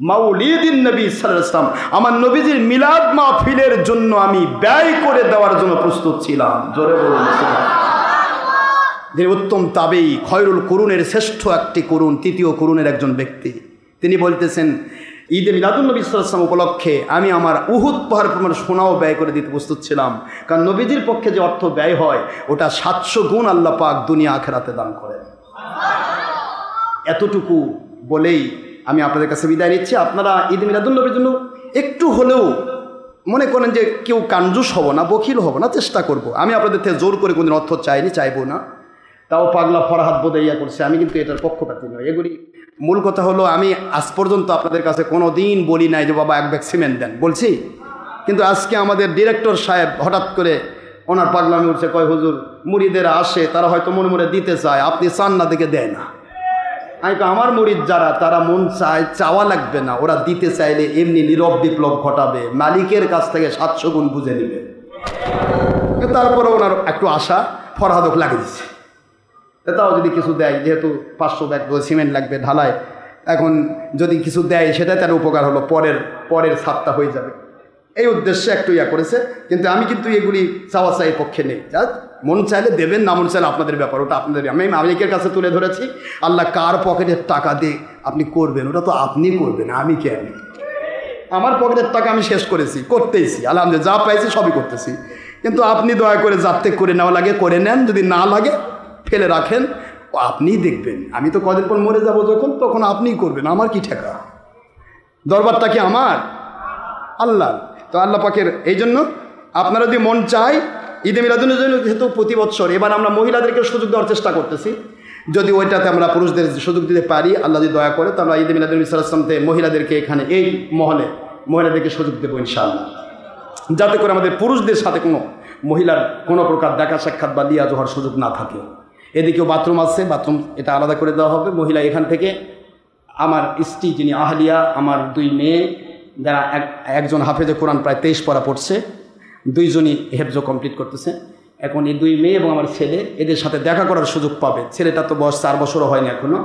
মাউলিদিন নবী সাল্লাল্লাহু আলাইহি ওয়াসাল্লাম, আমার নবীজির মিলাদ মাহফিলের জন্য আমি ব্যয় করে দেওয়ার জন্য প্রস্তুত ছিলাম। জোরে বলুন সুবহানাল্লাহ। যিনি উত্তম তাবেঈ, খয়রুল কুরুনের শ্রেষ্ঠ একটি কুরুন, 3য় কুরুনের একজন ব্যক্তি, তিনি বলতেছেন ঈদে মিলাদুন নবী সাল্লাল্লাহু আলাইহি ওয়াসাল্লাম উপলক্ষে আমি আমার উহুদ পাহাড় পরিমাণ সোনাও ব্যয় করে দিতে প্রস্তুত ছিলাম। কারণ নবীজির পক্ষে যে অর্থ ব্যয় হয় ওটা 700 গুণ আল্লাহ পাক দুনিয়া আখিরাতে দান করেন। এতটুকু বলেই আমি আপনাদের কাছে বিদায় নিচ্ছি। আপনারা ঈদ মিলাদুন নবীর জন্য একটু হলেও মনে করেন যে কেউ কাঞ্জুস হব না, বখিল হব না, চেষ্টা করব। আমি আপনাদের থেকে জোর করে কোনদিন অর্থ চাইনি, চাইবো না। তাও পাগলা ফরহাদ বোধাইয়া করছে, আমি কিন্তু এটার পক্ষপাতী নয়। এগুলি মূল কথা হলো, আমি আজ পর্যন্ত আপনাদের কাছে কোনো দিন বলি নাই যে বাবা 1 ব্যাগ সিমেন্ট দেন, বলছি। কিন্তু আজকে আমাদের ডিরেক্টর সাহেব হঠাৎ করে ওনার পাগলামি উঠছে, কয় হুজুর মুরিদেরা আসে, তারা হয়তো মনে মনে দিতে চায়, আপনি চান না দেখে দেয় না। আমি আমার মুরিদ যারা, তারা মন চায়, চাওয়া লাগবে না, ওরা দিতে চাইলে এমনি নীরব বিপ্লব ঘটাবে, মালিকের কাছ থেকে 700 গুণ বুঝে নেবে। তারপরে ওনার একটু আশা ফরহাদক লাগিয়ে দিচ্ছে, তাও যদি কিছু দেয়, যেহেতু 500 ব্যাগ সিমেন্ট লাগবে ঢালায়, এখন যদি কিছু দেয় সেটা তার উপকার হলো, পরের ছাদটা হয়ে যাবে, এই উদ্দেশ্যে একটু করেছে। কিন্তু আমি কিন্তু এগুলি চাওয়া চাইয়ের পক্ষে নেই। মন চাইলে দেবেন, না মন চাইলে আপনাদের ব্যাপার, ওটা আপনাদের। আমি মালিকের কাছে তুলে ধরেছি, আল্লাহ কার পকেটের টাকা দিয়ে আপনি করবেন ওটা তো আপনি করবেন, আমি কেন। আমার পকেটের টাকা আমি শেষ করতেইছি আলহামদুলিল্লাহ, যা পাইছি সবই করতেছি। কিন্তু আপনি দয়া করে যাতে করে নেওয়া লাগে করে নেন, যদি না লাগে ফেলে রাখেন, আপনিই দেখবেন। আমি তো কদিন পর মরে যাব যখন, তখন আপনিই করবেন, আমার কি ঠেকা? দরবারটা কি আমার? আল্লাহ। তো আল্লাহ পাকের এই জন্য আপনারা যদি মন চায়, ঈদে মিলাদুন্নবীর জন্য যেহেতু প্রতি বছর, এবার আমরা মহিলাদেরকে সুযোগ দেওয়ার চেষ্টা করতেছি। যদি ওইটাতে আমরা পুরুষদের সুযোগ দিতে পারি, আল্লাহ যদি দয়া করে, তাহলে ঈদে মিলাদুন্নবী সাল্লাল্লাহু আলাইহি ওয়াসাল্লামতে মহিলাদেরকে এখানে এই মহলে মহিলাদেরকে সুযোগ দেবো ইনশাআল্লাহ, যাতে করে আমাদের পুরুষদের সাথে কোনো মহিলার কোনো প্রকার দেখা সাক্ষাৎ বা লিয়াজ হওয়ার সুযোগ না থাকে। এদিকেও বাথরুম আছে, বাথরুম এটা আলাদা করে দেওয়া হবে। মহিলা এখান থেকে, আমার স্ত্রী যিনি আহলিয়া, আমার 2 মেয়ে যারা একজন হাফেজে কোরআন প্রায় 23 পারা পড়ছে, 2জনই হেফজ কমপ্লিট করতেছে। এখন এই 2 মেয়ে এবং আমার ছেলে এদের সাথে দেখা করার সুযোগ পাবে। ছেলেটা তো বয়স 4 বছরও হয়নি এখনও।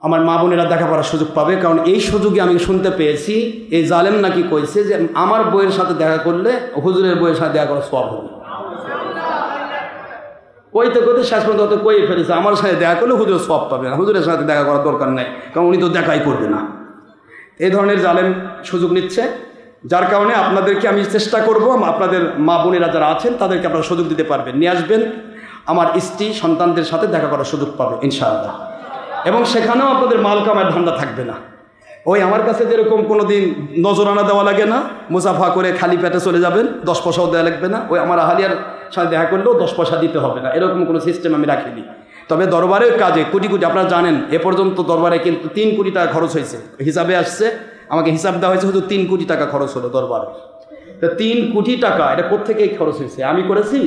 আমার মা বোনেরা দেখা করার সুযোগ পাবে, কারণ এই সুযোগে আমি শুনতে পেয়েছি এই জালেম নাকি কইছে যে আমার বইয়ের সাথে দেখা করলে হুজুরের বইয়ের সাথে দেখা করার সওয়াব হবে। কইতে কইতে শেষ পর্যন্ত কই ফেলেছে আমার সাথে দেখা করলে হুজুরের সওয়াব পাবে না, হুজুরের সাথে দেখা করার দরকার নেই, কারণ উনি তো দেখাই করবে না। এই ধরনের জালেম সুযোগ নিচ্ছে, যার কারণে আপনাদেরকে আমি চেষ্টা করব, আপনাদের মা বোনেরা যারা আছেন তাদেরকে আপনারা সুযোগ দিতে পারবেন, নিয়ে আসবেন, আমার স্ত্রী সন্তানদের সাথে দেখা করার সুযোগ পাবে ইনশাআল্লাহ। এবং সেখানেও আপনাদের মাল কামার ধান্দা থাকবে না। ওই আমার কাছে যেরকম কোনো দিন নজরানা দেওয়া লাগে না, মুসাফা করে খালি পেটে চলে যাবেন, 10 পয়সাও দেওয়া লাগবে না, ওই আমার আহালিয়ার সাথে দেখা করলেও 10 পয়সা দিতে হবে না, এরকম কোনো সিস্টেম আমি রাখিনি। তবে দরবারের কাজে কোটি কোটি, আপনারা জানেন এ পর্যন্ত দরবারে কিন্তু 3 কোটি টাকা খরচ হয়েছে, হিসাবে আসছে, আমাকে হিসাব দেওয়া হয়েছে, শুধু 3 কোটি টাকা খরচ হলো দরবারে। তো 3 কোটি টাকা এটা কোত্থেকে খরচ হয়েছে? আমি করেছি?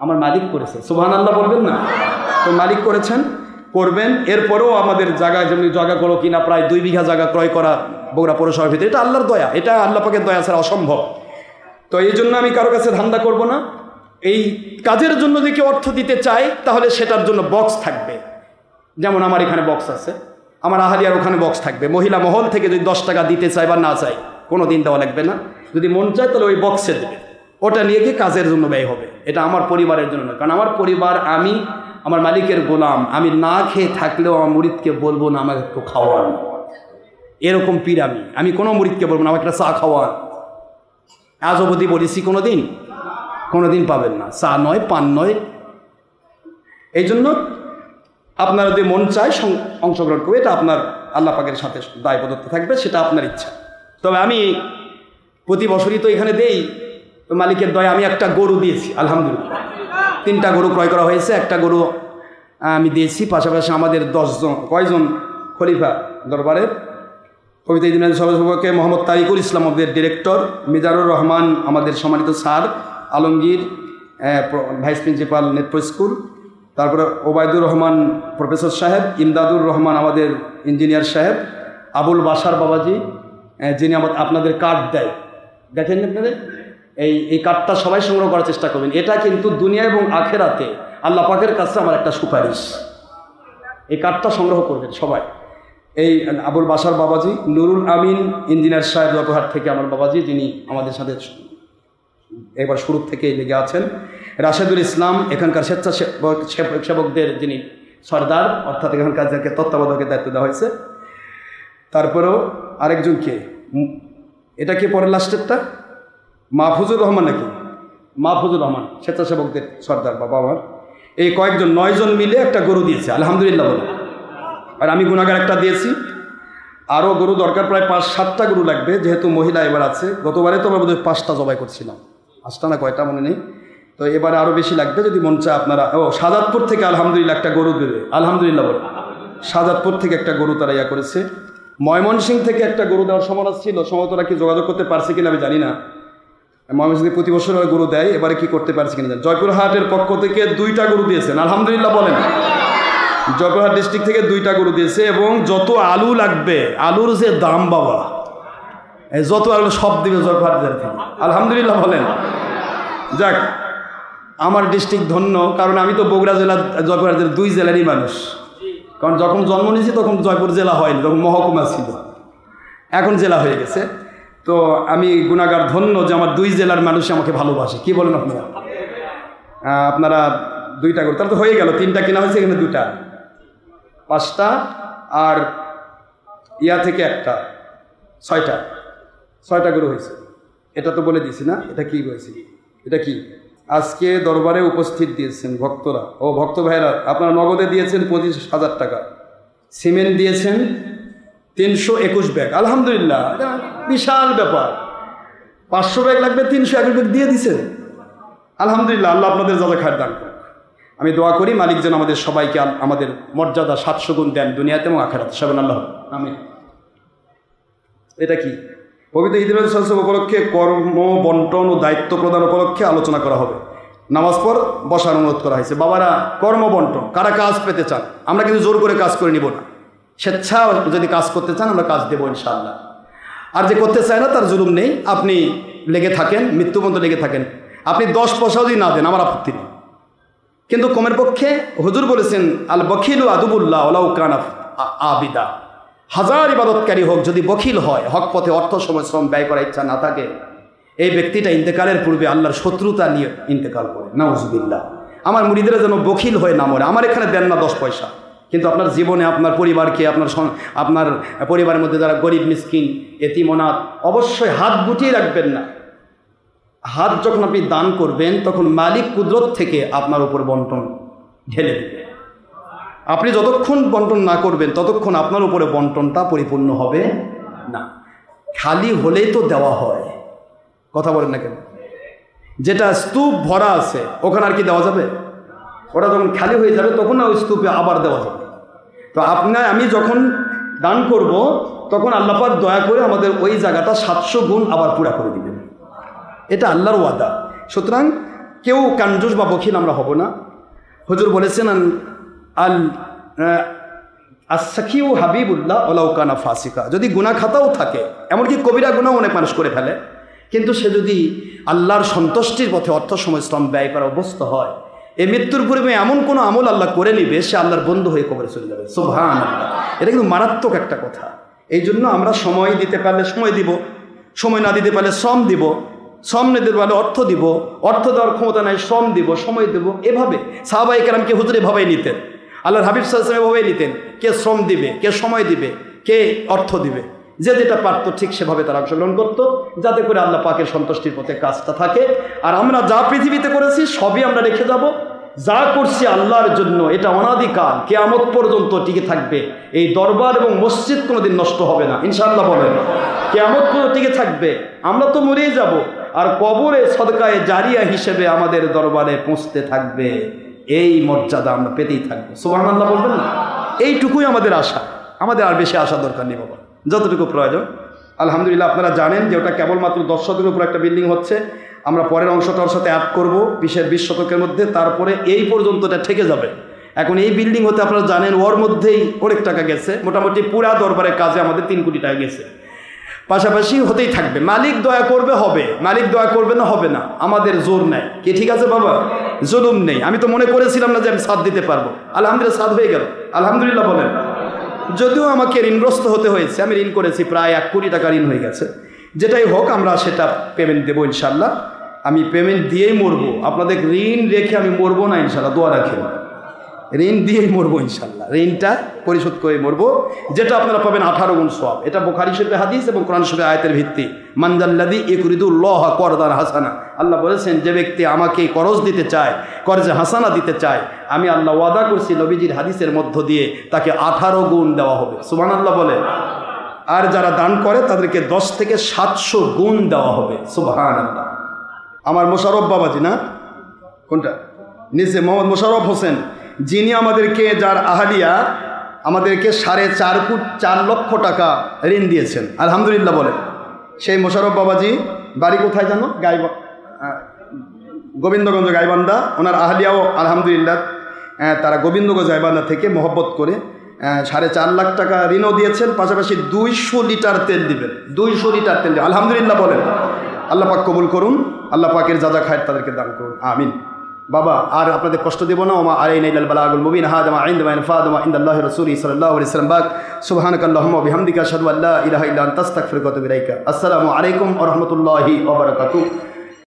আমার মালিক করেছে। সুবহানাল্লাহ বলবেন না? তো মালিক করেছেন, করবেন। এরপরেও আমাদের জায়গায় যেমনি জায়গাগুলো কিনা প্রায় 2 বিঘা জায়গা ক্রয় করা বগুড়া পৌরসভার ভিতরে, এটা আল্লাহর দয়া, এটা আল্লাহ পাকের দয়া ছাড়া অসম্ভব। তো এই জন্য আমি কারো কাছে ধান্দা করব না। এই কাজের জন্য যদি কেউ অর্থ দিতে চায় তাহলে সেটার জন্য বক্স থাকবে, যেমন আমার এখানে বক্স আছে, আমার আহালিয়ার ওখানে বক্স থাকবে। মহিলা মহল থেকে যদি 10 টাকা দিতে চায় বা না চায়, কোনো দিন দেওয়া লাগবে না, যদি মন চায় তাহলে ওই বক্সে দেবে, ওটা নিয়ে গিয়ে কাজের জন্য ব্যয় হবে। এটা আমার পরিবারের জন্য না, কারণ আমার পরিবার, আমি আমার মালিকের গোলাম, আমি না খেয়ে থাকলেও আমার মুরিদকে বলবো না আমাকে একটু খাওয়ান, এরকম পীর আমি কোনো মুরিদকে বলবো না আমাকে একটা চা খাওয়ান। আজ অবধি বলেছি কোনো দিন পাবেন না, চা নয়, পান নয়। এই জন্য আপনার যদি মন চায় অংশগ্রহণ করবে, এটা আপনার আল্লাহ পাকের সাথে দায়বদ্ধতা থাকবে, সেটা আপনার ইচ্ছা। তবে আমি প্রতি বছরই তো এখানে দেই, মালিকের দয়া আমি একটা গরু দিয়েছি আলহামদুলিল্লাহ, 3টা গরু ক্রয় করা হয়েছে, একটা গরু আমি দিয়েছি। পাশাপাশি আমাদের 10জন খলিফা দরবারের কবিতা ইদিনের সভাপতি মোহাম্মদ তারিকুল ইসলাম, আমাদের ডিরেক্টর মিজানুর রহমান, আমাদের সম্মানিত sir Alamgir, vice principal Netra school, তারপরে ওবায়দুর রহমান প্রফেসর সাহেব, ইমদাদুর রহমান আমাদের ইঞ্জিনিয়ার সাহেব, আবুল বাসার বাবাজি যিনি আপনাদের কার্ড দেয়, দেখেন আপনাদের এই কার্ডটা সবাই সংগ্রহ করার চেষ্টা করবেন। এটা কিন্তু দুনিয়া এবং আখেরাতে আল্লাহ পাকের কাছে আমার একটা সুপারিশ, এই কার্ডটা সংগ্রহ করবেন সবাই। এই আবুল বাসার বাবাজি, নুরুল আমিন ইঞ্জিনিয়ার সাহেব জয়পুরহাট থেকে আমার বাবাজি, যিনি আমাদের সাথে এবার শুরু থেকে লেগে আছেন, রাশেদুল ইসলাম এখানকার স্বেচ্ছাসেবকদের যিনি সর্দার, অর্থাৎ এখানকার যাকে তত্ত্বাবধায়কের দায়িত্ব দেওয়া হয়েছে। তারপরেও আরেকজনকে, এটা কি পরের লাস্টেরটা মাহফুজুর রহমান নাকি? মাহফুজুর রহমান স্বেচ্ছাসেবকদের সর্দার বাবা আমার, এই কয়েকজন 9 জন মিলে একটা গরু দিয়েছে আলহামদুলিল্লাহ বলে। আর আমি গুনাগার একটা দিয়েছি, আরও গরু দরকার, প্রায় 5-7টা গরু লাগবে, যেহেতু মহিলা এবার আছে। গতবারে তো আমরা বোধহয় 5টা জবাই করছিলাম, 5টা না কয়টা মনে নেই, তো এবারে আরও বেশি লাগবে যদি মন চায় আপনারা। শাহজাদপুর থেকে আলহামদুলিল্লাহ একটা গরু দেবে আলহামদুলিল্লাহ বলে, শাহজাদপুর থেকে একটা গরু তারা ইয়া করেছে। ময়মনসিংহ থেকে একটা গরু দেওয়ার সম্ভাবনা ছিল, সম্ভবত ওরা কি যোগাযোগ করতে পারছে কিনা আমি জানি না। ময়মনসিংহে প্রতি বছর ওরা গরু দেয়, এবারে কি করতে পারছে কিনা। জয়পুরহাটের পক্ষ থেকে 2টা গরু দিয়েছেন আলহামদুলিল্লাহ বলেন, জয়পুরহাট ডিস্ট্রিক্ট থেকে 2টা গরু দিয়েছে। এবং যত আলু লাগবে, আলুর যে দাম বাবা, যত আলু সব দিবে জয়পুরহাট জেলা থেকে আলহামদুলিল্লাহ বলেন। যাক, আমার ডিস্ট্রিক্ট ধন্য, কারণ আমি তো বগুড়া জেলা জয়পুরহাট জেলা 2 জেলারই মানুষ। কারণ যখন জন্ম নিয়েছি তখন জয়পুর জেলা হয়নি, তখন মহকুমা ছিল, এখন জেলা হয়ে গেছে। তো আমি গুণাগার ধন্য যে আমার 2 জেলার মানুষ আমাকে ভালোবাসে। কি বলেন আপনারা? আপনারা 2টা গরু তাহলে তো হয়ে গেল, 3টা কেনা হয়েছে, এখানে 2টা, 5টা, আর ইয়া থেকে একটা 6টা, 6টা গরু হয়েছে। এটা তো বলে দিছি না, এটা কি বলেছি, এটা কি আজকে দরবারে উপস্থিত দিয়েছেন ভক্তরা ও ভক্ত ভাইরা, আপনারা নগদে দিয়েছেন 25,000 টাকা, সিমেন্ট দিয়েছেন 321 ব্যাগ। আলহামদুলিল্লাহ, এটা বিশাল ব্যাপার। 500 ব্যাগ লাগবে, 321 ব্যাগ দিয়ে দিছেন। আলহামদুলিল্লাহ, আল্লাহ আপনাদের যত খায়ের দান করুন। আমি দোয়া করি মালিক যেন আমাদের সবাইকে আমাদের মর্যাদা 700 গুণ দেন দুনিয়াতে এবং আখিরাতে। সবাই আল্লাহ আমিন। এটা কি পবিত্র ঈদুল আজহা উপলক্ষে কর্ম বন্টন ও দায়িত্ব প্রদান উপলক্ষে আলোচনা করা হবে। নামাজ পর বসার অনুরোধ করা হয়েছে। বাবারা, কর্ম বন্টন, কারা কাজ পেতে চান, আমরা কিন্তু জোর করে কাজ করে নিব না। স্বেচ্ছা যদি কাজ করতে চান আমরা কাজ দেবো ইনশাআল্লাহ। আর যে করতে চায় না তার জুলুম নেই, আপনি লেগে থাকেন, মৃত্যু পর্যন্ত লেগে থাকেন। আপনি 10 পয়সাও যদি না দেন আমার আপত্তি নেই, কিন্তু কমের পক্ষে হুজুর বলেছেন আল বখিলু আদুবুল্লাহ ওয়ালাউ কানা আবিদা। হাজার ইবাদতকারী হোক, যদি বখিল হয়, হক পথে অর্থ সময় শ্রম ব্যয় করার ইচ্ছা না থাকে, এই ব্যক্তিটা ইন্তেকালের পূর্বে আল্লাহর শত্রুতা নিয়ে ইন্তেকাল করে। নাউজুবিল্লাহ। আমার মুরিদেরা যেন বখিল হয়ে না মরে। আমার এখানে দেন না 10 পয়সা, কিন্তু আপনার জীবনে আপনার পরিবারকে, আপনার পরিবারের মধ্যে যারা গরিব মিসকিন এতিম অনাথ, অবশ্যই হাত গুটিয়ে রাখবেন না। হাত যখন আপনি দান করবেন তখন মালিক কুদরত থেকে আপনার উপর বন্টন ঢেলে দেবে। আপনি যতক্ষণ বন্টন না করবেন ততক্ষণ আপনার উপরে বন্টনটা পরিপূর্ণ হবে না। খালি হলেই তো দেওয়া হয়, কথা বলেন না কেন? যেটা স্তূপ ভরা আছে ওখানে আর কি দেওয়া যাবে? ওটা যখন খালি হয়ে যাবে তখন ওই স্তূপে আবার দেওয়া যাবে। তো আমি যখন দান করব তখন আল্লাহ পাক দয়া করে আমাদের ওই জায়গাটা 700 গুণ আবার পুরা করে দিবেন। এটা আল্লাহর ওয়াদা। সুতরাং কেউ কাঞ্জুস বা বখিল আমরা হব না। হুজুর বলেছেন আসাকিউ হাবিবুল্লাহ ওয়ালাউ কানা ফাসিকা। যদি গুনাহ খাতাও থাকে, এমনকি কবিরা গুনাহ অনেক মানুষ করে ফেলে, কিন্তু সে যদি আল্লাহর সন্তুষ্টির পথে অর্থ সময় শ্রম ব্যয় করা অভ্যস্ত হয়, এই মৃত্যুর পূর্বে এমন কোনো আমল আল্লাহ করে নিবে, সে আল্লাহর বন্ধু হয়ে কবরে চলে যাবে। সুবহানাল্লাহ। এটা কিন্তু মারাত্মক একটা কথা। এই জন্য আমরা সময় দিতে পারলে সময় দিব, সময় না দিতে পারলে শ্রম দিব, শ্রম নিতে পারলে অর্থ দিব, অর্থ দেওয়ার ক্ষমতা নাই শ্রম দিব, সময় দেব। এভাবে সাহাবায়ে কেরামকে হুজুর এভাবেই নিতেন, আল্লাহর হাবিব সাল্লাল্লাহু আলাইহি ওয়াসাল্লাম এভাবেই নিতেন। কে শ্রম দিবে, কে সময় দিবে, কে অর্থ দিবে, যে যেটা পারতো ঠিক সেভাবে তারা অংশগ্রহণ করতো, যাতে করে আল্লাহ পাকের সন্তুষ্টির পথে কাজটা থাকে। আর আমরা যা পৃথিবীতে করেছি সবই আমরা রেখে যাব। যা করছি আল্লাহর জন্য, এটা অনাদিকাল কিয়ামত পর্যন্ত টিকে থাকবে। এই দরবার এবং মসজিদ কোনোদিন নষ্ট হবে না ইনশাআল্লাহ। বলেন, কিয়ামত পর্যন্ত টিকে থাকবে। আমরা তো মরেই যাব, আর কবরে সদকায়ে জারিয়া হিসেবে আমাদের দরবারে পৌঁছতে থাকবে। এই মর্যাদা আমরা পেতেই থাকবো। সুবহানাল্লাহ বলবেন না? এইটুকুই আমাদের আশা, আমাদের আর বেশি আশা দরকার নেই বাবা, যতটুকু প্রয়োজন। আলহামদুলিল্লাহ, আপনারা জানেন যে ওটা কেবলমাত্র 10 শতকের উপর একটা বিল্ডিং হচ্ছে। আমরা পরের অংশটার সাথে অ্যাড করবো 20 শতকের মধ্যে, তারপরে এই পর্যন্ত এটা ঠেকে যাবে। এখন এই বিল্ডিং হতে আপনারা জানেন ওর মধ্যেই অনেক টাকা গেছে, মোটামুটি পুরা দরবারের কাজে আমাদের 3 কোটি টাকা গেছে। পাশাপাশি হতেই থাকবে। মালিক দয়া করবে হবে, মালিক দয়া করবে না হবে না, আমাদের জোর নাই। কি ঠিক আছে বাবা? জুলুম নেই। আমি তো মনে করেছিলাম না যে আমি সাথ দিতে পারবো, আলহামদুলিল্লাহ সাথ হয়ে গেল। আলহামদুলিল্লাহ বলেন। যদিও আমাকে ঋণগ্রস্ত হতে হয়েছে, আমি ঋণ করেছি, প্রায় 1 কোটি টাকা ঋণ হয়ে গেছে। যেটাই হোক আমরা সেটা পেমেন্ট দেবো ইনশাল্লাহ। আমি পেমেন্ট দিয়েই মরবো, আপনাদের ঋণ রেখে আমি মরবো না ইনশাল্লাহ। দোয়া রাখেন, ঋণ দিয়েই মরবো ইনশাল্লাহ, ঋণটা পরিশোধ করে মরবো। যেটা আপনারা পাবেন 18 গুণ সওয়াব। এটা বুখারী শরীফের হাদিস এবং কোরআন শরীফের আয়াতের ভিত্তি। মানজাল্লাযী ইউরিদুল্লাহ করদান হাসানা। আল্লাহ বলেছেন, যে ব্যক্তি আমাকে করজ দিতে চায়, করজে হাসানা দিতে চায়, আমি আল্লাহ ওয়াদা করছি নবীজির হাদিসের মধ্য দিয়ে তাকে 18 গুণ দেওয়া হবে। সুবহানাল্লাহ বলে। আর যারা দান করে তাদেরকে 10 থেকে 700 গুণ দেওয়া হবে। সুবহানাল্লাহ। আমার মোশাররফ বাবাজি না, কোনটা নিচে, মোহাম্মদ মোশাররফ হোসেন, যিনি আমাদেরকে, যার আহালিয়া আমাদেরকে 4.5 লক্ষ টাকা ঋণ দিয়েছেন। আলহামদুলিল্লাহ বলে। সেই মোশাররফ বাবাজি বাড়ি কোথায় জানো? গোবিন্দগঞ্জ গাইবান্ধা। ওনার আহালিয়াও আলহামদুলিল্লাহ তারা গোবিন্দগঞ্জ গাইবান্ধা থেকে মহব্বত করে 4.5 লাখ টাকা ঋণও দিয়েছেন। পাশাপাশি 200 লিটার তেল দিবেন। 200 লিটার তেল দিবেন। আলহামদুলিল্লাহ বলেন। আল্লাহ পাক কবুল করুন, আল্লাহ পাকের যা যা খায় তাদেরকে দান করুন, আমিন। বাবা আর আপনাদের কষ্ট দেব না। ওমা আলাইনা ইল্লাল বালাগুল মুবিন। হাদা মা ইনদা মা ইনফাদু মা ইনদাল্লাহি রাসূলি সাল্লাল্লাহু আলাইহি ওয়াসাল্লাম। বাক সুবহানাকাল্লাহুম্মা ওয়া বিহামদিকা আশহাদু আল্লা ইলাহা ইল্লা আনতা আস্তাগফিরুকা ওয়া আতুবু ইলাইকা। আসসালামু আলাইকুম ওয়া রাহমাতুল্লাহি ওয়া বারাকাতুহু।